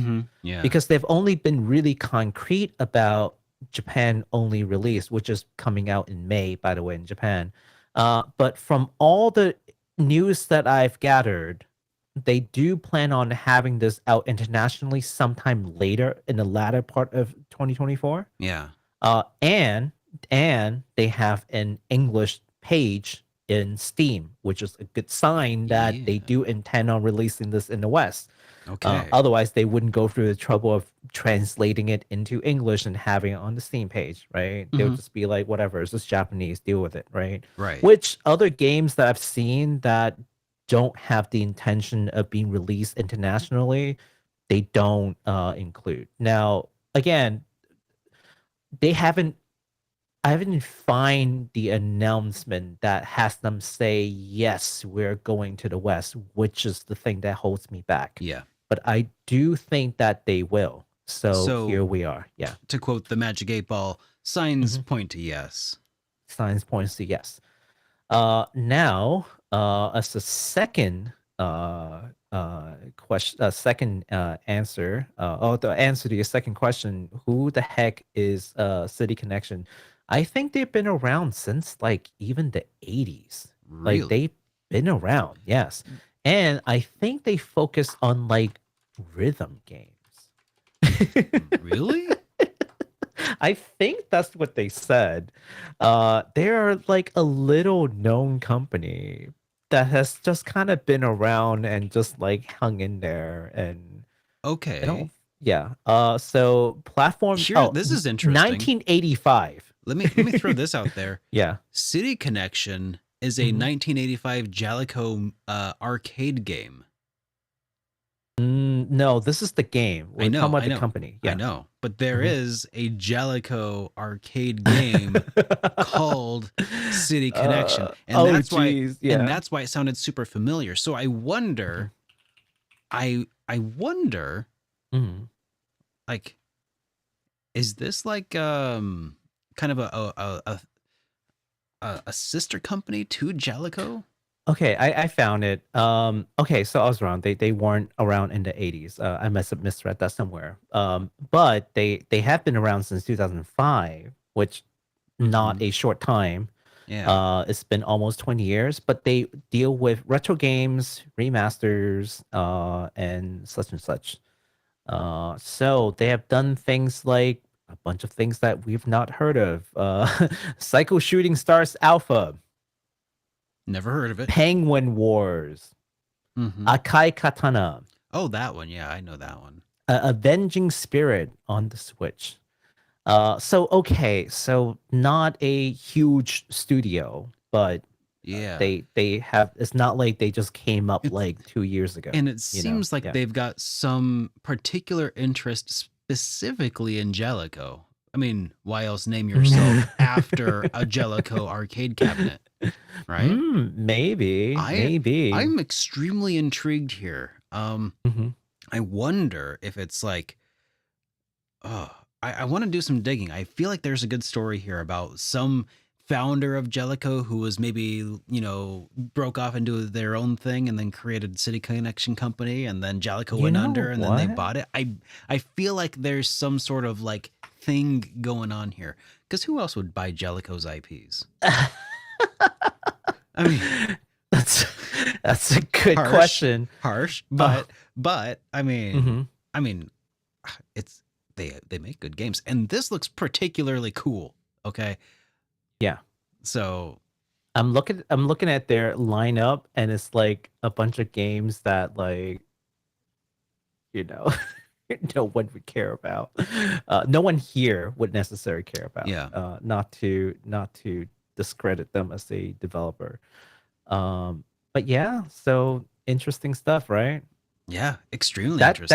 Speaker 1: Yeah.
Speaker 2: Because they've only been really concrete about Japan only release, which is coming out in May, by the way, in Japan. But from all the news that I've gathered, they do plan on having this out internationally sometime later in the latter part of 2024.
Speaker 1: Yeah.
Speaker 2: And they have an English page in Steam, which is a good sign that they
Speaker 1: Yeah.
Speaker 2: do intend on releasing this in the West.
Speaker 1: Okay.
Speaker 2: Otherwise, they wouldn't go through the trouble of translating it into English and having it on the Steam page, right? They'll
Speaker 1: Mhm.
Speaker 2: just be like, whatever, it's just Japanese, deal with it, right?
Speaker 1: Right.
Speaker 2: Which other games that I've seen that don't have the intention of being released internationally, they don't include. Now, again, they haven't I haven't find the announcement that has them say, yes, we're going to the West, which is the thing that holds me back.
Speaker 1: Yeah.
Speaker 2: But I do think that they will. So here
Speaker 1: So
Speaker 2: we are. Yeah.
Speaker 1: to quote the Magic 8 Ball, signs
Speaker 2: Mhm.
Speaker 1: point to yes.
Speaker 2: Signs points to yes. Now, as a second question, second answer, the answer to your second question, who the heck is City Connection? I think they've been around since like even the 80s. Like
Speaker 1: Really?
Speaker 2: they've been around, yes. And I think they focus on like rhythm games.
Speaker 1: Really?
Speaker 2: I think that's what they said. They're like a little known company that has just kind of been around and just like hung in there. And I
Speaker 1: Okay.
Speaker 2: don't, yeah. So platform.
Speaker 1: Here, this is interesting.
Speaker 2: 1985.
Speaker 1: Let me throw this out there.
Speaker 2: Yeah.
Speaker 1: City Connection is a
Speaker 2: Mhm.
Speaker 1: 1985 Jalico arcade game.
Speaker 2: No, this is the game. We're talking about
Speaker 1: I
Speaker 2: the
Speaker 1: know,
Speaker 2: company.
Speaker 1: I
Speaker 2: Yeah.
Speaker 1: know. But there
Speaker 2: Mhm.
Speaker 1: is a Jalico arcade game called City Connection, and
Speaker 2: oh,
Speaker 1: that's why,
Speaker 2: geez. Yeah.
Speaker 1: and that's why it sounded super familiar. So I wonder, I wonder,
Speaker 2: Mhm.
Speaker 1: like, is this like kind of a sister company to Jalico?
Speaker 2: Okay, I found it. Okay, so I was wrong. They weren't around in the 80s. I must have misread that somewhere. But they have been around since 2005, which not a short time.
Speaker 1: Yeah.
Speaker 2: It's been almost 20 years, but they deal with retro games, remasters, and such. So they have done things like a bunch of things that we've not heard of. Psycho Shooting Stars Alpha,
Speaker 1: Never heard of it.
Speaker 2: Penguin Wars,
Speaker 1: Mhm.
Speaker 2: Akai Katana,
Speaker 1: Oh, that one. Yeah, I know that one.
Speaker 2: Avenging Spirit on the Switch. So not a huge studio, but
Speaker 1: Yeah.
Speaker 2: they have. It's not like they just came up
Speaker 1: It's-
Speaker 2: like 2 years ago.
Speaker 1: And it
Speaker 2: you know?
Speaker 1: seems like
Speaker 2: Yeah.
Speaker 1: they've got some particular interest specifically in Jellico. I mean, why else name yourself after a Jellico arcade cabinet, right?
Speaker 2: Maybe.
Speaker 1: I'm extremely intrigued here.
Speaker 2: Mhm.
Speaker 1: I wonder if it's like, oh, I want to do some digging. I feel like there's a good story here about some founder of Jellico who was maybe, broke off into their own thing and then created City Connection Company, and then Jellico
Speaker 2: You
Speaker 1: went
Speaker 2: know
Speaker 1: under and then they
Speaker 2: what?
Speaker 1: bought it. I feel like there's some sort of like thing going on here, because who else would buy Jellico's IPs? I mean,
Speaker 2: That's a good
Speaker 1: Harsh.
Speaker 2: question.
Speaker 1: harsh,
Speaker 2: Oh.
Speaker 1: but
Speaker 2: Mhm.
Speaker 1: I mean, it's they make good games, and this looks particularly cool. Okay,
Speaker 2: Yeah.
Speaker 1: so
Speaker 2: I'm looking at their lineup, and it's like a bunch of games that like you know no one would care about. No one here would necessarily care about.
Speaker 1: Yeah.
Speaker 2: Not to discredit them as a developer. But yeah, so interesting stuff, right?
Speaker 1: yeah, extremely
Speaker 2: That
Speaker 1: interesting.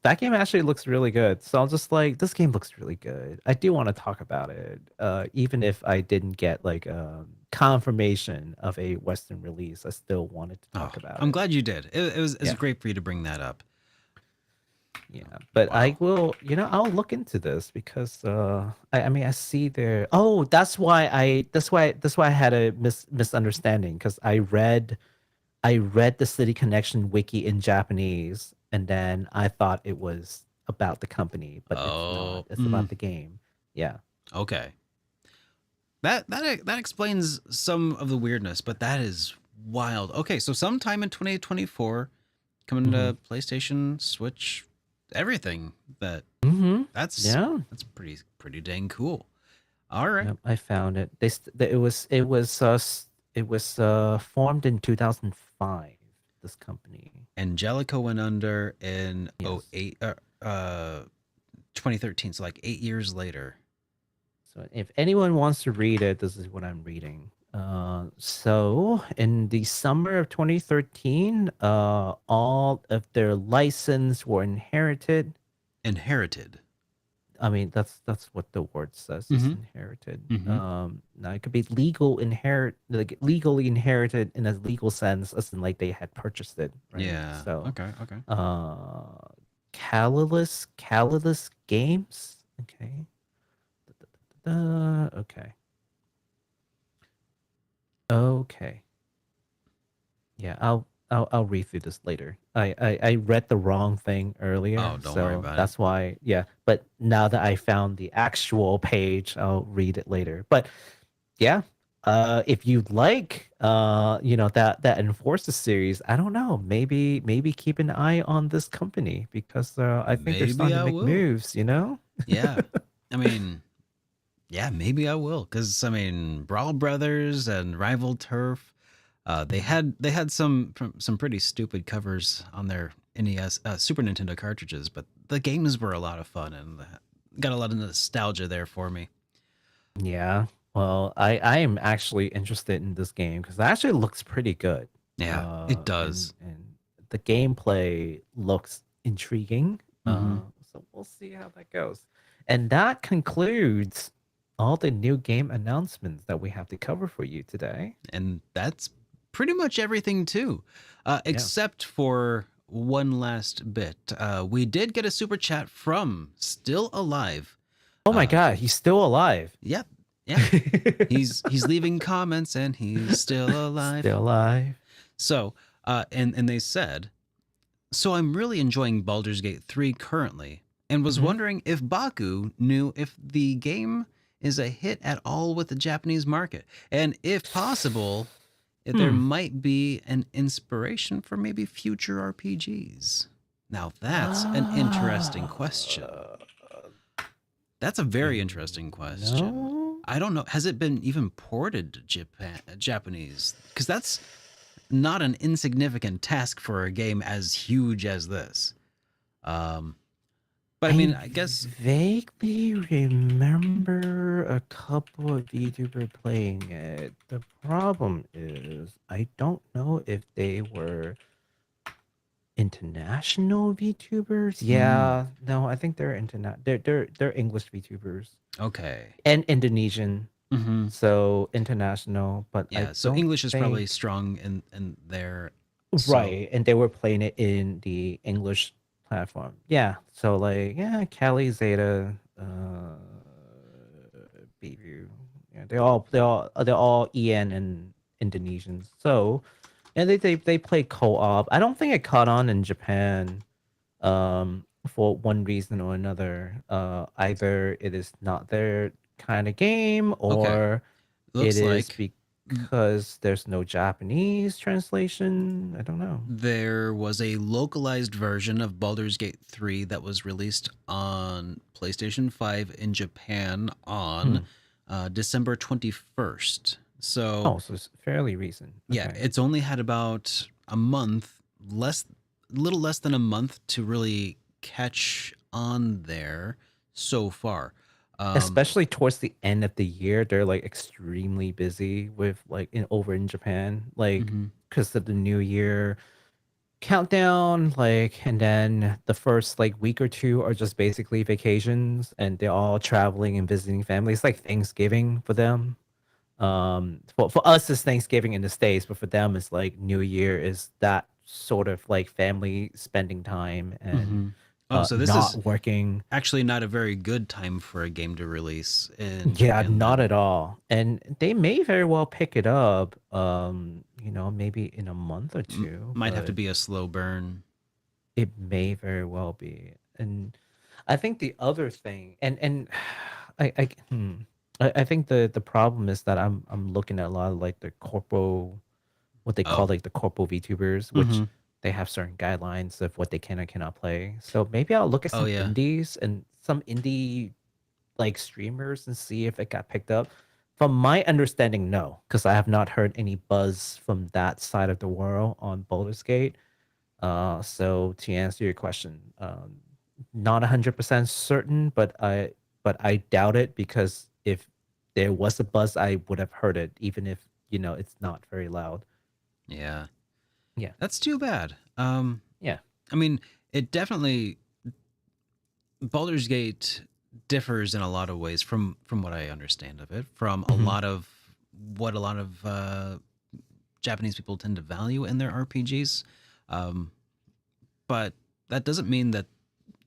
Speaker 2: that game actually looks really good. So I'm just like, this game looks really good. I do want to talk about it, even if I didn't get like confirmation of a Western release. I still wanted to talk about
Speaker 1: I'm
Speaker 2: it.
Speaker 1: glad you did. It was
Speaker 2: Yeah.
Speaker 1: great for you to bring that up.
Speaker 2: Yeah, but I
Speaker 1: Wow.
Speaker 2: will, I'll look into this because I mean I see there. Oh, that's why I had a misunderstanding because I read I read the City Connection wiki in Japanese, and then I thought it was about the company, but it's not.
Speaker 1: Oh,
Speaker 2: It's about the game. Yeah.
Speaker 1: okay. That explains some of the weirdness, but that is wild. Okay, so sometime in 2024, coming to PlayStation, Switch, everything.
Speaker 2: Mm-hmm.
Speaker 1: That's
Speaker 2: Yeah.
Speaker 1: pretty dang cool. All right.
Speaker 2: Yep, I found it. It was formed in 2005. This company.
Speaker 1: Angelica went under in
Speaker 2: Yes.
Speaker 1: 2013, so like 8 years later.
Speaker 2: So if anyone wants to read it, this is what I'm reading. So in the summer of 2013, all of their license were inherited.
Speaker 1: Inherited.
Speaker 2: I mean, that's what the word says. Is
Speaker 1: Mhm.
Speaker 2: inherited.
Speaker 1: Mhm.
Speaker 2: Now it could be legally inherited in a legal sense, as in like they had purchased it, right?
Speaker 1: Yeah.
Speaker 2: So,
Speaker 1: Okay.
Speaker 2: Calidus Games. Okay. Okay. Okay. Yeah, I'll read through this later. I read the wrong thing earlier,
Speaker 1: Oh, don't worry
Speaker 2: so
Speaker 1: about it.
Speaker 2: that's why. Yeah, but now that I found the actual page, I'll read it later. But yeah, if you'd like, that Enforcer series, I don't know, maybe keep an eye on this company because I think they're
Speaker 1: Maybe
Speaker 2: starting to
Speaker 1: I
Speaker 2: make
Speaker 1: will.
Speaker 2: moves.
Speaker 1: Yeah. I mean, yeah, maybe I will, because I mean, Brawl Brothers and Rival Turf, they had some pretty stupid covers on their NES, Super Nintendo cartridges, but the games were a lot of fun and got a lot of nostalgia there for me.
Speaker 2: Yeah. Well, I am actually interested in this game because it actually looks pretty good.
Speaker 1: Yeah, it does.
Speaker 2: And the gameplay looks intriguing.
Speaker 1: Mhm.
Speaker 2: So we'll see how that goes. And that concludes all the new game announcements that we have to cover for you today.
Speaker 1: And that's pretty much everything too, except for one last bit. We did get a super chat from Still Alive.
Speaker 2: Oh my God, he's still alive.
Speaker 1: Yep. Yeah. he's leaving comments and he's still alive.
Speaker 2: Still alive.
Speaker 1: So, and they said, so I'm really enjoying Baldur's Gate 3 currently, and was wondering if Baku knew if the game is a hit at all with the Japanese market, and if possible, if there might be an inspiration for maybe future RPGs. Now that's an interesting question. That's a very interesting question.
Speaker 2: No?
Speaker 1: I don't know. Has it been even ported to Japanese? Because that's not an insignificant task for a game as huge as this. But I mean, I guess
Speaker 2: vaguely remember a couple of YouTubers playing it. The problem is I don't know if they were international VTubers. Yeah, no, I think they're they're English VTubers
Speaker 1: okay.
Speaker 2: and Indonesian.
Speaker 1: Mm-hmm.
Speaker 2: So international, but
Speaker 1: Yeah,
Speaker 2: I
Speaker 1: so
Speaker 2: don't
Speaker 1: English is probably
Speaker 2: think-
Speaker 1: strong in there.
Speaker 2: right, and they were playing it in the English platform. Yeah, so like Cali, Zeta, Beeview. Yeah, they're all EN and Indonesians. So, and they play co-op. I don't think it caught on in Japan, for one reason or another. Either it is not their kind of game, or
Speaker 1: Looks
Speaker 2: it is
Speaker 1: like
Speaker 2: because there's no Japanese translation. I don't know.
Speaker 1: there was a localized version of Baldur's Gate 3 that was released on PlayStation 5 in Japan on December 21st. So,
Speaker 2: So it's fairly recent.
Speaker 1: yeah,
Speaker 2: Okay.
Speaker 1: it's only had about a month, little less than a month to really catch on there so far.
Speaker 2: Especially towards the end of the year, they're like extremely busy with like over in Japan, like because of the New Year countdown, like, and then the first like week or two are just basically vacations, and they're all traveling and visiting families. Like Thanksgiving for them. For us, it's Thanksgiving in the States, but for them, it's like New Year is that sort of like family spending time and
Speaker 1: So this
Speaker 2: not
Speaker 1: is
Speaker 2: working.
Speaker 1: actually not a very good time for a game to release in
Speaker 2: Yeah,
Speaker 1: Japan
Speaker 2: not
Speaker 1: then.
Speaker 2: at all. And they may very well pick it up, maybe in a month or two,
Speaker 1: Might have to
Speaker 2: but
Speaker 1: be a slow burn.
Speaker 2: it may very well be. And I think the other thing, and I think the problem is that I'm looking at a lot of like the corpo, what they call
Speaker 1: Oh.
Speaker 2: like the corpo VTubers, which
Speaker 1: Mm-hmm.
Speaker 2: they have certain guidelines of what they can and cannot play. So maybe I'll look at
Speaker 1: Oh,
Speaker 2: some
Speaker 1: yeah.
Speaker 2: indies and some indie like streamers and see if it got picked up. From my understanding, no, because I have not heard any buzz from that side of the world on Baldur's Gate. So to answer your question, not 100% certain, but I doubt it because if there was a buzz, I would have heard it, even if it's not very loud.
Speaker 1: Yeah.
Speaker 2: Yeah.
Speaker 1: That's too bad.
Speaker 2: Yeah.
Speaker 1: I mean, it definitely Baldur's Gate differs in a lot of ways from what I understand of it, from a
Speaker 2: Mhm.
Speaker 1: lot of what a lot of Japanese people tend to value in their RPGs. But that doesn't mean that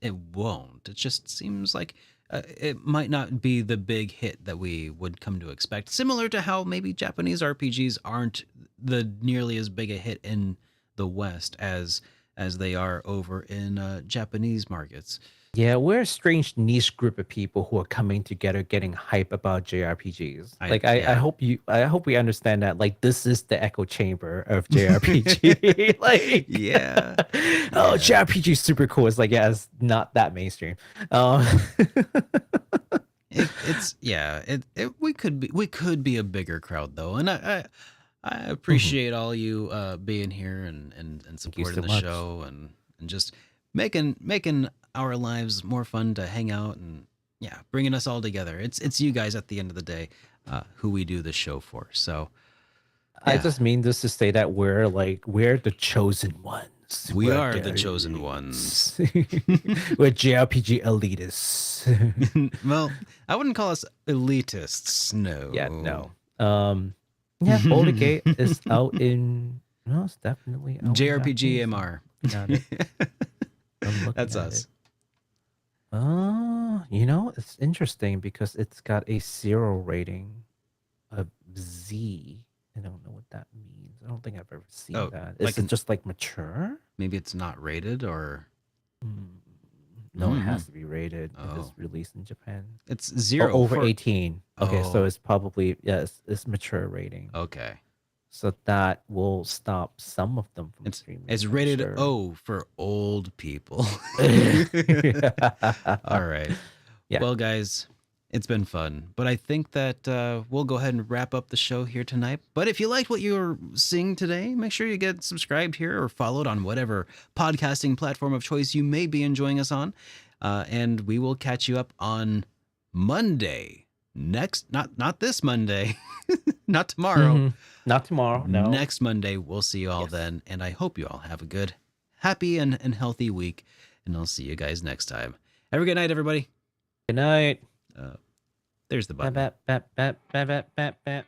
Speaker 1: it won't. It just seems like it might not be the big hit that we would come to expect. Similar to how maybe Japanese RPGs aren't the nearly as big a hit in the West as they are over in Japanese markets.
Speaker 2: Yeah, we're a strange niche group of people who are coming together, getting hype about JRPGs. Like, I
Speaker 1: Yeah.
Speaker 2: hope we understand that. Like, this is the echo chamber of JRPG. Like,
Speaker 1: Yeah.
Speaker 2: oh,
Speaker 1: Yeah.
Speaker 2: JRPG is super cool. It's like, yeah, it's not that mainstream.
Speaker 1: We could be a bigger crowd though, and I
Speaker 2: Mhm.
Speaker 1: appreciate all you being here and
Speaker 2: Thank you
Speaker 1: supporting
Speaker 2: so
Speaker 1: the
Speaker 2: much.
Speaker 1: show and just making our lives more fun to hang out and yeah, bringing us all together. It's you guys at the end of the day who we do the show for. So
Speaker 2: I
Speaker 1: yeah,
Speaker 2: just mean this to say that we're the chosen ones.
Speaker 1: we
Speaker 2: We're
Speaker 1: are the chosen ones.
Speaker 2: we're JRPG elitists.
Speaker 1: Well, I wouldn't call us elitists.
Speaker 2: Yeah,
Speaker 1: No.
Speaker 2: no. Yeah, Boulder Gate is out in no, it's definitely out in
Speaker 1: JRPG
Speaker 2: Japanese.
Speaker 1: MR.
Speaker 2: I'm looking at it. I'm looking
Speaker 1: That's
Speaker 2: at
Speaker 1: us.
Speaker 2: it. It's interesting because it's got a 0 rating of Z. I don't know what that means. I don't think I've ever seen
Speaker 1: Oh,
Speaker 2: that.
Speaker 1: like
Speaker 2: Is it just like mature?
Speaker 1: maybe it's not rated or
Speaker 2: Mm, No, it
Speaker 1: Mhm.
Speaker 2: has to be rated if
Speaker 1: Oh.
Speaker 2: it's released in Japan.
Speaker 1: It's
Speaker 2: Or
Speaker 1: 0
Speaker 2: over
Speaker 1: for
Speaker 2: 18. Okay, so
Speaker 1: Oh.
Speaker 2: it's probably it's mature rating.
Speaker 1: Okay.
Speaker 2: So that will stop some of them from streaming.
Speaker 1: It's
Speaker 2: I'm
Speaker 1: rated
Speaker 2: sure.
Speaker 1: O for old people. All right.
Speaker 2: Yeah.
Speaker 1: Well, guys, it's been fun, but I think that we'll go ahead and wrap up the show here tonight. But if you liked what you're seeing today, make sure you get subscribed here or followed on whatever podcasting platform of choice you may be enjoying us on. And we will catch you up on Monday. Not this Monday, not tomorrow.
Speaker 2: Mhm. Not tomorrow. No.
Speaker 1: Next Monday, we'll see you all
Speaker 2: Yes.
Speaker 1: then. And I hope you all have a good, happy, and healthy week. And I'll see you guys next time. Have a good night, everybody.
Speaker 2: Good night.
Speaker 1: There's the button.
Speaker 2: Bat, bat, bat, bat, bat, bat, bat.